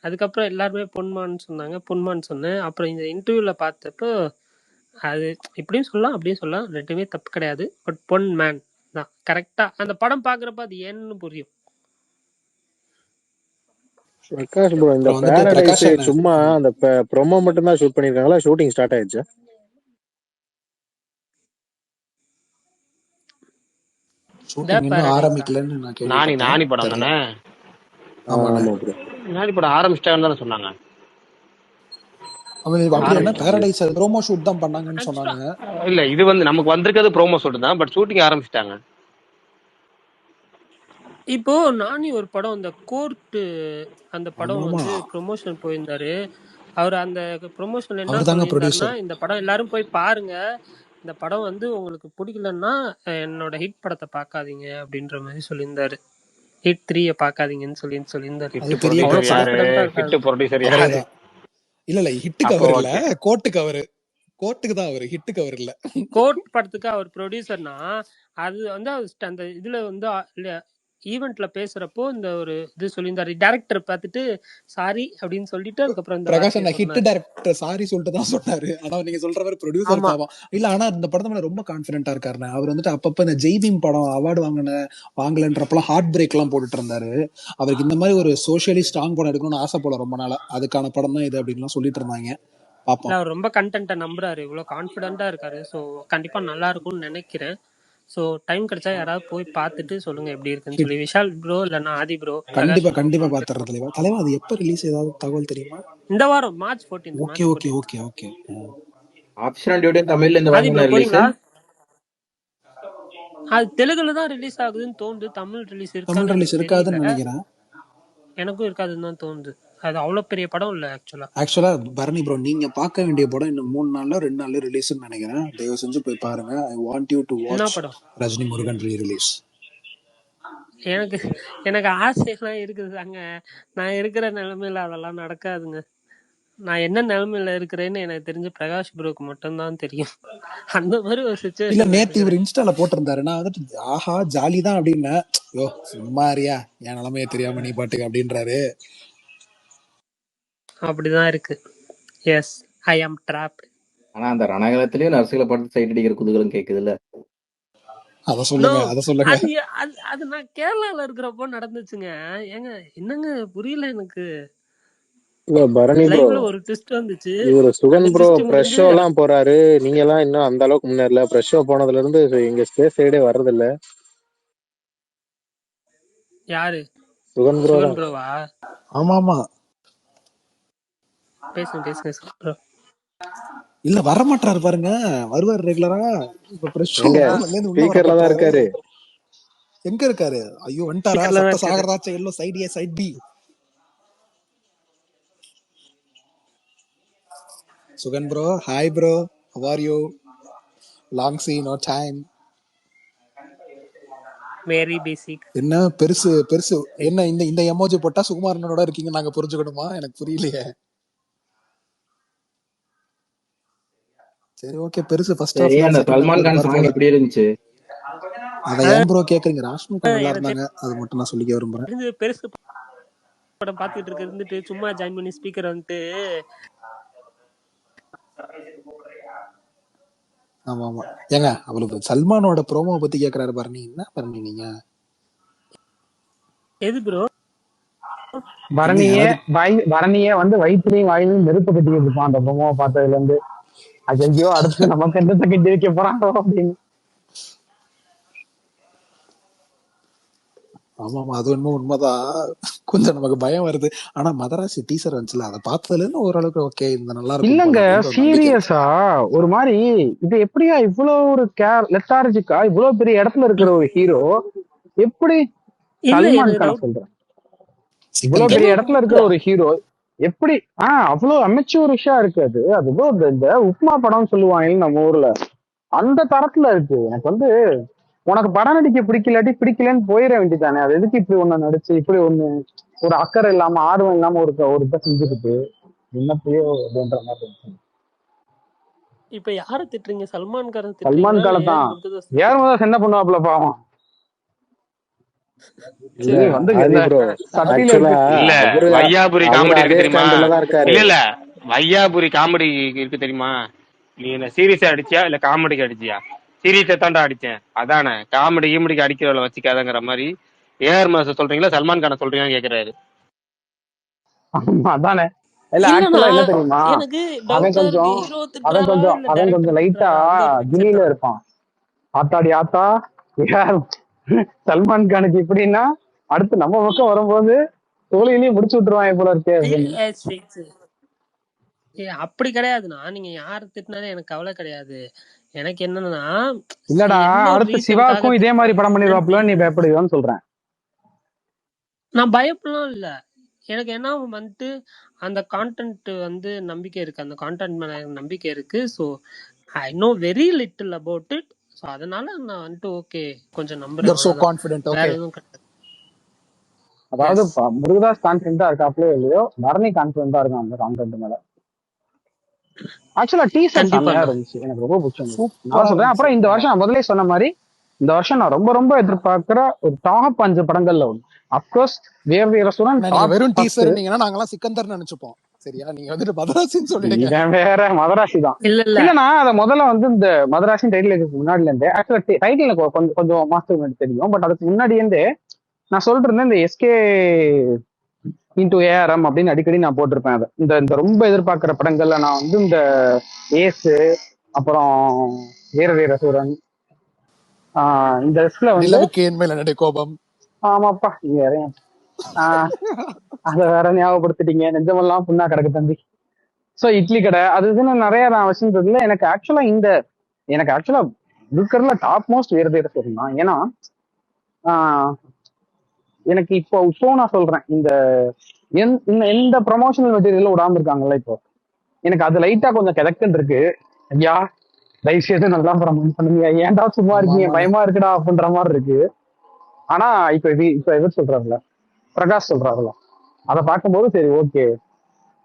அதுக்கப்புறம் எல்லாருமே பொன்மான் சொன்னாங்க, பொன்மான் சொன்னேன். அப்புறம் இந்த இன்டர்வியூல பார்த்தப்போ அது இப்படியும் சொல்லலாம் அப்படியும் சொல்லலாம், ரெண்டுமே தப்பு கிடையாது, பட் பொன்மேன் தான் கரெக்டா. அந்த படம் பாக்குறப்ப அது ஏன்னு புரியும். பிரகாஷ் ப்ரோ, இந்த அப்புறம் வந்துட்டு பாரடைஸ் பிரகாஷ் அண்ணன் சும்மா அந்த ப்ரோமோ மட்டும் தான் ஷூட் பண்ணிருக்காங்களா? ஷூட்டிங் ஸ்டார்ட் ஆயிடுச்சா? ஷூட்டிங் இன்னும் பாரடைஸா? ஆரம்பிக்கலன்னு நான் கேள்விப்பட்டேன், நானி படம் தெரியல. தானே? ஆமாண்ணே. ஆமா ப்ரோ. நானி படம் ஆரம்பிச்சிட்டாங்கன்னு தானே சொன்னாங்க. அப்படி என்ன ஆரம்பிச்சிருச்சு பேரடைஸ் ப்ரோமோ ஷூட் தான் பண்ணாங்கன்னு ஆக்சுவலா சொன்னாங்க. இல்ல இது வந்து நமக்கு வந்திருக்கிறது ப்ரோமோ ஷூட் தான், பட் ஷூட்டிங் ஆரம்பிச்சிட்டாங்க. இப்போ நானி ஒரு படம் அந்த கோர்ட்டு அந்த படம் ஆமாமா, வந்து ப்ரொமோஷன் போயிருந்தாரு. அவர் அந்த ப்ரொமோஷன்ல என்ன அவர் தாங்க சொல்லியிருந்தாருன்னா, ப்ரொடியூசர். இந்த படம் எல்லாரும் போய் பாருங்க, இந்த படம் வந்து உங்களுக்கு பிடிக்கலன்னா என்னோட ஹிட் படத்தை பார்க்காதீங்க அப்படின்ற மாதிரி சொல்லியிருந்தாரு. ஹிட் 3 பார்க்காதீங்கன்னு சொல்லியிருந்தாரு. அது ஹிட் தெரிய ப்ரொடியூசர் போச்சு. யாரு? கான்பிடண்டா இருக்காரு. ஹிட் ப்ரொடியூசர் யாரு? அவரேதான். இல்ல ஹிட்டுக்கு அப்போ அவர் இல்ல, ஓகே. கோட்டுக்கு அவரு. கோட்டுக்கு தான் அவரு, ஹிட்டுக்கு அவர் இல்ல. கோர்ட் படத்துக்கு அவர் ப்ரொடியூசர்னா அது வந்து அந்த இதுல வந்து ஈவெண்ட்ல பேசுறப்போ இந்த ஒரு இது சொல்லியிருந்தாரு. டைரக்டர் பார்த்துட்டு சாரி அப்படின்னு சொல்லிட்டு அதுக்கப்புறம் இந்த பிரகாஷ் வார்த்தையை அண்ணா ஹிட் சொன்னாரு. டைரக்டர் சாரி சொல்லிட்டு தான் சொன்னாரு. ஆனா நீங்க சொல்ற மாதிரி ப்ரொடியூசர் ஆமா, பாவம் இல்ல. ஆனா இந்த படத்து மேல ரொம்ப கான்பிடென்டா இருக்காருண்ணே. அவர் வந்துட்டு அப்பப்ப இந்த ஜெய்பீம் படம் அவார்டு வாங்கலன்றப்பெல்லாம் ஹார்ட் பிரேக் எல்லாம் போட்டுட்டு இருந்தாரு. அவருக்கு இந்த மாதிரி ஒரு சோஷியலி ஸ்ட்ராங் படம் எடுக்கணும்னு ஆசை போல ரொம்ப நாளா. அதுக்கான படம் தான் இது அப்படின்னு சொல்லிட்டு இருந்தாங்க. இல்ல பாப்போம். அவர் ரொம்ப கண்டென்ட்டை நம்புறாரு, இவ்வளவு கான்பிடண்டா இருக்காரு. ஸோ கண்டிப்பா நல்லா இருக்கும்னு நினைக்கிறேன். ஸோ டைம் கிடைச்சா யாராவது போய் பார்த்துட்டு சொல்லுங்க எப்படி இருக்குன்னு சொல்லி. விஷால் ப்ரோ இல்லைன்னா ஆதி ப்ரோ, கண்டிப்பா பிரகாஷ் கண்டிப்பா ப்ரோ பாத்துறேன் தலைவா. தலைவா அது எப்ப ரிலீஸ் ஏதாவது தகவல் தெரியுமா? இந்த வாரம் March 14. Okay okay okay okay. Option டியூட்டியும் தமிழ்ல இந்த ஆதி வாரம் ப்ரோ ரிலீஸ். போறீங்களா? அது தெலுங்குல தான் ரிலீஸ் ஆகுதுன்னு தோணுது. தமிழ் ரிலீஸ் தமிழ் இருக்கான்னு ரிலீஸ் எனக்கு இருக்காதுன்னு தெரியல. நினைக்கிறேன். எனக்கும் இருக்காதுன்னு தான் தோணுது. அது அவ்வளவு பெரிய படம் இல்ல ஆக்சுவலா. ஆக்சுவலா பரணி ப்ரோ, நீங்க பார்க்க வேண்டிய படம் இன்னும் 3 நாள்ல 2 நாள்ல ரிலீஸ்னு நினைக்கிறேன். தயவு செஞ்சு போய் பாருங்க. ஐ வாண்ட் யூ டு என்ன வாட்ச் படம்? Rajini Murugan re release. எனக்கு எனக்கு ஆசையெல்லாம் இருக்குது அங்க. நான் இருக்கிற நிலைமையில அதெல்லாம் நடக்காதுங்க. நான் என்ன நிலைமையில இருக்கிறேன்னு எனக்கு தெரிஞ்ச பிரகாஷ் ப்ரோக்கு மட்டும்தான் தெரியும். அந்த மாதிரி ஒரு இல்ல சுச்சுவேஷன் நேத்து இவர் இன்ஸ்டால போட்டிருந்தாரு. நான் வந்துட்டு ஆஹா ஜாலி தான் அப்படின்னு, யோ சும்மாரியா என் நிலைமைய தெரியாம நீ பாட்டுக்கு அப்படின்றாரு. அப்படிதான் இருக்கு. எஸ், ஐ ஆம் ட்ராப்ட். ஆனா அந்த ரணகலத்திலயும் நர்சுகளை பார்த்து சைட் அடிக்கிற குதூகலம் கேக்குதுல்ல. அத சொல்லுங்க அத சொல்லுங்க. அது அது நான் கேரளால இருக்கிறப்போ நடந்துச்சுங்க. ஏங்க என்னங்க புரியல எனக்கு. இல்ல பரணி ப்ரோ, லைவ்ல ஒரு ட்விஸ்ட் வந்துச்சு. இவரு சுகன் அந்த ப்ரோ ட்விஸ்ட் ஃப்ரெஷ் முடிஞ்சு ஷோ எல்லாம் போறாரு. நீங்க எல்லாம் இன்னும் அந்த அளவுக்கு முன்னேறல. ஃப்ரெஷ் ஷோ போனதுல இருந்து எங்க ஸ்பேஸ் சைடே வர்றது இல்ல. யாரு? சுகன் ப்ரோ சுகன் தான். ப்ரோவா? ஆமா ஆமா. பேசுங்க ப்ரோ. இல்ல வர மாட்டாரு பாருங்க, வருவார் ரெகுலரா. இப்ப பிரஷ் எங்க இருந்து உள்ள வர ஸ்பீக்கர்ல தான் மாட்டாரு. இருக்காரு. எங்க இருக்காரு? ஐயோ வந்துட்டாரா? ஸ்பீக்கர்ல தான் சட்ட இருக்காரு. சாகரதாச்ச எல்லோ side A side B. Sugan bro, hi bro, how are you? Long see no time. Very basic. என்ன பெருசு பெருசு என்ன இந்த இந்த எமோஜி போட்டா சுகுமாரனோட இருக்கீங்க நாங்க புரிஞ்சுக்கணுமா? எனக்கு புரியலையே. சரி ஓகே, பெருசு ஃபர்ஸ்ட் சரி, ஹாஃப்ல அந்த செகண்ட் சல்மான் ஹாஃப்ல கான் இருப்பார் சாங் போல. எப்படி இருந்துச்சு? அதை ஏன் ப்ரோ கேக்குறீங்க? ராஷ்மிகா நல்லா எனக்கு இருந்தாங்க, அது மட்டும் நான் சொல்லிக்க விரும்புறேன். தெரிஞ்சு பெருசு படம் பாத்துட்டு இருந்துட்டு சும்மா ஜாயின் பண்ணி ஸ்பீக்கர் வந்துட்டு. ஆமா ஆமா. ஏங்க அவளுக்கு சல்மானோட ப்ரோமோ பத்தி கேக்குறாரு பரணி. என்ன பரணி நீங்க? எது ப்ரோ? பரணியே யாராவது பரணியே வந்து வயிற்றுலையும் வாயிலையும் நெருப்பு கட்டிக்கிட்டு இருப்பான் அந்த பொம்மையை பார்த்ததுல இருந்து. ஐயோ அடுத்து நமக்கு எந்த கட்டி வைக்க போறாங்களோ அப்படின்னு. ஆமா ஆமா, அது என்னமோ உண்மைதான். கொஞ்சம் நமக்கு பயம் வருது. ஆனா மதராசி டீசர் வந்துச்சுல, அதை பார்த்ததுல இருந்து ஓரளவுக்கு ஓகே, இந்த நல்லா இருக்கும் இல்லங்க, போல அப்படின்ற ஒரு நம்பிக்கை இருக்கு. சீரியஸா ஒரு மாதிரி இது எப்படியா இவ்வளவு ஒரு லெத்தார்ஜிக்கா இவ்வளவு பெரிய இடத்துல இருக்கிற ஒரு ஹீரோ எப்படி? இல்ல சல்மான் எனக்கு கான டவுட். சொல்றேன். இவ்வளவு பெரிய இடத்துல இருக்கிற ஒரு ஹீரோ எப்படி அவ்வளவு அமெச்சூரிஷா இருக்கு. அது இந்த உப்மா படம்னு சொல்லுவாங்க நம்ம ஊர்ல, அந்த தரத்துல இருக்கு. எனக்கு வந்து உனக்கு படம் நடிக்க பிடிக்கலாட்டி பிடிக்கலன்னு போயிட வேண்டியதானே. அது எதுக்கு இப்படி ஒண்ணு நடிச்சு இப்படி ஒண்ணு ஒரு அக்கறை இல்லாம ஆர்வம் இல்லாம ஒரு இதை செஞ்சுக்கிட்டு என்னத்தையோ அப்படின்ற மாதிரி இருக்கு. இப்ப யார திட்டுறீங்க? சல்மான் காரன் சல்மான் கான தான். ஏர் முருகதாஸ் என்ன பண்ணுவாப்ல பாவம். இல்ல ஆதி ப்ரோ, ஆக்சுவலா இல்ல அவரு வையாபுரி அவரு காமெடி அதே இருக்கு தெரியுமா? ஸ்டாண்டுல தான் இருக்காரு. இல்ல வையாபுரி காமெடி இருக்கு தெரியுமா? நீ என்ன சீரியஸா அடிச்சியா இல்ல காமெடிக்கு அடிச்சியா? சீரியஸா தாண்டா அடிச்சேன். அதானே காமெடி கீமெடிக்கு அடிக்கிறவள வச்சுக்காதங்கிற மாதிரி. ஏஆர் மாஸ்டர் சொல்றீங்களா சல்மான் கான சொல்றீங்கன்னு கேக்குறாரு. அதானே. இல்ல ஆக்சுவலா என்ன தெரியுமா, எனக்கு அவன் டவுட்டா கொஞ்சம் இருக்கு. ஹீரோ திட்டுறாரா இல்ல அவன் கொஞ்சம் டைரக்டர் லைட்டா திட்டுறாரா அந்த ஒரு கிளியில மைண்ட்செட். இருப்பான். ஆத்தாடி ஆத்தா யார் சல்மான் கானுக்கு இப்படின்னா அடுத்து நம்ம பக்கம் வரும்போது தோழியிலையும் முடிச்சு விட்டுருவான் போல இருக்கே அப்படின்னு. அப்படி கிடையாதுண்ணா. நீங்க யார் திட்டினாலும் எனக்கு கவலை கிடையாது. எனக்கு என்னன்னா இல்லடா என்ன ஒரு அடுத்து ரீசனுக்காக சிவாக்கும் இதே மாதிரி படம் திட்டுறாங்கன்னு பண்ணிடுவாப்புல, நீ தெரியல. பயப்படுவியான்னு சொல்றேன். நான் பயப்படலாம் இல்ல. எனக்கு என்ன வந்துட்டு அந்த கான்டென்ட் வந்து நம்பிக்கை இருக்கு. அந்த கான்டென்ட் மேல எனக்கு நம்பிக்கை இருக்கு. So I know very little about it. So அதனால நான் வந்துட்டு ஓகே கொஞ்சம் நம்புறேன், யூஆர் சோ அவ்வளவுதான். கான்ஃபிடென்ட். வேற ஓகே, எதுவும் கிடையாது. அதாவது எஸ் முருகதாஸ் கான்ஃபிடென்ட்டா இருக்காப்லயோ இல்லையோ, பரணி கான்ஃபிடென்ட்டா இருக்கான் அந்த கான்டென்ட் மேல. ஆக்சுவலா டீசர் செம்மையா கண்டிப்பாண்ணா. இருந்துச்சு, எனக்கு ரொம்ப பிடிச்சிருந்துச்சு. நான் சூப்பரா சொல்றேன். இருந்துச்சு. அப்புறம் இந்த ஆமா, வருஷம் நான் முதல்ல சொன்ன மாதிரி இந்த வருஷம் நான் ரொம்ப ரொம்ப எதிர்பார்க்கிற ஒரு டாப் 5 படங்கள்ல ஒன்று. அப்கோர்ஸ் வீரசுரன் நீங்க டாப் வெறும் 10. டீசர் நீங்கன்னா நாங்கெல்லாம் சிக்கந்தர் நினைச்சுப்போம். சரியா, நீங்க வந்துட்டு மதராசின்னு சொல்லிடுங்க. இவன் வேற மதராசி தான். இல்ல இல்ல இல்ல நான் அதை முதல்ல வந்து இந்த மதராசி டைட்டில் இருக்கிறதுக்கு முன்னாடில இருந்தே, ஆக்சுவலா டைட்டில் எனக்கு கொஞ்சம் கொஞ்சம் மாசத்துக்கு முன்னாடி தெரியும். பட் அதுக்கு முன்னாடி இருந்தே நான் சொல்லிட்டு இருந்தேன், இந்த எஸ்கே இன்டூ ஏஆர்எம் அப்படின்னு அடிக்கடி நான் போட்டிருப்பேன். அதை இந்த இந்த ரொம்ப எதிர்பார்க்கிற படங்கள்ல நான் வந்து இந்த ஏசு, அப்புறம் வீரசூரன், இந்த லிஸ்ட்ல வந்து நிலவுக்கு என் மேல என்னுடைய கோபம். ஆமாப்பா நீங்க வேற அதை வேற ஞாபகப்படுத்திட்டீங்க. நெஞ்சமெல்லாம் புண்ணா கிடக்கு தம்பி. ஸோ இட்லி கடை அது இதுன்னு நிறைய நான் வச்சிருந்ததுல எனக்கு ஆக்சுவலா இருக்கிறதுல டாப் மோஸ்ட் வீரசூரன் தான். ஏன்னா எனக்கு இப்போ நான் சொல்றேன், இந்த எந்த ப்ரொமோஷனல் மெட்டீரியல் விடாம இருக்காங்கல்ல, இப்போ எனக்கு அது லைட்டா கொஞ்சம் கிடக்குன்னு இருக்கு. ஐயா தயவு செய்து நல்லா ப்ரமோட் பண்ணுங்க, ஏன்டா சும்மா இருக்கீங்க, பயமா இருக்குடா அப்படின்ற மாதிரி இருக்கு. ஆனா இப்ப எவர் சொல்றாருல, பிரகாஷ் சொல்றாருல, அதை பார்க்கும்போது சரி ஓகே,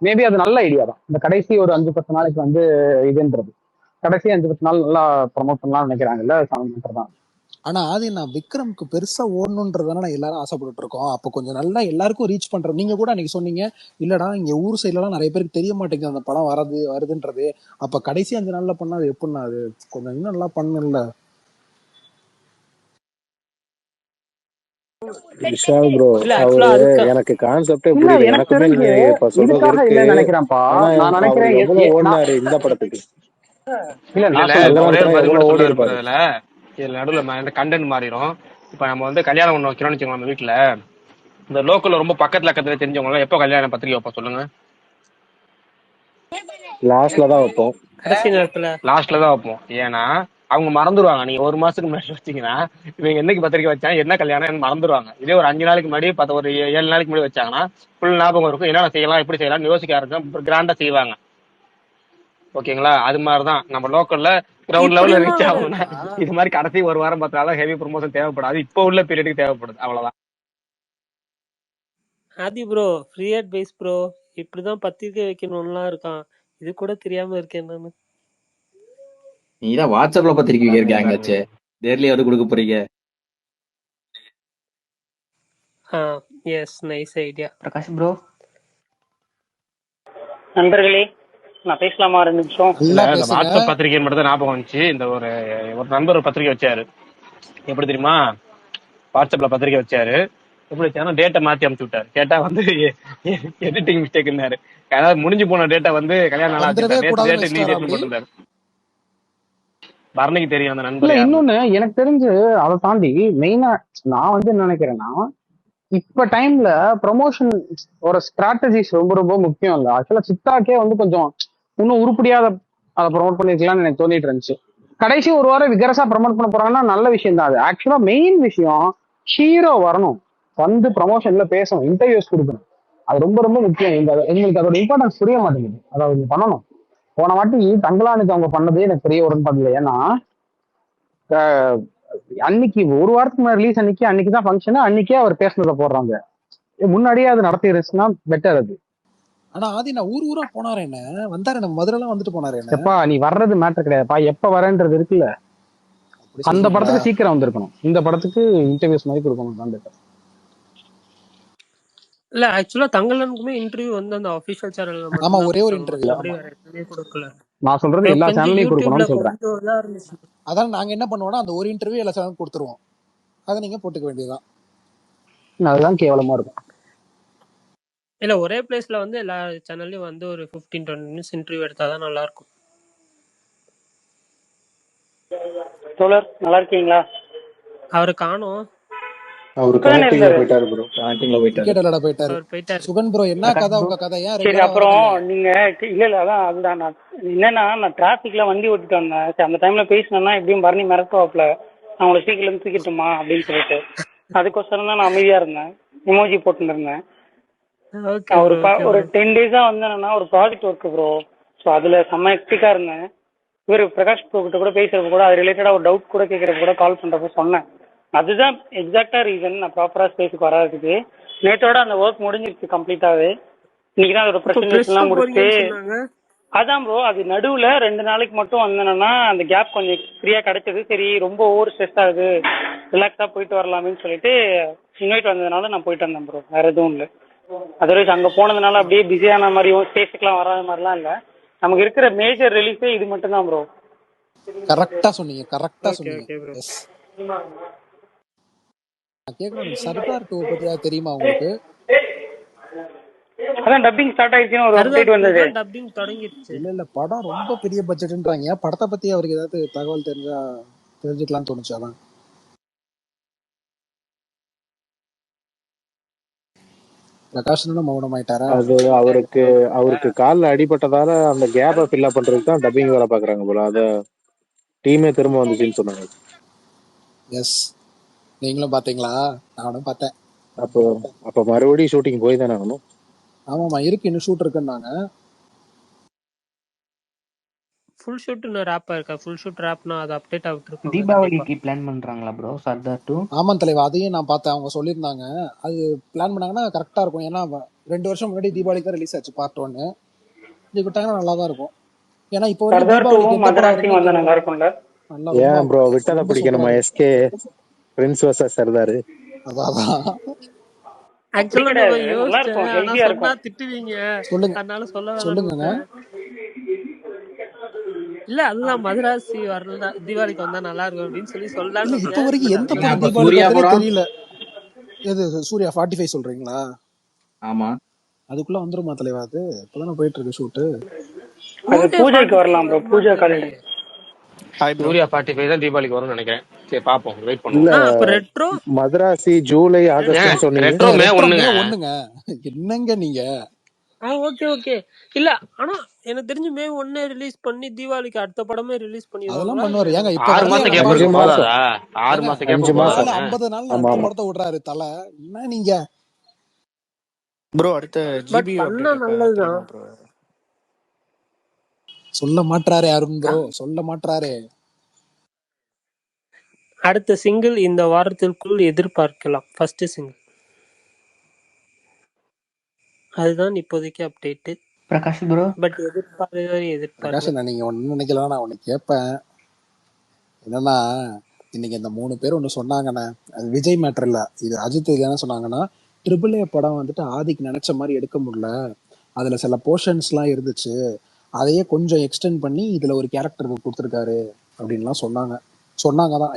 மேபி அது நல்ல ஐடியா தான். இந்த கடைசி ஒரு 5-10 நாளைக்கு வந்து இதுன்றது, கடைசி 5-10 நாள் நல்லா ப்ரமோட் பண்ணலாம்னு நினைக்கிறாங்கல்ல, சாமி தான். ஆனா அது நான் விக்ரம்க்கு பெருசா ஓடணுன்றதான எல்லாரும் ஆசைப்பட்டு இருக்கோம். அப்போ கொஞ்சம் நல்லா எல்லாருக்கும் ரீச் பண்றோம். நீங்க கூட அன்னைக்கு சொன்னீங்க, இல்லடா இங்க ஊர் சைட்லாம் நிறைய பேருக்கு தெரிய மாட்டேங்குது அந்த படம் வருதுன்றது. அப்ப கடைசி 5 நாள்ல பண்ணா அது எப்படின்னா, அது கொஞ்சம் இன்னும் நல்லா பண்ணல. விஷால் ப்ரோ, இல்ல அவரு ஆக்சுவலா அதுக்கு எனக்கு கான்செப்டே இல்ல புரியுது. எனக்கு எனக்குமே தெரிஞ்சு நீங்க இப்ப சொல்றது இதுக்காக இருக்கு. இல்லைன்னு நினைக்கிறேன்ப்பா. ஆனா நான் அவர் நினைக்கிறேன் எவ்வளவு ஓடினாரு இந்த படத்துக்கு, இல்ல இல்ல நான் இல்ல சொல்றது இந்த ஒரே ஒரு சங்கரானத்துல பதில் எவ்வளவு மட்டும் ஓடி சொல்ல இருப்பாரு. விரும்புறதுல இதுல நடுவில் இந்த கண்டென்ட் மாறிடும். இப்ப நம்ம வந்து கல்யாணம் ஒண்ணு வைக்கிறோம்னு வச்சுக்கோங்க நம்ம வீட்டுல, இந்த லோக்கல்ல ரொம்ப பக்கத்துல தெரிஞ்சவங்க எல்லாம் எப்போ கல்யாணம் பத்திரிக்கை வைப்போம் சொல்லுங்க? லாஸ்ட்ல தான் வைப்போம். கடைசி நேரத்துல லாஸ்ட்ல தான் வைப்போம். ஏன்னா அவங்க மறந்துடுவாங்க. நீங்க ஒரு மாசத்துக்கு முன்னாடி வச்சீங்கன்னா இவங்க என்னைக்கு பத்திரிக்கை வச்சாங்க, என்ன கல்யாணம் மறந்துடுவாங்க. இதே ஒரு 5 நாளைக்கு முன்னாடி ஒரு 7 நாளைக்கு முன்னாடி வச்சாங்கன்னா ஃபுல் ஞாபகம் இருக்கும். என்னென்ன செய்யலாம், எப்படி செய்யலாம் யோசிக்க ஆரம்பிச்சோம், கிராண்டா செய்வாங்க. ஓகேங்களா? அது மாதிரிதான் நம்ம லோக்கல்ல கிரவுண்ட் லெவல்ல இப்படிலாம் ரீச் வேற ஆகணும்னா இருக்கா? இது மாதிரி கடைசி ஒரு வாரம் பார்த்தாலும் ஹெவி ப்ரொமோஷன் தேவைப்படாது. இப்போ உள்ள பீரியடுக்கு தேவைப்படுது, அவ்வளவுதான். ஆதி ப்ரோ, ஃப்ரீ அட்வைஸ் ப்ரோ. இப்படிதான் பத்திரிக்கை வைக்கணும்லாம் இருக்கான். இது கூட தெரியாம இருக்கேன் நானு. நீதான் வாட்ஸ்அப்ல பத்திரிக்கை வைக்கிறீங்க, நேர்லயே வந்து கொடுக்க போறீங்க. Yes, nice idea. Prakash bro, நண்பர்களே, நான் பேசலாமா 2 நிமிஷம்? இல்ல நல்லா இந்த பேசுங்க. வாட்ஸ்அப் பத்திரிகை மட்டும் தான் ஞாபகம் வந்துச்சு. இந்த ஒரு நண்பர் ஒரு பத்திரிகை வச்சாரு. எப்படி தெரியுமா? வாட்ஸ்அப்ல பத்திரிகை வச்சாரு. எப்படி வச்சாரு, டேட்டா மாத்தி அனுப்பிச்சு விட்டாரு. கேட்டா வந்து எடிட்டிங் மிஸ்டேக்னாரு. அதாவது முடிஞ்சு போன டேட்டா வந்து கல்யாணம் நாளா வந்துடவே வச்சுட்டாரு. நேற்று கூடாதுன்னு டேட்டு இன்னைக்கு வச்சுட்டாரா டேட்னு அப்படி? போட்டிருந்தாரு. பரணிக்கு தெரியும் அந்த இல்ல நண்பர் யாருன்னு. இன்னொன்னு எனக்கு தெரிஞ்சு அதை தாண்டி மெயினா நான் வந்து என்ன நினைக்கிறேன்னா, இப்ப டைம்ல ப்ரொமோஷன் ஒரு ஸ்ட்ராட்டஜிஸ் ரொம்ப ரொம்ப முக்கியம் இல்ல. ஆக்சுவலா சித்தாக்கே வந்து கொஞ்சம் இன்னும் உருப்படியாத அதை ப்ரொமோட் பண்ணிருக்கலாம்னு எனக்கு தோணிட்டு இருந்துச்சு. கடைசி ஒரு வாரம் விகரசா ப்ரமோட் பண்ண போறாங்கன்னா நல்ல விஷயம் தான். அது ஆக்சுவலா மெயின் விஷயம், ஹீரோ வரணும், வந்து ப்ரமோஷன்ல பேசணும், இன்டர்வியூஸ் கொடுக்கணும். அது ரொம்ப ரொம்ப முக்கியம். எங்களுக்கு அதோட இம்பார்ட்டன்ஸ் புரிய மாட்டேங்குது. அதை அவங்க பண்ணணும். போன வாட்டி தங்கலானுக்கு அவங்க பண்ணதே எனக்கு பெரிய உடன்பாடு இல்லை. ஏன்னா அன்னைக்கு ஒரு வாரத்துக்கு முன்னாடி ரிலீஸ் அன்னைக்குதான் ஃபங்க்ஷன், அன்னைக்கே அவர் பேசுனதை போடுறாங்க. முன்னாடியே அது நடத்தி இருந்துச்சுன்னா பெட்டர் அது. ஆனா ஆதி நான் ஊரா போனாரு, என்ன வந்தாரு, நம்ம மதுரை எல்லாம் வந்துட்டு போனாரு. என்ன எப்பா நீ வர்றது மேட்டர் கிடையாதுப்பா, எப்ப வரேன்றது இருக்குல்ல. அந்த படத்துக்கு சீக்கிரம் வந்திருக்கணும், இந்த படத்துக்கு இன்டர்வியூஸ் மாதிரி கொடுக்கணும். இல்ல ஆக்சுவலா தங்கலனுக்குமே இன்டர்வியூ வந்து அந்த ஆபீஷியல் சேனல்ல ஆமா, மட்டும் ஒரே ஒரு இன்டர்வியூ. மத்தபடி வேற எதுவுமே கொடுக்கல. நான் சொல்றது எல்லா கொஞ்சம் சேனல்லையும் யூடியூப்ல கொடுக்கணும்னு சொல்றேன். கொஞ்சம் இதா இருந்துச்சு. அதான் நாங்க என்ன பண்ணுவோம்னா அந்த ஒரு இன்டர்வியூ எல்லா சேனலும் கொடுத்துருவோம். அதை நீங்க போட்டுக்க வேண்டியதுதான். அதுதான் கேவலமா இருக்கும். இல்ல ஒரே பிளேஸ்ல வந்து எல்லா சேனல்லையும் வந்து ஒரு 15-20 மினிட்ஸ் இன்டர்வியூ எடுத்தாதான் நல்லா இருக்கும். தோழர் நல்லா இருக்கீங்களா? அவரை காணோம். அவரு இப்பதானே கனெக்டிங்ல இருந்தாரு. போயிட்டாரு ப்ரோ. கனெக்டிங்ல போயிட்டாரு. கிரிக்கெட் விளையாட போயிட்டாரு. அவர் போயிட்டாரு. சுகன் ப்ரோ என்ன பிரகாஷ் கதை ப்ரோ உங்க கதை? ஏன் சரி, ரெகுலரா அப்புறம் வரதில்ல? நீங்க இல்ல இல்ல அதான் அதுதான் நான் என்னன்னா, நான் டிராபிக்ல வண்டி ஓட்டிட்டு வந்தேன். சரி, அந்த டைம்ல பேசினேன்னா எப்படியும் பரணி மிரட்டுவாப்ல, நான் உங்களை சீக்கிரம் இருந்து தூக்கிட்டுமா அப்படின்னு சொல்லிட்டு, அதுக்கோசரம் தான் நான் அமைதியா இருந்தேன், எமோஜி போட்டுட்டு இருந்தேன். ஓகே நான் ப்ரோ, ஓகே ஒரு ப்ரோ. 10 டேஸா வந்தேன்னா ஒரு ப்ராஜெக்ட் ஒர்க் ப்ரோ. ஸோ அதுல செம்ம ஹெக்டிக்கா இருந்தேன். இவர் பிரகாஷ் ப்ரோ கிட்ட கூட பேசுறப்ப கூட அது ரிலேட்டடா ஒரு டவுட் கூட கேட்கறப்ப கூட கால் பண்றப்ப சொன்னேன். அதுதான் எக்ஸாக்டா ரீசன் நான் ப்ராப்பரா ஸ்பேஸுக்கு வராதுக்கு. நேற்றோட அந்த ஒர்க் முடிஞ்சிருச்சு கம்ப்ளீட்டாவே. இன்னைக்கு தான் அதோட இப்போ ஃப்ரெஷ்ஷா ப்ரெசன்டேஷன்லாம் முடிச்சு. போறீங்கன்னு சொன்னாங்க. அதான் ப்ரோ, அது நடுவுல 2 நாளைக்கு மட்டும் வந்தேன்னா அந்த கேப் கொஞ்சம் ஃப்ரீயா கிடைச்சது. சரி, ரொம்ப ஓவர் ஸ்ட்ரெஸ் ஆகுது, ரிலாக்ஸா போயிட்டு வரலாமேன்னு சொல்லிட்டு இன்வைட் வந்ததுனால நான் போயிட்டு வந்தேன் ப்ரோ. வேற எதுவும் இல்லை. அதர்வைஸ் அங்க போனதுனால அப்படியே பிஸியான மாதிரியும் ஸ்பேஸுக்குலாம் வராத மாதிரிலாம் இல்லை. நமக்கு இருக்கிற மேஜர் ரிலீஃபே இது மட்டும் தான் ப்ரோ. கரெக்டா சொன்னீங்க, கரெக்டா ஓகே சொன்னீங்க. Okay bro. எஸ். நான் கேட்கணும், சர்தார் 2 பத்தி ஏதாவது தெரியுமா உங்களுக்கு? அதான் டப்பிங் ஸ்டார்ட் ஆயிடுச்சுன்னு ஒரு சர்தார் அப்டேட் வந்தது. தான் டப்பிங் தொடங்கிடுச்சு. இல்ல படம் ரொம்ப பெரிய பட்ஜெட்ன்றாங்க. படத்தை பத்தி அவருக்கு ஏதாவது தகவல் தெரிஞ்சுக்கலாம்னு தோணுச்சு. அதான் பிரகாஷ் மௌனம் ஆயிட்டாரா? அது அவருக்கு கால்ல அடிபட்டதால அந்த கேப்பை ஃபில் பண்றதுக்கு தான் டப்பிங் வேலை பாக்குறாங்க போல. அத டீமே திரும்ப வந்துச்சுன்னு சொன்னாங்க. எஸ். நீங்களும் பாத்தீங்களா? நானும் பார்த்தேன். அப்ப மறுபடியும் ஷூட்டிங் போய் தானே ஆகணும். ஆமாமா, இருக்கு, இன்னும் ஷூட் இருக்குன்னாங்க. ஃபுல் ஷூட் இன்னும் ரேப்பா இருக்கா? ஃபுல் ஷூட் ரேப்னா அது அப்டேட் ஆகிட்டு இருக்கும் கண்டிப்பா. தீபாவளிக்கு பிளான் பண்றாங்களா ப்ரோ சர்தார் 2? ஆமாம் தலைவா, அதையும் நான் பார்த்தேன். அவங்க சொல்லியிருந்தாங்க அது பிளான் பண்ணாங்கன்னா கரெக்டா இருக்கும். ஏன்னா 2 வருஷம் முன்னாடி தீபாவளிக்கு தான் ரிலீஸ் ஆச்சு பார்ட் 1. இது விட்டாங்கன்னா நல்லா தான் இருக்கும். ஏன்னா இப்போ வரைக்கும் சர்தார் தீபாவளிக்கு 2 எந்த படம் மதராசியும் வந்தா வருதுன்னு நல்லா இருக்கும்ல. நல்லா ஏன் ப்ரோ ரொம்ப விட்டதை ரொம்ப பிடிக்கணுமா? சூப்பரா எஸ்கே பிரின்ஸ் வர்சஸ் சர்தார். அதான். அப்படி ஆக்சுவலா நான் கிடையாது, நல்லா யோசிச்சேன், இருக்கும், ஆனா ஹெல்தியா சொன்னா இருக்கும். திட்டுவீங்க, சொல்லுங்க அதனால சொல்ல வேணாம்னு சொல்லுங்கங்க. விட்டேன். இல்ல அதுதான் மதராசி வரல தீபாவளிக்கு வந்தா நல்லா இருக்கும் அப்படின்னு சொல்லலாம்னு இல்ல இப்போ வந்தேன். வரைக்கும் பட் எந்த அது ஏங்க படம் அப்ப தீபாவளிக்கு சூர்யா வருதுன்னே படம்? தெரியல. எது சூர்யா 45 சொல்றீங்களா? ஆமா. அதுக்குள்ள வந்துருமா தலைவா? அது இப்பதானே போயிட்டு இருக்கு ஷூட்டு. அது பூஜைக்கு வரலாம் ப்ரோ, பூஜை காலிடே. Hi bro. சூர்யா 45 தான் தீபாவளிக்கு வரும்னு நினைக்கிறேன். சரி பாப்போம், வெயிட் இல்ல பண்ணுவோம். அப்ப ரெட்ரோ மதராசி ஜூலை ஆகஸ்ட்னு சொன்னீங்க. ரெட்ரோ மே ரெட்ரோ ஒண்ணுங்க. மே 1ங்க. என்னங்க நீங்க? Okay okay. இல்ல ஆனா எனக்கு தெரிஞ்சு மே 1 ரிலீஸ் பண்ணி தீபாவளிக்கு அடுத்த படமே ரிலீஸ் அதெல்லாம் பண்ணிடுவாங்களா பண்ணுவாரு. இல்ல? ஏங்க இப்ப 6 வரலையா மாசம் கேப் நம்ம 5 இருக்கு, மாசம் போதாதா? 6 ஏங்க மாசம் கேப் 5 மாசம். 50 நாள்ல ஆமா அடுத்த ஆமா. படத்தை விடுறாரு தலை. என்ன நீங்க? ப்ரோ அடுத்த பட் ஜிபி பண்ணா அப்டேட் எப்ப நல்லதுதான். தெரியுமா ப்ரோ? சொல்ல மாட்டாரே அருண் ப்ரோ, சொல்ல மாட்டாரே. அடுத்த சிங்கிள் இந்த வாரத்திற்குள் எதிர்பார்க்கலாம். ஃபர்ஸ்ட் சிங்கிள் அதுதான் இப்போதைக்கு அப்டேட். பிரகாஷ் ப்ரோ பட் எதிர்பார்க்க பிரகாஷ் நீங்க ஒண்ணு நினைக்கலாம், நான் ஒண்ணு கேட்பேன். என்னன்னா, இன்னைக்கு இந்த 3 பேர் ஒண்ணு சொன்னாங்கண்ணே. அது விஜய் மேட்டர் இல்ல, இது அஜித். இது என்ன சொன்னாங்கன்னா, ட்ரிபிள் ஏ படம் வந்துட்டு ஆதிக்கு நினைச்ச மாதிரி எடுக்க முடியல, அதுல சில போர்ஷன்ஸ் எல்லாம் இருந்துச்சு, அதையே கொஞ்சம் எக்ஸ்டெண்ட் பண்ணி இதுல ஒரு கேரக்டர் கொடுத்துருக்காரு அப்படின்லாம் சொன்னாங்கதான்.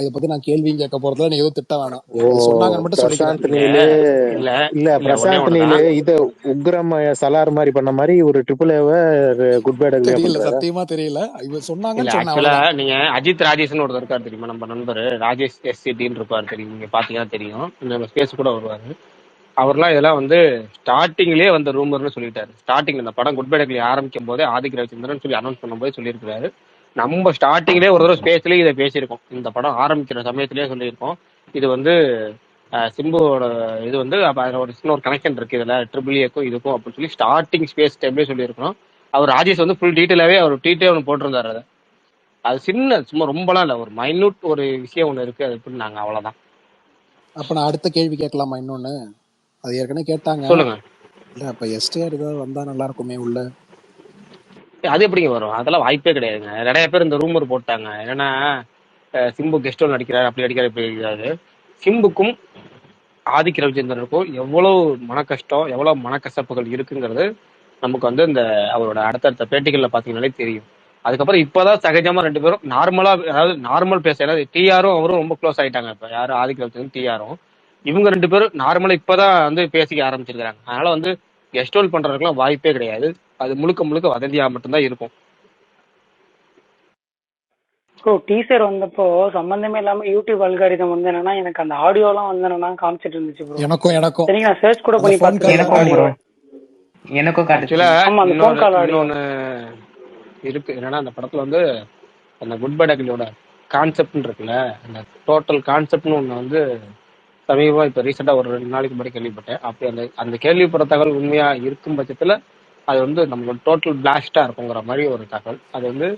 இதை பத்தி நான் கேள்வியும் கேட்க போறதுல நீ எதுவும் திட்ட வேணாம். ஓ அது சொன்னாங்கன்னு மட்டும் சொல்லிக்கிறேன். பிரசாந்த் நீலு. இல்ல இல்ல இல்ல ஒன்னே பிரசாந்த் நீலு ஒண்ணுதான். இது உக்ரம் சலார் மாதிரி பண்ண மாதிரி ஒரு ட்ரிபிள் ஏவை குட் பேட் அக்லியா தெரியல, பண்றாரு. சத்தியமா தெரியல. இவ இல்ல சொன்னாங்கன்னு சொன்னேன், ஆக்சுவலா அவ்வளவுதான். நீங்க அஜித் ராஜேஷ்னு ஒருத்தர் இருக்காரு தெரியுமா, நம்ம நண்பர் ராஜேஷ் எஸ்சிடின்னு இருப்பாரு தெரியும், நீங்க பாத்தீங்கன்னா தெரியும், இந்த ஸ்பேஸ் கூட வருவாரு. அவர்லாம் இதெல்லாம் வந்து ஸ்டார்டிங்லேயே வந்த ரூமர்னு சொல்லிட்டாரு. ஸ்டார்டிங் இந்த படம் குட் பை டக்லி ஆரம்பிக்கும் போதே ஆதிக் ரவிச்சந்திரன் சொல்லி அனௌன்ஸ் பண்ணும்போது சொல்லியிருக்காரு. நம்ம ஸ்டார்டிங்லேயே ஒரு தடவை ஸ்பேஸ்லேயே இதை பேசியிருக்கோம், இந்த படம் ஆரம்பிக்கிற சமயத்திலேயே சொல்லியிருக்கோம். இது வந்து சிம்புவோட இது வந்து அப்போ அதில் ஒரு சின்ன ஒரு கனெக்ஷன் இருக்கு இதில் ட்ரிபிள் ஏக்கும் இதுக்கும் அப்படின்னு சொல்லி ஸ்டார்டிங் ஸ்பேஸ் டைம்லேயே சொல்லியிருக்கோம். அவர் ராஜேஷ் வந்து ஃபுல் டீட்டெயிலாகவே அவர் டீட்டே ஒன்று போட்டிருந்தாரு. அதை அது சின்ன சும்மா ரொம்பலாம் இல்லை, ஒரு மைன்யூட் ஒரு விஷயம் ஒன்று இருக்கு, அது எப்படி நாங்கள் அவ்வளோதான். அப்ப நான் அடுத்த கேள்வி கேட்கலாமா? இன்னொன்னு, அது ஏற்கனவே கேட்டாங்க. சொல்லுங்க. இல்ல அப்ப எஸ்டிஆர் ஏதாவது வந்தா நல்லா இருக்குமே உள்ள. அது எப்படிங்க வரும்? அதெல்லாம் வாய்ப்பே கிடையாதுங்க. நிறைய பேர் இந்த ரூமர் போட்டாங்க, என்னன்னா சிம்பு கெஸ்ட் ரோல் நடிக்கிறாரு, அப்படி நடிக்கிறாரு, இப்படி நடிக்கிறாரு. சிம்புக்கும் ஆதிக் ரவிச்சந்திரனுக்கும் எவ்வளவு மன கஷ்டம், எவ்வளவு மனக்கசப்புகள் இருக்குங்கிறது நமக்கு வந்து இந்த அவரோட அடுத்தடுத்த பேட்டிகள்ல பாத்தீங்கன்னாலே தெரியும். அதுக்கப்புறம் இப்பதான் சகஜமா 2 பேரும் நார்மலா, அதாவது நார்மல் பேச, ஏதாவது டிஆரும் அவரும் ரொம்ப க்ளோஸ் ஆயிட்டாங்க. இப்ப யாரும் ஆதிக் ரவிச்சந்திரன் டிஆரும் இவங்க 2 பேரும் நார்மலா இப்பதான் வந்து பேசிக்க ஆரம்பிச்சிருக்காங்க. அதனால வந்து கெஸ்ட் ரோல் பண்றதுக்குலாம் வாய்ப்பே கிடையாது. அது முழுக்க முழுக்க வதந்தியா மட்டும்தான் இருக்கும். ப்ரோ டீசர் வந்தப்போ சம்பந்தமே இல்லாம யூடியூப் அல்காரிதம் வந்து என்னன்னா எனக்கு அந்த ஆடியோலாம் வந்து என்னன்னா காமிச்சிட்டு இருந்துச்சு ப்ரோ. எனக்கும் சரிங்க, நான் சர்ச் கூட அந்த பண்ணி ஃபோன் கால் பார்த்துருக்கேன் எனக்கும் ஆடியோ. ப்ரோ, எனக்கும் காட்டுச்சு. ஆக்சுவலா ஆமா, அந்த ஃபோன் கால் ஆடியோ. இன்னொன்னு இருக்கு என்னன்னா, அந்த படத்துல வந்து அந்த குட் பை டக்லியோட கான்செப்ட்னு இருக்குல்ல, அந்த டோட்டல் கான்செப்ட்னு ஒன்று வந்து சமீபமாக இப்போ ரீசெண்டாக ஒரு 2 நாளைக்கு முன்னாடி கேள்விப்பட்டேன். அப்படி அந்த அந்த கேள்விப்பட்ட தகவல் உண்மையா இருக்கும் பட்சத்தில் அது வந்து நம்மளோட டோட்டல் பிளாஸ்டா இருக்குங்கிற மாதிரி ஒரு தகவல். அது வந்து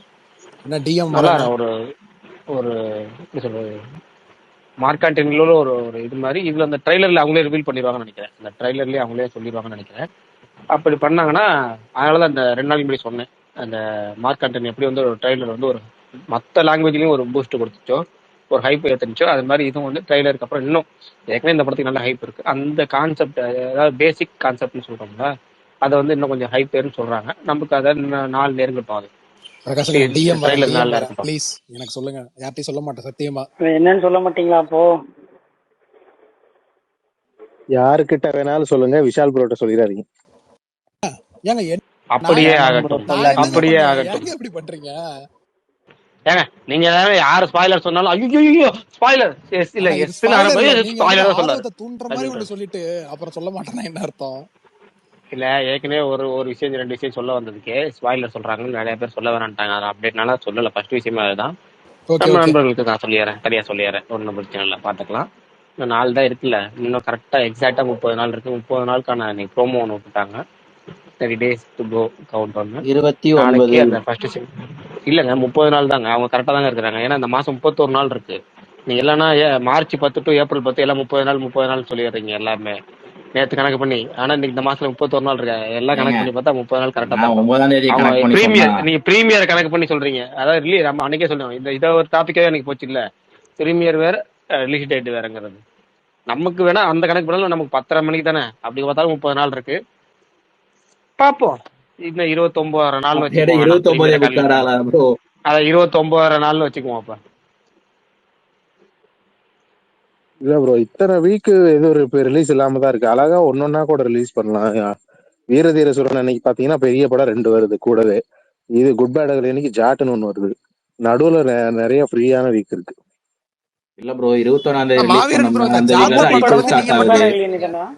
என்ன டிஎம் நல்லா வரேன்னு ஒரு ஒரு எப்படி சொல்றது, மார்க்காண்டினியோட ஒரு ஒரு இது மாதிரி இதுல அந்த ட்ரைலர்ல அவங்களே ரிவீல் பண்ணிடுவாங்கன்னு நினைக்கிறேன். அந்த ட்ரைலர்லயே அவங்களே சொல்லிடுவாங்கன்னு நினைக்கிறேன். அப்படி பண்ணாங்கன்னா அதனாலதான் அந்த 2 நாளைக்கு முன்னாடி சொன்னேன், அந்த மார்க் ஆண்டனி எப்படி வந்து ஒரு ட்ரைலர் வந்து ஒரு மற்ற லாங்குவேஜ்லயும் ஒரு பூஸ்ட் கொடுத்துச்சோ, ஒரு ஹைப் ஏற்றுச்சோ, அது மாதிரி இதுவும் வந்து ட்ரைலருக்கு அப்புறம் இன்னும் ஏற்கனவே இந்த படத்துக்கு நல்ல ஹைப் இருக்கு. அந்த கான்செப்ட், அதாவது பேசிக் கான்செப்ட்னு சொல்றோம்ல, அதை வந்து இன்னும் கொஞ்சம் ஹைப் ஏறுன்னு சொல்றாங்க. நமக்கு அதை நாலு நேரங்கட்டும். அது பிரகாஷ் டிஎம் வரேன் ட்ரைலர் டிஎம் நாலு வரேன் இருக்கட்டும். ப்ளீஸ் எனக்கு சொல்லுங்க, யார்ட்டையும் சொல்ல மாட்டேன் சத்தியமா. என்னன்னு சொல்ல மாட்டீங்களா அப்போ? யாருக்கிட்ட வேணாலும் சொல்லுங்க, விஷால் ப்ரோட்ட சொல்லிடாதீங்க. ஏங்க அப்படியே வேணாம் bro, ஆகட்டும், நான் என்னங்க அப்படியே பண்ணுவேன்? ஆகட்டும். ஏங்க இப்படி பண்றீங்க? ஏங்க நீங்க யாரு ஸ்பாய்லர் சொன்னாலும் ஐயோ ஸ்பாய்லர் எஸ் இல்ல ஆனா இது எஸ்ன்னு ஸ்பாய்லர் இல்ல, ஆரம்பிச்சு நீங்க வந்துட்டு ஸ்பாய்லர் தான் சொல்லாரு ஆர்வத்தை தூண்டுற மாதிரி ஒன்று சொல்லிட்டு அப்புறம் சொல்ல மாட்டேன்னா என்ன அர்த்தம்? இல்ல. ஏற்கனவே ஒரு விஷயம் 2 விஷயம் சொல்ல வந்ததுக்கே ஸ்பாய்லர் சொல்றாங்கன்னு நிறைய பேர் சொல்ல வேணான்ட்டாங்க. அதை அப்டேட்னால சொல்லல. ஃபர்ஸ்ட் விஷயமே அதுதான். ஓகே நம்ம ஓகே நண்பர்களுக்கு நான் சொல்லிடுறேன், சரியா சொல்லிடுறேன், ஒன்றும் பிரச்சனை இல்லை, பார்த்துக்கலாம். இன்னும் 4 தான் இருக்குல்ல, இன்னும் கரெக்டாக எக்ஸாக்டாக 30 நாள் இருக்கு. 30 நாளுக்கான இன்னைக்கு ப்ரோமோ ஒன்று விட்டுட்டாங்க. 30 days to go கவுண்ட் ஒன்று. 29. நாளைக்கு அந்த ஃபர்ஸ்ட் இல்லைங்க, 30 நாள் தாங்க. அவங்க கரெக்டாக தாங்க இருக்கிறாங்க. ஏன்னா இந்த மாதம் 31 நாள் இருக்கு. நீங்க இல்லைன்னா மார்ச் 10 to ஏப்ரல் 10 எல்லாம் 30 நாள் சொல்லிடுறீங்க எல்லாமே நேற்று கணக்கு பண்ணி. ஆனா இன்னைக்கு இந்த மாசத்துல 31 நாள் இருக்கு. எல்லாம் ஏங்க கணக்கு பண்ணி பார்த்தா 30 நாள் கரெக்டா தான் நான் இருக்கும். 9ஆம் தேதி அவங்க கணக்கு பண்ணி சொன்னா பிரீமியர், நீங்க பிரீமியர் கணக்கு பண்ணி சொல்றீங்க. அதாவது நம்ம அன்னைக்கே சொல்லுவோம், இதை ஒரு டாபிக்காவே எனக்கு போச்சு இல்ல, பிரீமியர் வேற ரிலீஸ் டேட் வேறங்கிறது. நமக்கு வேணா அந்த கணக்கு பண்ணாலும் நமக்கு 10:30 மணிக்கு தானே, அப்படி பார்த்தாலும் 30 நாள் இருக்கு. பார்ப்போம். இன்னும் 29 நாள்னு அப்படியே வச்சுக்குவோம். 29 முக்காடாளா ப்ரோ? அதை 29 நாள்னு வச்சுக்குவோம். அப்ப இல்ல ப்ரோ, இத்தனை வீக் எது ஒரு ரிலீஸ் இல்லாம தான் இருக்கு. அழகா ஒன்னொன்னா கூட ரிலீஸ் பண்ணலாம். வீரதீர சுரன் அன்னைக்கு பாத்தீங்கன்னா பெரிய படம் 2 வருது கூடவே. இது குட் பேட் அகலி அன்னைக்கு ஜாட்டுன்னு ஒண்ணு வருது. நடுவுல நிறைய ஃப்ரீயான வீக் இருக்கு. இல்ல ப்ரோ, 21ஆம் தேதி ரிலீஸ் மாவீரன் ப்ரோ, பண்ணோம்னா இந்த அந்த வீக்ல ஜாட் தான் படம் ஐபிஎல் வந்து ஸ்டார்ட் நீங்க ஆகுது.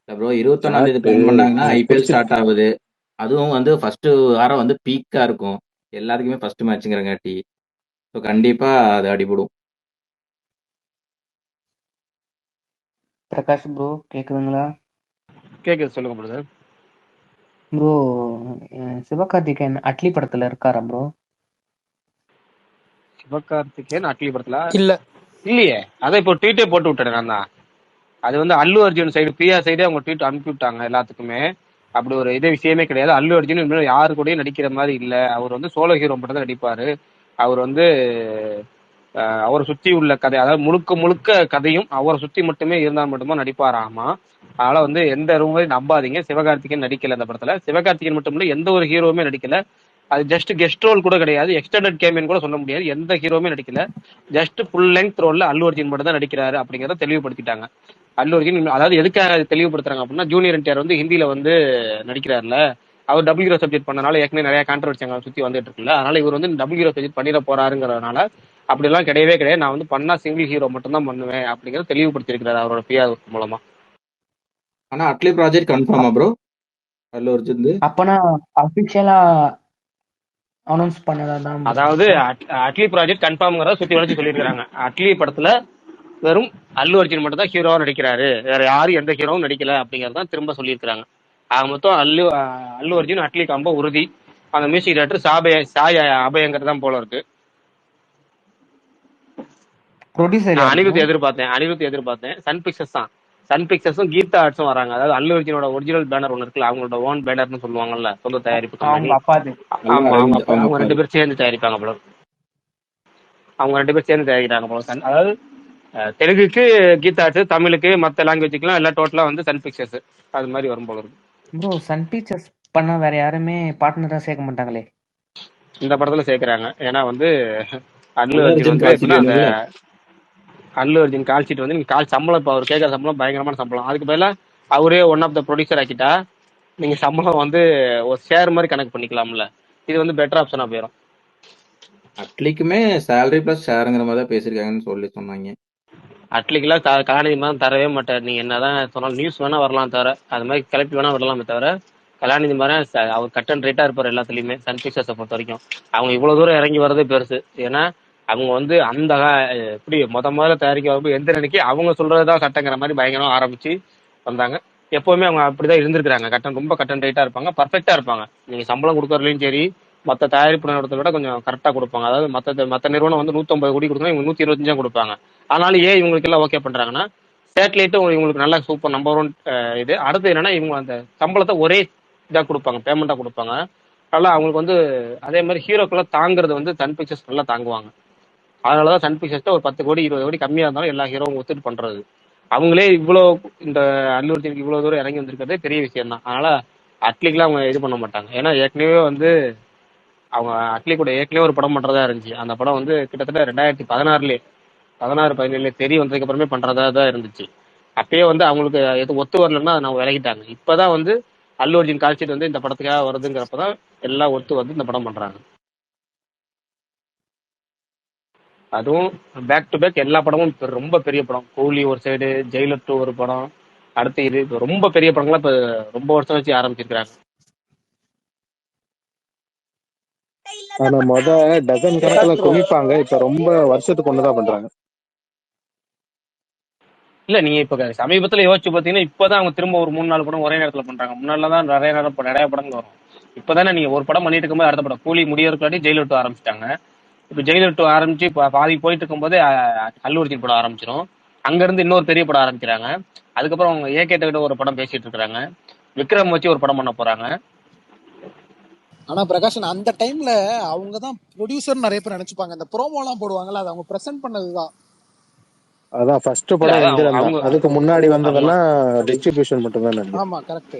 இல்ல ப்ரோ, 21ஆம் தேதி பிளான் பண்ணாங்கன்னா ஐபிஎல் ஸ்டார்ட் ஆகுது. அதுவும் வந்து ஃபர்ஸ்ட் வாரம் வந்து பீக்கா இருக்கும், எல்லாத்துக்குமே ஃபர்ஸ்ட் மேட்ச்ங்கிறங்காட்டி. ஸோ கண்டிப்பா அது அடிபடும். பிரகாஷ் ப்ரோ கேக்குதுங்களா? கேக்குது, சொல்லுங்க பிரதர். ப்ரோ, சிவகார்த்திகேயன் அட்லி படத்துல இருக்காரா ப்ரோ? சிவகார்த்திகேயன் அட்லி படத்துல இல்ல இல்லையே. அதை இப்போ ட்வீட்டே போட்டு விட்டேன் நான் தான். அது வந்து அல்லு அர்ஜுன் சைடு, பிரியா சைடே அவங்க ட்வீட் அனுப்பி விட்டாங்க எல்லாத்துக்குமே. அப்படி ஒரு இதே விஷயமே கிடையாது. அல்லு அர்ஜுன் இன்னும் யாரு கூடயும் நடிக்கிற மாதிரி இல்ல. அவர் வந்து சோலோ ஹீரோ மட்டும் தான் நடிப்பாரு. அவர் வந்து அவரை சுத்தி உள்ள கதை, அதாவது முழுக்க முழுக்க கதையும் அவரை சுத்தி மட்டுமே இருந்தால் மட்டும்தான் நடிப்பாராமா. அதனால வந்து எந்த ரூமையும் நம்பாதீங்க. சிவகார்த்திகேயன் நடிக்கல அந்த படத்துல. சிவகார்த்திகேயன் மட்டும் இல்ல, எந்த ஒரு ஹீரோவுமே நடிக்கல. அது ஜஸ்ட் கெஸ்ட் ரோல் கூட கிடையாது, எக்ஸ்டெண்டட் கேமியன் கூட சொல்ல முடியாது. எந்த ஹீரோவுமே நடிக்கல. ஜஸ்ட் ஃபுல் லெங்த் ரோல்ல அல்லு அர்ஜுன் மட்டும் தான் நடிக்கிறாரு அப்படிங்கிறத தெளிவுபடுத்திட்டாங்க. அல்லு அர்ஜுன் அதாவது எதுக்காக தெளிவுபடுத்துறாங்க அப்படின்னா, ஜூனியர் என்டிஆர் வந்து ஹிந்தியில வந்து நடிக்கிறாருல, அவர் டபுள் ஹீரோ சப்ஜெக்ட் பண்ணனால ஏற்கனவே நிறைய கான்ட்ரவர்சி அங்க சுத்தி வந்துட்டு இருக்குல்ல, அதனால இவர் வந்து டபுள் ஹீரோ சப்ஜெக்ட் பண்ணிட போறாருங்கிறதுனால அப்படிலாம் கிடையவே கிடையாது. நான் வந்து பண்ணா சிங்கிள் ஹீரோ மட்டும் தான் பண்ணுவேன் அப்படிங்கிறத தெளிவுபடுத்திருக்கிறாரு அவரோட பிஆர் மூலமா. ஆனா அட்லி ப்ராஜெக்ட் கன்ஃபார்மா ப்ரோ? அல்லு அர்ஜுன் அப்பனா அபிஷியலா அனௌன்ஸ் பண்ணதா தான் bro அதாவது அர்த்தம். அட்லி ப்ராஜெக்ட் கன்ஃபார்ம்ங்கிறத சுத்தி வளைச்சு சொல்லியிருக்காங்க. அட்லி படத்துல வெறும் அல்லு அர்ஜுன் மட்டும் தான் ஹீரோவா நடிக்கிறாரு, வேற யாரும் எந்த ஹீரோவும் நடிக்கல அப்படிங்கறதான் திரும்ப சொல்லியிருக்காங்க. ஆக மொத்தம் அல்லு அர்ஜுன் அட்லி காம்போ உறுதி. அந்த மியூசிக் டைரக்டர் சாய் அபயங்கர் தான் போல இருக்கு. ப்ரொடியூசர் நான் யாரு bro? அனிருத் எதிர்பார்த்தேன். சன் பிக்சர்ஸ் தான். சன் பிக்சர்ஸும் கீதா ஆர்ட்ஸும் வராங்க. அதாவது அல்லு அர்ஜுனோட ஒரிஜினல் பேனர் ஒன்று இருக்குல்ல, அவங்களோட ஓன் பேனர்னு சொல்லுவாங்கல்ல, சொந்த தயாரிப்பு கம்பெனி. அவங்க அப்பாது. ஆமா, அவங்க அப்பா. அவங்க அவங்க 2 பேரும் சேர்ந்து தயாரிப்பாங்க போல. அவங்க 2 பேரும் சேர்ந்து தயாரிக்கிறாங்க போல. அதாவது தெலுங்குக்கு கீதா ஆர்ட்ஸ், தமிழுக்கு மற்ற லாங்குவேஜுக்குலாம் எல்லாம் டோட்டலா வந்து சன் பிக்சர்ஸ் அது மாதிரி வரும் போல இருக்கு. ப்ரோ, சன் பிக்சர்ஸ் பண்ணா வேற யாருமே பார்ட்னரா சேர்க்க மாட்டாங்களே? இந்த படத்துல சேர்க்கிறாங்க. ஏன்னா வந்து அல்லு அல்லு அர்ஜுன் அர்ஜுன் வந்து கால்ஷீட் எப்படின்னா, அந்த வேணும்ல. அல்லு அர்ஜுன் கால் ஷீட் வந்து நீங்க சம்பளம், இப்போ அவர் கேட்கற சம்பளம் பயங்கரமான சம்பளம். அதுக்கு பதிலாக அவரே ஒன் ஆஃப் த ப்ரொடியூசர் ஆக்கிட்டா நீங்க சம்பளம் வந்து ஒரு ஷேர் மாதிரி கணக்கு பண்ணிக்கலாம்ல. இது வந்து பெட்டர் ஆப்ஷனா போயிடும். அட்லிக்குமே சேலரி பிளஸ் ஷேருங்கிற மாதிரி தான் பேசியிருக்காங்கன்னு சொல்லி சொன்னாங்க. அட்லிக்கெல்லாம் கலாநிதி மாதிரி தரவே மாட்டார். நீங்க என்னதான் சொன்னாலும் நியூஸ் வேணா வரலாம் தவிர, அது மாதிரி கிளப்பி வேணா வரலாமே தவிர, கலாநிதி மாதிரி அவர் கட் அண்ட் ரைட்டா இருப்பார் எல்லாத்துலயுமே. சன் பிக்சர்ஸை பொறுத்த வரைக்கும் அவங்க இவ்வளவு தூரம் இறங்கி வர்றதே பெருசு. ஏன்னா அவங்க வந்து அந்த எப்படி முதல்ல தயாரிக்க வரும்போது எந்த நினைக்கி அவங்க சொல்றதுதான் சட்டங்கிற மாதிரி பயங்கரமா ஆரம்பிச்சு வந்தாங்க. எப்பவுமே அவங்க அப்படிதான் இருந்திருக்காங்க. ரொம்ப கட் அண்ட் ரைட்டா இருப்பாங்க, பர்ஃபெக்டா இருப்பாங்க. நீங்க சம்பளம் கொடுக்கறதுலையும் சரி, மற்ற தயாரிப்பு நிறுவனத்தை விட கொஞ்சம் கரெக்டா கொடுப்பாங்க. அதாவது மற்ற நிறுவனம் வந்து 150 கோடி கொடுத்தா இவங்க 125 கொடுப்பாங்க. ஆனாலும் ஏன் இவங்களுக்கு எல்லாம் ஓகே பண்றாங்கன்னா, சேட்டலைட்டும் இவங்களுக்கு நல்லா சூப்பர் நம்பர் 1 இது. அடுத்து என்னன்னா, இவங்க அந்த சம்பளத்தை ஒரே இதா கொடுப்பாங்க, பேமெண்டா கொடுப்பாங்க. அதனால அவங்களுக்கு வந்து அதே மாதிரி ஹீரோக்கெல்லாம் தாங்குறது வந்து சன் பிக்சர்ஸ் நல்லா தாங்குவாங்க. அதனாலதான் சன் பிக்சர்ஸ் ஒரு 10 கோடி 20 கோடி கம்மியா இருந்தாலும் எல்லா ஹீரோவும் ஒத்துட்டு பண்றது. அவங்களே இவ்வளோ இந்த அல்லு அர்ஜுனுக்கு இவ்வளவு தூரம் இறங்கி வந்திருக்கிறதே பெரிய விஷயம் தான். அதனால அட்லிக்கெல்லாம் அவங்க இது பண்ண மாட்டாங்க. ஏன்னா ஏற்கனவே வந்து அவங்க அட்லி கூட ஏற்கனவே ஒரு படம் பண்றதா இருந்துச்சு. அந்த படம் வந்து கிட்டத்தட்ட 2016 17 தெரிய வந்ததுக்கு அப்புறமே பண்றதா தான் இருந்துச்சு. அப்பயே வந்து அவங்களுக்கு எது ஒத்து வரலன்னா அதை அவங்க விலகிட்டாங்க. இப்பதான் வந்து அல்லு அர்ஜுன் கால்ஷீட் வந்து இந்த படத்துக்காக வருதுங்கிறப்பதான் எல்லாம் ஒத்து வந்து இந்த படம் பண்றாங்க. அதுவும் பேக் டு பேக் எல்லா படமும் ரொம்ப பெரிய படம். கூலி ஒரு சைடு, ஜெயிலர் 2 ஒரு படம், அடுத்து இது இப்ப ரொம்ப பெரிய படங்கள்லாம் இப்ப ரொம்ப வருஷம் வச்சு ஆரம்பிச்சிருக்காங்க. ஆனா டசன் கணக்குல பிரகாஷ் ப்ரோ குவிப்பாங்க, இப்ப ரொம்ப வருஷத்துக்கு ஒண்ணுதான் பண்றாங்க. இல்ல நீங்க இப்ப சமீபத்துல யோசிச்சு பாத்தீங்கன்னா, இப்பதான் அவங்க திரும்ப ஒரு 3-4 படம் ஒரே நேரத்துல பண்றாங்க. முன்னாடிலாம் நிறைய படங்கள் வரும். இப்பதானே நீங்க ஒரு படம் பண்ணிட்டு இருக்கும்போது அடுத்த படம் கூலி முடியறதுக்காட்டி ஜெயிலர் 2 ஆரம்பிச்சிட்டாங்க. இப்ப ஜெயிலர் 2 ஆரம்பிச்சு பாதி போயிட்டு இருக்கும்போது அல்லு அர்ஜுன் படம் ஆரம்பிச்சிடும். அங்க இருந்து இன்னொரு பெரிய படம் ஆரம்பிக்கிறாங்க. அதுக்கப்புறம் அவங்க ஏகேட்ட கிட்ட ஒரு படம் பேசிட்டு இருக்காங்க. விக்ரம் வச்சு ஒரு படம் பண்ண போறாங்க. ஆனா பிரகாஷன் அந்த டைம்ல அவங்க தான் ப்ரொடியூசர் நிறைய பேர் நினைச்சுப்பாங்க. இந்த ப்ரோமோ எல்லாம் போடுவாங்கல்ல, அது அவங்க பிரசன்ட் பண்ணதுதான். அதான் ஃபர்ஸ்ட் இல்ல படம் அதான் எந்திரன் தான். அவங்க அதுக்கு முன்னாடி ஆமா வந்ததெல்லாம் டிஸ்ட்ரிபியூஷன் மட்டும் தான் நினைக்கிறேன். ஆமா கரெக்ட்.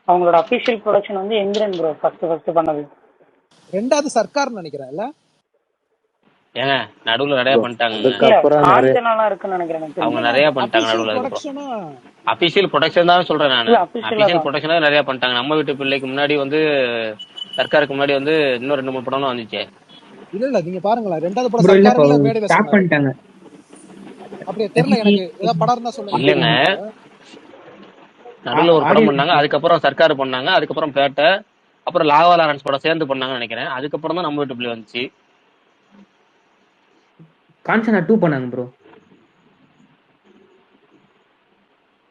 அவங்களோட அபிஷியல் ப்ரொடக்ஷன் வந்து எந்திரன் ப்ரோ ஃபர்ஸ்ட் பண்ணது. ரெண்டாவது சர்க்கார் நினைக்கிறேன் இல்ல. ஏங்க நடுவுல நிறைய பண்ணிட்டாங்க. இல்ல அதுக்கப்புறம் நிறைய காஞ்சனாலாம் இருக்குன்னு நினைக்கிறேன் எனக்கு அவங்க தெரிஞ்சு. நிறைய பண்ணிட்டாங்க அபிஷியல் நடுவுல. அதுக்கப்புறம் ப்ரொடக்ஷனா அபிஷியல் ப்ரொடக்ஷன் தான் சொல்றேன் நான். இல்ல அபிஷியலா அபிஷியல் தான். ப்ரொடக்ஷன் நிறைய பண்ணிட்டாங்க. நம்ம வீட்டு பிள்ளைக்கு முன்னாடி வந்து சர்க்காருக்கு முன்னாடி வந்து இன்னும் 2-3 படம்லாம் வந்துச்சு. இல்ல நீங்க பாருங்களேன், ரெண்டாவது படம் ப்ரோ இல்ல சர்க்காருக்குள்ள மேடையில ஸ்டாப் சொன்னாரு. பண்ணிட்டாங்க. அப்படியே தெரியல எனக்கு, ஏதாவது படம் இருந்தா சொல்லுங்க. இல்லைங்க, நடுவுல ஒரு படம் பண்ணாங்க, அதுக்கப்புறம் சர்க்கார் பண்ணாங்க, அதுக்கப்புறம் பேட்டை, அப்புறம் லாவா லாரன்ஸ் படம் சேர்ந்து பண்ணாங்கன்னு நினைக்கிறேன். அதுக்கப்புறம் தான் நம்ம வீட்டு பிள்ளை வந்துச்சு. காஞ்சனா 2 பண்ணாங்க ப்ரோ.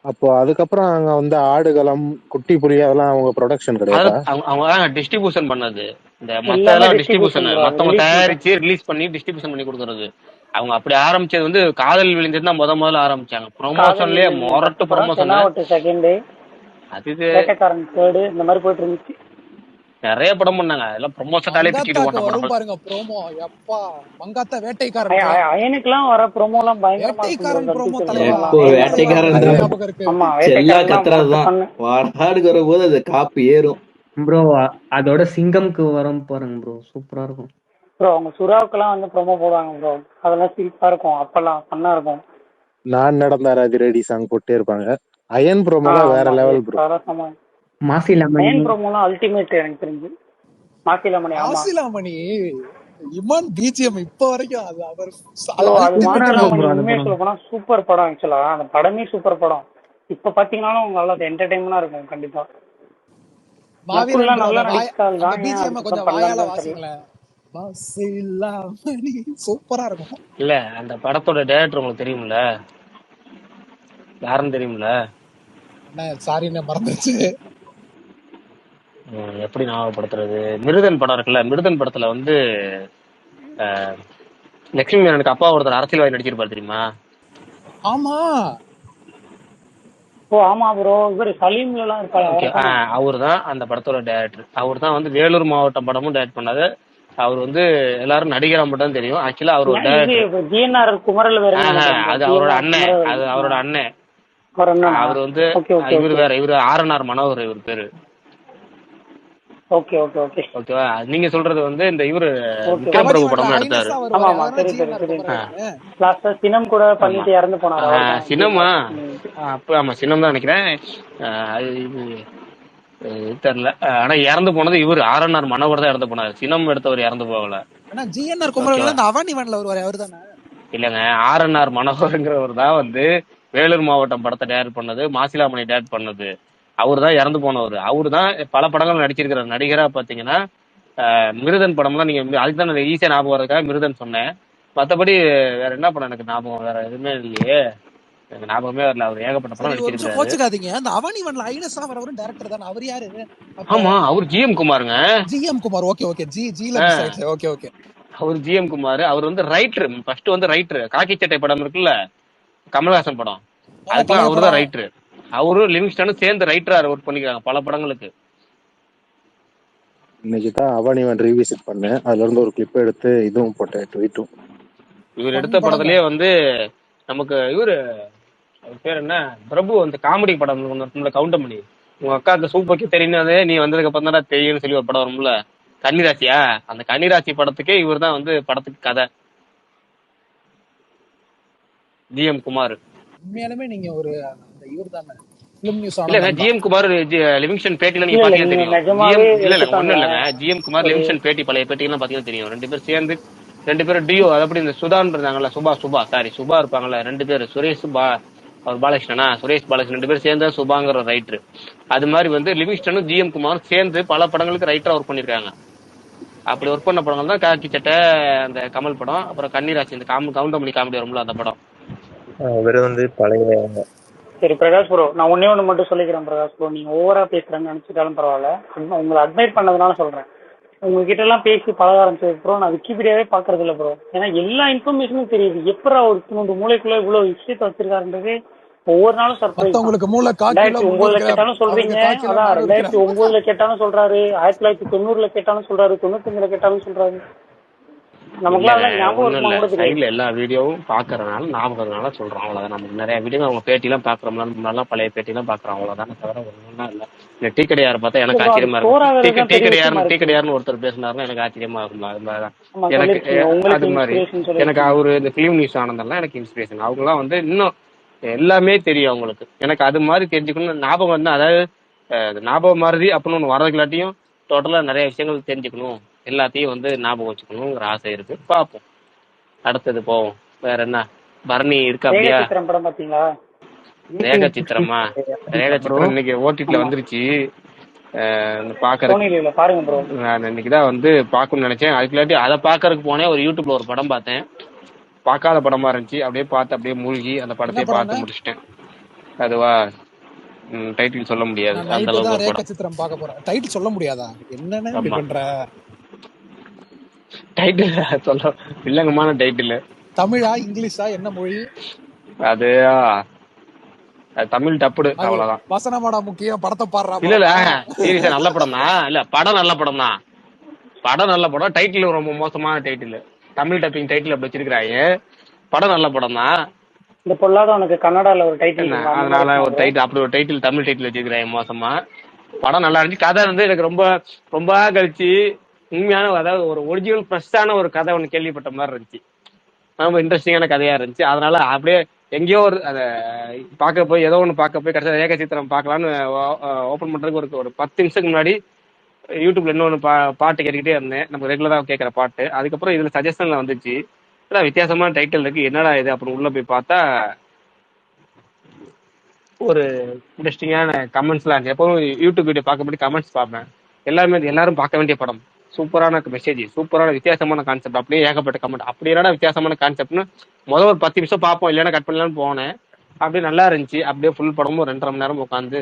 அப்போ அதுக்கப்புறம் அங்க வந்து ஆடுகளம், குட்டி புலி அதெல்லாம் அவங்க ப்ரொடக்ஷன் கிடையாதா? அவங்க டிஸ்ட்ரிபியூஷன் பண்ணது. இந்த எல்லாமே மத்தெல்லாம் டிஸ்ட்ரிபியூஷன் டிஸ்ட்ரிபியூஷன், மத்தவங்க தயாரிச்சு ரிலீஸ் பண்ணி டிஸ்ட்ரிபியூஷன் பண்ணி கொடுக்கறது. அவங்க அப்படி ஆரம்பிச்சது வந்து காதல் விழுந்தது தான் முதல்ல ஆரம்பிச்சாங்க. ப்ரொமோஷன்லயே மொரட்டு ப்ரொமோஷன். செகண்ட், அது வேட்டைக்காரன் தேர்ட், இந்த மாதிரி போயிட்டு இருந்துச்சு. நிறைய படம் பண்ணாங்க. அதெல்லாம் ப்ரொமோஷனாலே திட்டிட்டு மங்காத்தாக்கு போட்ட வரும் படம். பாருங்க ப்ரோமோ, எப்பா மங்காத்தா வேட்டைக்காரன். அயனுக்குலாம் வர ப்ரோமோ எல்லாம் பயங்கரமா வேட்டைக்காரன் ப்ரோமோ இருக்கும். தலைவா, எப்போ வேட்டைக்காரன் தான் ஞாபகம் இருக்கு. ஆமா செல்லா வேட்டைக்காரன் கத்துறதுதான். வாடாடுக்கு வரும்போது அது காப்பு ஏறும். ப்ரோ அதோட சிங்கம்க்கு வரும் பாருங்க ப்ரோ, சூப்பரா இருக்கும். ப்ரோ அவங்க சுறாவுக்கெல்லாம் வந்து ப்ரோமோ போடுவாங்க ப்ரோ. அதெல்லாம் சிரிப்பா இருக்கும், அப்பெல்லாம் ஃபன்னா இருக்கும். நான் நடந்தார் அதிரடி சாங் போட்டே இருப்பாங்க. அயன் ப்ரோமோலாம் வேற லெவல் ப்ரோ. மாசி லெமன் அயன் ப்ரோமோலாம் அல்டிமேட் எனக்கு தெரிஞ்சு. மாசிலாமணி. ஆமா மாசிலாமணி இமான் பிஜிஎம் இப்ப வரைக்கும் அது அவர் அது மாசிலாமணி உண்மையை சொல்ல போனா சூப்பர் படம். ஆக்சுவலா அந்த படமே சூப்பர் படம். இப்ப பாத்தீங்கன்னாலும் உங்களுக்கு நல்லா என்டர்டைன்மெண்டா இருக்கும் கண்டிப்பா. நல்லா பிஜிஎம் கொஞ்சம் வாயால வாசிங்களேன். மாசிலாமணி சூப்பரா இருக்கும். இல்ல அந்த படத்தோட டைரக்டர் உங்களுக்கு தெரியும்ல? யாருன்னு தெரியும்ல? சாரின்னு மறந்துச்சு. எப்படி ஞாபகப்படுத்துறது? மிருதன் படம் இருக்குல்ல, மிருதன் படத்துல வந்து லட்சுமி மேனனுக்கு அப்பா ஒருத்தர் அரசியல்வாதி நடிச்சிருப்பாரு தெரியுமா? ஆமா. ஓ ஆமா ப்ரோ, இவர் சலீம்ல எல்லாம் இருப்பாரு. அவர் தான் அந்த படத்தோட டைரக்டர். அவர் தான் வந்து வேலூர் மாவட்டம் படமும் டைரக்ட் பண்ணாரு. அவர் வந்து எல்லாரும் நடிகரா மட்டும் தெரியும். ஆக்சுவலா அவர் ஒரு டைரக்டர். ஜிஎன்ஆர் குமரல் வேற. அது அவரோட அண்ணன். அது அவரோட அண்ணன். அவர் வந்து இவர் வேற, இவர் ஆர்என்ஆர் மனோகர் இவர் பேரு. ஓகே ஓகே ஓகே ஓகேவா? நீங்க சொல்றது வந்து இந்த இவரு விக்ரம் பிரபு படம் எடுத்தாரு. ஆமா ஆமா தெரியும். லாஸ்டா சினம் கூட பண்ணிட்டு இறந்து போனாரு. சினமா? அப்ப ஆமா சினம் தான் நினைக்கிறேன். தெரியல. ஆனா இறந்து போனது இவரு ஆர்என்ஆர் மனோகர் தான் இறந்து போனாரு. சினம் எடுத்தவர் இறந்து போகல. ஆனா ஜிஎன்ஆர் குமரவேல் ஓகேவா? இந்த அவன் இவன்ல வருவாரு அவர் தானே? இல்லங்க, ஆர்என்ஆர் மனோகருங்கிறவர் தான் வந்து வேலூர் மாவட்டம் படத்தை டேரக்ட் பண்ணது, மாசிலாமணி டேரக்ட் பண்ணது. அவரு தான் இறந்து போனவர். அவரு தான் பல படங்கள் நடிச்சிருக்கிறார். நடிகரா பாத்தீங்கன்னா மிருதன் படம்லாம் நீங்க அதுக்கு தான் ஈஸியா ஞாபகம் வரதுக்காக மிருதன் சொன்னேன். மத்தபடி வேற என்ன படம் எனக்கு ஞாபகம் வேற எதுவுமே இல்லையே. எனக்கு ஞாபகமே வரல. அவர் ஏகப்பட்ட படம் சரி ஒரு நிமிஷம் நடிச்சிருக்காரு. கோச்சுக்காதீங்க, அந்த அவன் இவன்ல ஐனஸ் அவரவரும் டைரக்டர் தானே, அவர் யாரு அப்ப? ஆமா, அவர் ஜிஎம் குமாருங்க. ஜிஎம் குமார். ஓகே ஓகே, ஜில மிஸ் ஆயிடுச்சு. Okay okay. அவர் ஜிஎம் குமார். அவர் வந்து ரைட்டர். ஃபர்ஸ்ட் வந்து ரைட்டர். காக்கி சட்டை படம் இருக்குல்ல, கமல்ஹாசன் படம், அதுக்கெல்லாம் அவரு தான் ரைட்டர். அவரும் லிவிங்ஸ்டனும் சேர்ந்து ரைட்டரா ஒர்க் பண்ணிக்கிறாங்க பல படங்களுக்கு. இன்னைக்கு தான் அவன் இவன் ரீவிசிட் பண்ணேன், அதுல இருந்து ஒரு கிளிப் எடுத்து இதுவும் போட்டேன், ட்வீட்டும். இவர் எடுத்த படத்திலேயே வந்து நமக்கு இவரு பேர் என்ன, பிரபு அந்த காமெடி படம் ஒன்று கவுண்டமணி, உங்க அக்காவுக்கு சூப்பருக்கு தெரியுனதே நீ வந்ததுக்கு அப்புறம் தான் தெரியும்னு சொல்லி ஒரு படம் வரும்ல, கன்னிராசியா, அந்த கன்னிராசி படத்துக்கே இவர் தான் வந்து படத்துக்கு கதை. ஜிஎம் குமார். உண்மையாலுமே நீங்க ஒரு அந்த இவர் தானே ஃபிலிம் நியூஸ் இல்லங்க, ஜிஎம் குமார் லிவிங்ஸ்டன் பேட்டில நீங்க பாத்தீங்கன்னா தெரியும். இல்ல ஒண்ணும் இல்லங்க, ஜிஎம் குமார் லிவிங்ஸ்டன் பேட்டி பழைய பேட்டிலாம் பாத்தீங்கன்னா தெரியும். ரெண்டு பேரும் சேர்ந்து, ரெண்டு பேரும் டியோ, அப்படி இந்த சுதான் இருந்தாங்கல்ல, சுபா இருப்பாங்கல்ல, ரெண்டு பேர் சுரேஷ் அவர் பாலகிருஷ்ணனா, சுரேஷ் பாலகிருஷ்ணன் ரெண்டு பேரும் சேர்ந்து சுபாங்கிற ரைட்டர். அது மாதிரி வந்து லிவிங்ஸ்டனும் ஜிஎம் குமாரும் சேர்ந்து பல படங்களுக்கு ரைட்டரா ஒர்க் பண்ணிருக்காங்க. அப்படி ஒர்க் பண்ண படங்கள் தான் காக்கி சட்டை, அந்த கமல் படம், அப்புறம் கன்னிராசி, இந்த கவுண்டமணி காமெடி வரும்ல அந்த படம். இவர் வந்து பழைய. சரி பிரகாஷ் ப்ரோ, நான் ஒண்ணு மட்டும் சொல்லிக்கிறேன் பிரகாஷ் ப்ரோ. நீங்க ஓவரா பேசுறேன்னு நினைச்சிட்டாலும் பரவாயில்ல, உங்களை அட்மைட் பண்ணதுனால சொல்றேன். உங்ககிட்ட எல்லாம் பேசி பழக ஆரம்பிச்சதுக்கு அப்புறம் நான் விக்கிபீடியாவே பாக்குறது இல்ல ப்ரோ. ஏன்னா எல்லா இன்ஃபர்மேஷனும் தெரியுது. எப்படா ஒரு மூணு மூளைக்குள்ள இவ்வளவு விஷயத்த வச்சிருக்காருன்றது ஒவ்வொரு நாளும் சர்ப்ரைஸ். உங்களுக்கு மூளை 2009 கேட்டாலும் சொல்றீங்க, அதான் 2009 கேட்டாலும் சொல்றாரு, 1990 கேட்டாலும் சொல்றாரு, 95 கேட்டாலும் சொல்றாரு. சைட்ல எல்லா வீடியோவும் பாக்குறதுனால ஞாபகம்னால சொல்றோம், அவ்வளவுதான். நமக்கு நிறைய வீடியோ அவங்க பேட்டி எல்லாம் பாக்குறோம்ல, முன்னாடி பழைய பேட்டி எல்லாம் பாக்குறோம், அவ்வளவுதான். தவிர ஒண்ணும் இல்ல. இந்த டீ கடையார பார்த்தா எனக்கு ஆச்சரியமா இருக்கும். டீ கடையாருன்னு ஒருத்தர் பேசினாருன்னா எனக்கு ஆச்சரியமா இருக்கும். அது மாதிரிதான் எனக்கு அது மாதிரி எனக்கு அவரு இந்த பிலிம் நியூஸ் ஆனந்தெல்லாம் எனக்கு இன்ஸ்பிரேஷன். அவங்க எல்லாம் வந்து இன்னும் எல்லாமே தெரியும் அவங்களுக்கு. எனக்கு அது மாதிரி தெரிஞ்சுக்கணும் ஞாபகம் வந்து, அதாவது ஞாபகம் மறதி அப்படின்னு ஒண்ணு வரதுலாட்டியும் டோட்டலா நிறைய விஷயங்கள் தெரிஞ்சுக்கணும், எல்லாத்தையும் வந்து ஞாபகம் வச்சுக்கணுங்கிற ஆசை இருக்கு. பார்ப்போம், அடுத்தது போவோம். வேற என்ன, பரணி இருக்கா? அப்படியா படம் பாத்தீங்களா? ரேகா சித்திரமா? ரேகா சித்திரம் இன்னைக்கு ஓடிடில வந்துருச்சு. பாக்குறேன் பாருங்க ப்ரோ. நான் இன்னைக்குதான் வந்து பாக்கணும்னு நினைச்சேன். அதுக்குள்ளாட்டி அதை பாக்குறதுக்கு போனேன். ஒரு யூடியூப்ல ஒரு படம் பார்த்தேன், பார்க்காத படமா இருந்துச்சு. அப்படியே பார்த்து அப்படியே மூழ்கி அந்த படத்தையே பார்த்து முடிச்சிட்டேன். அதுவா டைட்டில் சொல்ல முடியாது, அந்த அளவுக்கு ரேகா சித்திரம் பார்க்க போறேன். டைட்டில் சொல்ல முடியாதா? என்னன்னு இப்படி பண்ற? டைட்டில் சொல்ல வில்லங்கமான டைட்டில். தமிழா இங்கிலீஷா என்ன மொழி? அது தமிழ் டப்புடு, அவ்வளவுதான். வசனமாடா முக்கியம், படத்தை பாடுறா. இல்ல சீரியஸா நல்ல படம் தான். இல்ல படம் நல்ல படம் தான், படம் நல்ல படம். டைட்டில் ரொம்ப மோசமான டைட்டில், தமிழ் டப்பிங் டைட்டில் அப்படி வச்சிருக்கிறாங்க. படம் நல்ல படம் தான். இந்த பொல்லாதவனுக்கு கன்னடால ஒரு டைட்டில், அதனால ஒரு டைட்டில், அப்படி ஒரு டைட்டில் தமிழ் டைட்டில் வச்சிருக்கிறாங்க மோசமா. படம் நல்லா இருந்துச்சு. கதை வந்து எனக்கு ரொம்ப ரொம்ப கழிச்சு உண்மையான, அதாவது ஒரு ஒரிஜினல் ஃப்ரெஷ்ஷான ஒரு கதை ஒன்று கேள்விப்பட்ட மாதிரி இருந்துச்சு. ரொம்ப இன்ட்ரெஸ்டிங்கான கதையா இருந்துச்சு. அதனால அப்படியே எங்கேயோ ஒரு அதை பார்க்க போய், ஏதோ ஒன்று பார்க்க போய் கடைசியாக ரேகா சித்திரம் பார்க்கலான்னு ஓப்பன் பண்றதுக்கு ஒரு 10 நிமிஷத்துக்கு முன்னாடி யூடியூப்ல இன்னொன்று பாட்டு கேட்டுக்கிட்டே இருந்தேன், நம்ம ரெகுலரா கேட்குற பாட்டு. அதுக்கப்புறம் இதுல சஜஷன்ல வந்துச்சு, வித்தியாசமான டைட்டில் இருக்கு, என்னடா இது அப்படின்னு உள்ள போய் பார்த்தா ஒரு இன்ட்ரெஸ்டிங்கான கமெண்ட்ஸ்லாம் இருந்துச்சு. எப்பவும் யூடியூப் வீடியோ பார்க்கப்படி கமெண்ட்ஸ் பார்ப்பேன். எல்லாரும் பார்க்க வேண்டிய படம், சூப்பரான மெசேஜ், சூப்பரான வித்தியாசமான கான்செப்ட், அப்படியே ஏகப்பட்ட கமெண்ட். அப்படி என்னடா வித்தியாசமான கான்செப்ட்னு முதல் ஒரு 10 நிமிஷம் பார்ப்போம், இல்லைன்னா கட் பண்ணலான்னு போனேன். அப்படியே நல்லா இருந்துச்சு. அப்படியே ஃபுல் படமும் 2.5 மணி நேரம் உட்காந்து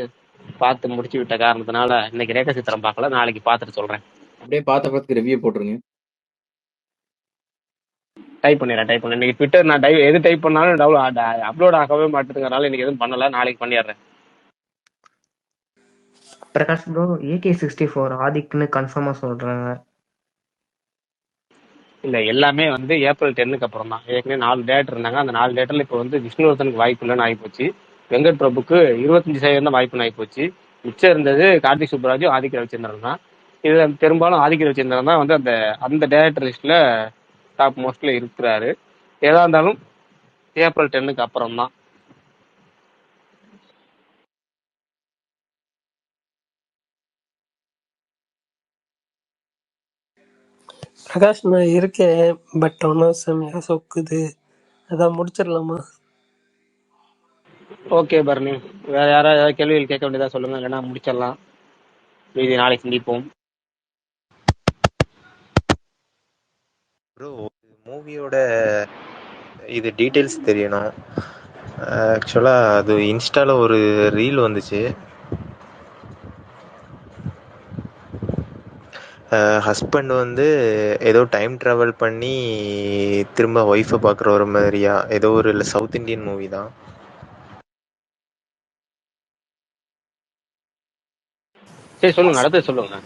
பார்த்து முடிச்சு விட்ட காரணத்தினால இன்னைக்கு ரேகா சித்திரம் பார்க்கல, நாளைக்கு பார்த்துட்டு சொல்றேன். அப்படியே பார்த்த படத்துக்கு ரிவ்யூ போட்டுருங்க. டைப் பண்ணிடுறேன். இன்னைக்கு ட்விட்டர் நான் எது டைப் பண்ணாலும் அப்லோட் ஆகவே மாட்டேங்கிறனால இன்னைக்கு எதுவும் பண்ணல, நாளைக்கு பண்ணிடுறேன். பிரகாஷ் ப்ரோ, AK64 ஆதிக்னு கன்ஃபார்மா சொல்றாங்க. இல்ல, எல்லாமே வந்து ஏப்ரல் 10க்கு அப்புறம் தான். ஏற்கனவே 4 டேரக்டர் இருந்தாங்க, அந்த 4 டேரக்டர்ல இப்போ வந்து விஷ்ணுவர்தனுக்கு வாய்ப்பு இல்லைன்னு ஆகிப்போச்சு. வெங்கட் பிரபுக்கு 25% தான் வாய்ப்புன்னு ஆகிப்போச்சு. மிச்சம் இருந்தது கார்த்திக் சுப்ராஜும் ஆதித்ய ரவிச்சந்திரன் தான். இதுல பெரும்பாலும் ஆதித்ய ரவிச்சந்திரன் தான் வந்து அந்த டேரக்டர் லிஸ்ட்ல டாப் மோஸ்ட்ல இருக்கிறாரு. ஏதா இருந்தாலும் ஏப்ரல் 10க்கு அப்புறம் தான். பிரகாஷ் நான் இருக்கேன், பட் ஒன்றும் செம்மையா சொக்குது. அதான் முடிச்சிடலாமா? ஓகே பரணி, வேற யாராவது ஏதாவது கேள்விகள் கேட்க வேண்டியதா சொல்லுங்க, இல்லைன்னா முடிச்சிடலாம். மீதி நாளைக்கு சந்திப்போம். ப்ரோ மூவியோட இது டீட்டெயில்ஸ் தெரியணும். ஆக்சுவலாக அது இன்ஸ்டாவில் ஒரு ரீல் வந்துச்சு. ஹஸ்பண்ட் வந்து ஏதோ டைம் ட்ராவல் பண்ணி திரும்ப ஒய்ஃபை பார்க்குற ஒரு மாதிரியா ஏதோ ஒரு சவுத் இந்தியன் மூவி தான். சரி சொல்லுங்க, அடுத்து சொல்லுங்க.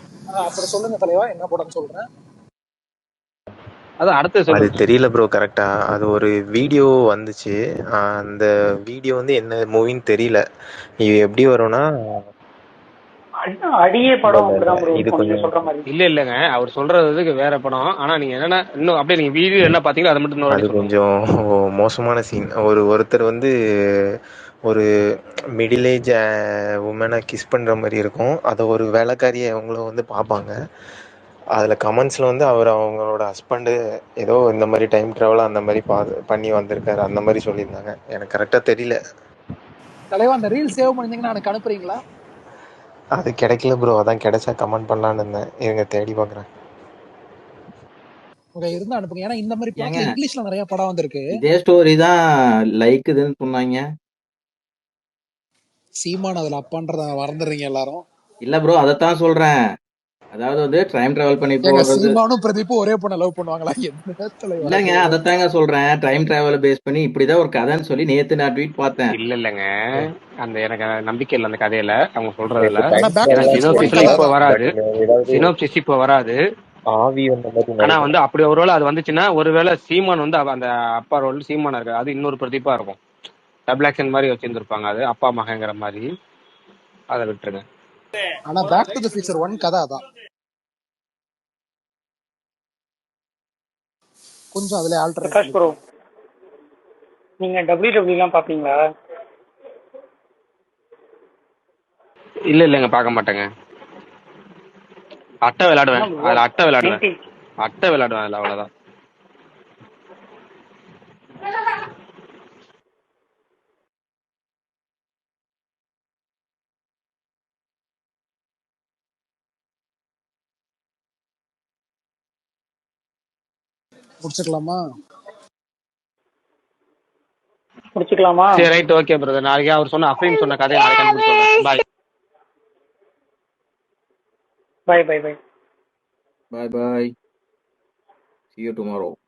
அப்புறம் சொல்லுங்க தலைவா, என்ன படம்னு சொல்றேன். அதான் அடுத்து அது சொல்லுங்க. தெரியல ப்ரோ கரெக்டாக. அது ஒரு வீடியோ வந்துச்சு. அந்த வீடியோ வந்து என்ன மூவின்னு தெரியல. இது எப்படி வரும்னா அடியே இல்லை படம் இல்லை இல்லை அப்படிதான் ப்ரோ இது இருக்கும் நீங்க கொஞ்சம் சொல்ற மாதிரி. இல்லைங்க, அவர் சொல்றதுக்கு வேற படம். ஆனா நீங்க என்னன்னா இன்னும் அப்படியே நீங்க வீடியோ என்ன பாத்தீங்களோ அதை மட்டும் இன்னொரு அது வாட்டி சொல்லுங்க. கொஞ்சம் மோசமான சீன். ஒருத்தர் வந்து ஒரு மிடில் ஏஜ் உமனை கிஸ் பண்ணுற மாதிரி இருக்கும். அதை ஒரு வேலைக்காரியை அவங்களும் வந்து பார்ப்பாங்க. அதில் கமெண்ட்ஸில் வந்து அவங்களோட ஹஸ்பண்டு ஏதோ இந்த மாதிரி டைம் ட்ராவல் அந்த மாதிரி பண்ணி வந்திருக்காரு அந்த மாதிரி சொல்லியிருந்தாங்க. எனக்கு கரெக்டாக தெரியல. தலைவா அந்த ரீல் சேவ் பண்ணிருந்தீங்கன்னா எனக்கு அனுப்புறீங்களா? அது கிடைக்கல ப்ரோ. அதான் கிடைச்சா கமெண்ட் பண்ணலான்னு இருந்தேன். இருங்க தேடி பார்க்குறேன். ஓகே, இருந்தா அனுப்புங்க. ஏன்னா இந்த மாதிரி ஏங்க படத்துல இங்கிலீஷ்ல நிறைய படம் வந்திருக்கு. இதே ஸ்டோரி தான் லைக்குதுன்னு சொன்னாங்க. சீமான் அதுல அப்பான்றத மறந்துடுறீங்க எல்லாரும். இல்ல ப்ரோ, அதைத்தான் சொல்றேன். அதாவது வந்து டைம் டிராவல் பண்ணி ஏங்க போறது. சீமானும் பிரதீப்பும் ஒரே பொண்ணை லவ் பண்ணுவாங்களா? என்ன தலைவா இல்லங்க, இது? அதைத்தாங்க சொல்றேன். டைம் டிராவலை பேஸ் பண்ணி இப்படிதான் ஒரு கதைன்னு சொல்லி நேத்து நான் ட்வீட் பார்த்தேன். இல்லைங்க, அந்த எனக்கு நம்பிக்கை இல்லை அந்த கதையில அவங்க சொல்றதுல. இது ஆனா டைம் பேக் டு ஏன்னா தி ஃபியூச்சர் 1 சினோப்சிஸ்ல கதை இப்போ தான். வராது. ஏதாவது சினோப்சிஸ் இப்போ வராது. ஆவி அந்த மாதிரி ஆனா நினைக்கிறேன். வந்து அப்படி ஒருவேளை அது வந்துச்சுன்னா, ஒருவேளை சீமான் வந்து அந்த அப்பா ரோல் சீமானா இருக்கு, அது இன்னொரு பிரதீப்பா இருக்கும். டபுள் ஆக்ஷன் மாதிரி வச்சிருந்துருப்பாங்க, அது அப்பா மகங்கிற மாதிரி. அதை விட்டுருங்க. ஆனா பேக் டு தி ஃபியூச்சர் 1 கதை அதான். கொஞ்சம் அதுல ஆல்டர் பிரகாஷ் ப்ரோ, நீங்க WWE எல்லாம் பாப்பீங்களா? இல்லைங்க, பார்க்க மாட்டேங்க. அட்டை விளையாடுவேன் அதில், அட்டை விளையாடுவேன் அதில், அவ்வளோதான். முடிச்சுக்கலாமா? சரி ரைட், ஓகே பிரதர். நாளைக்கு அவர் சொன்ன அஃபீம் சொன்ன கதையை நாளைக்கு கண்டுபிடிச்சு பாய். Bye bye bye. Bye bye. See you tomorrow.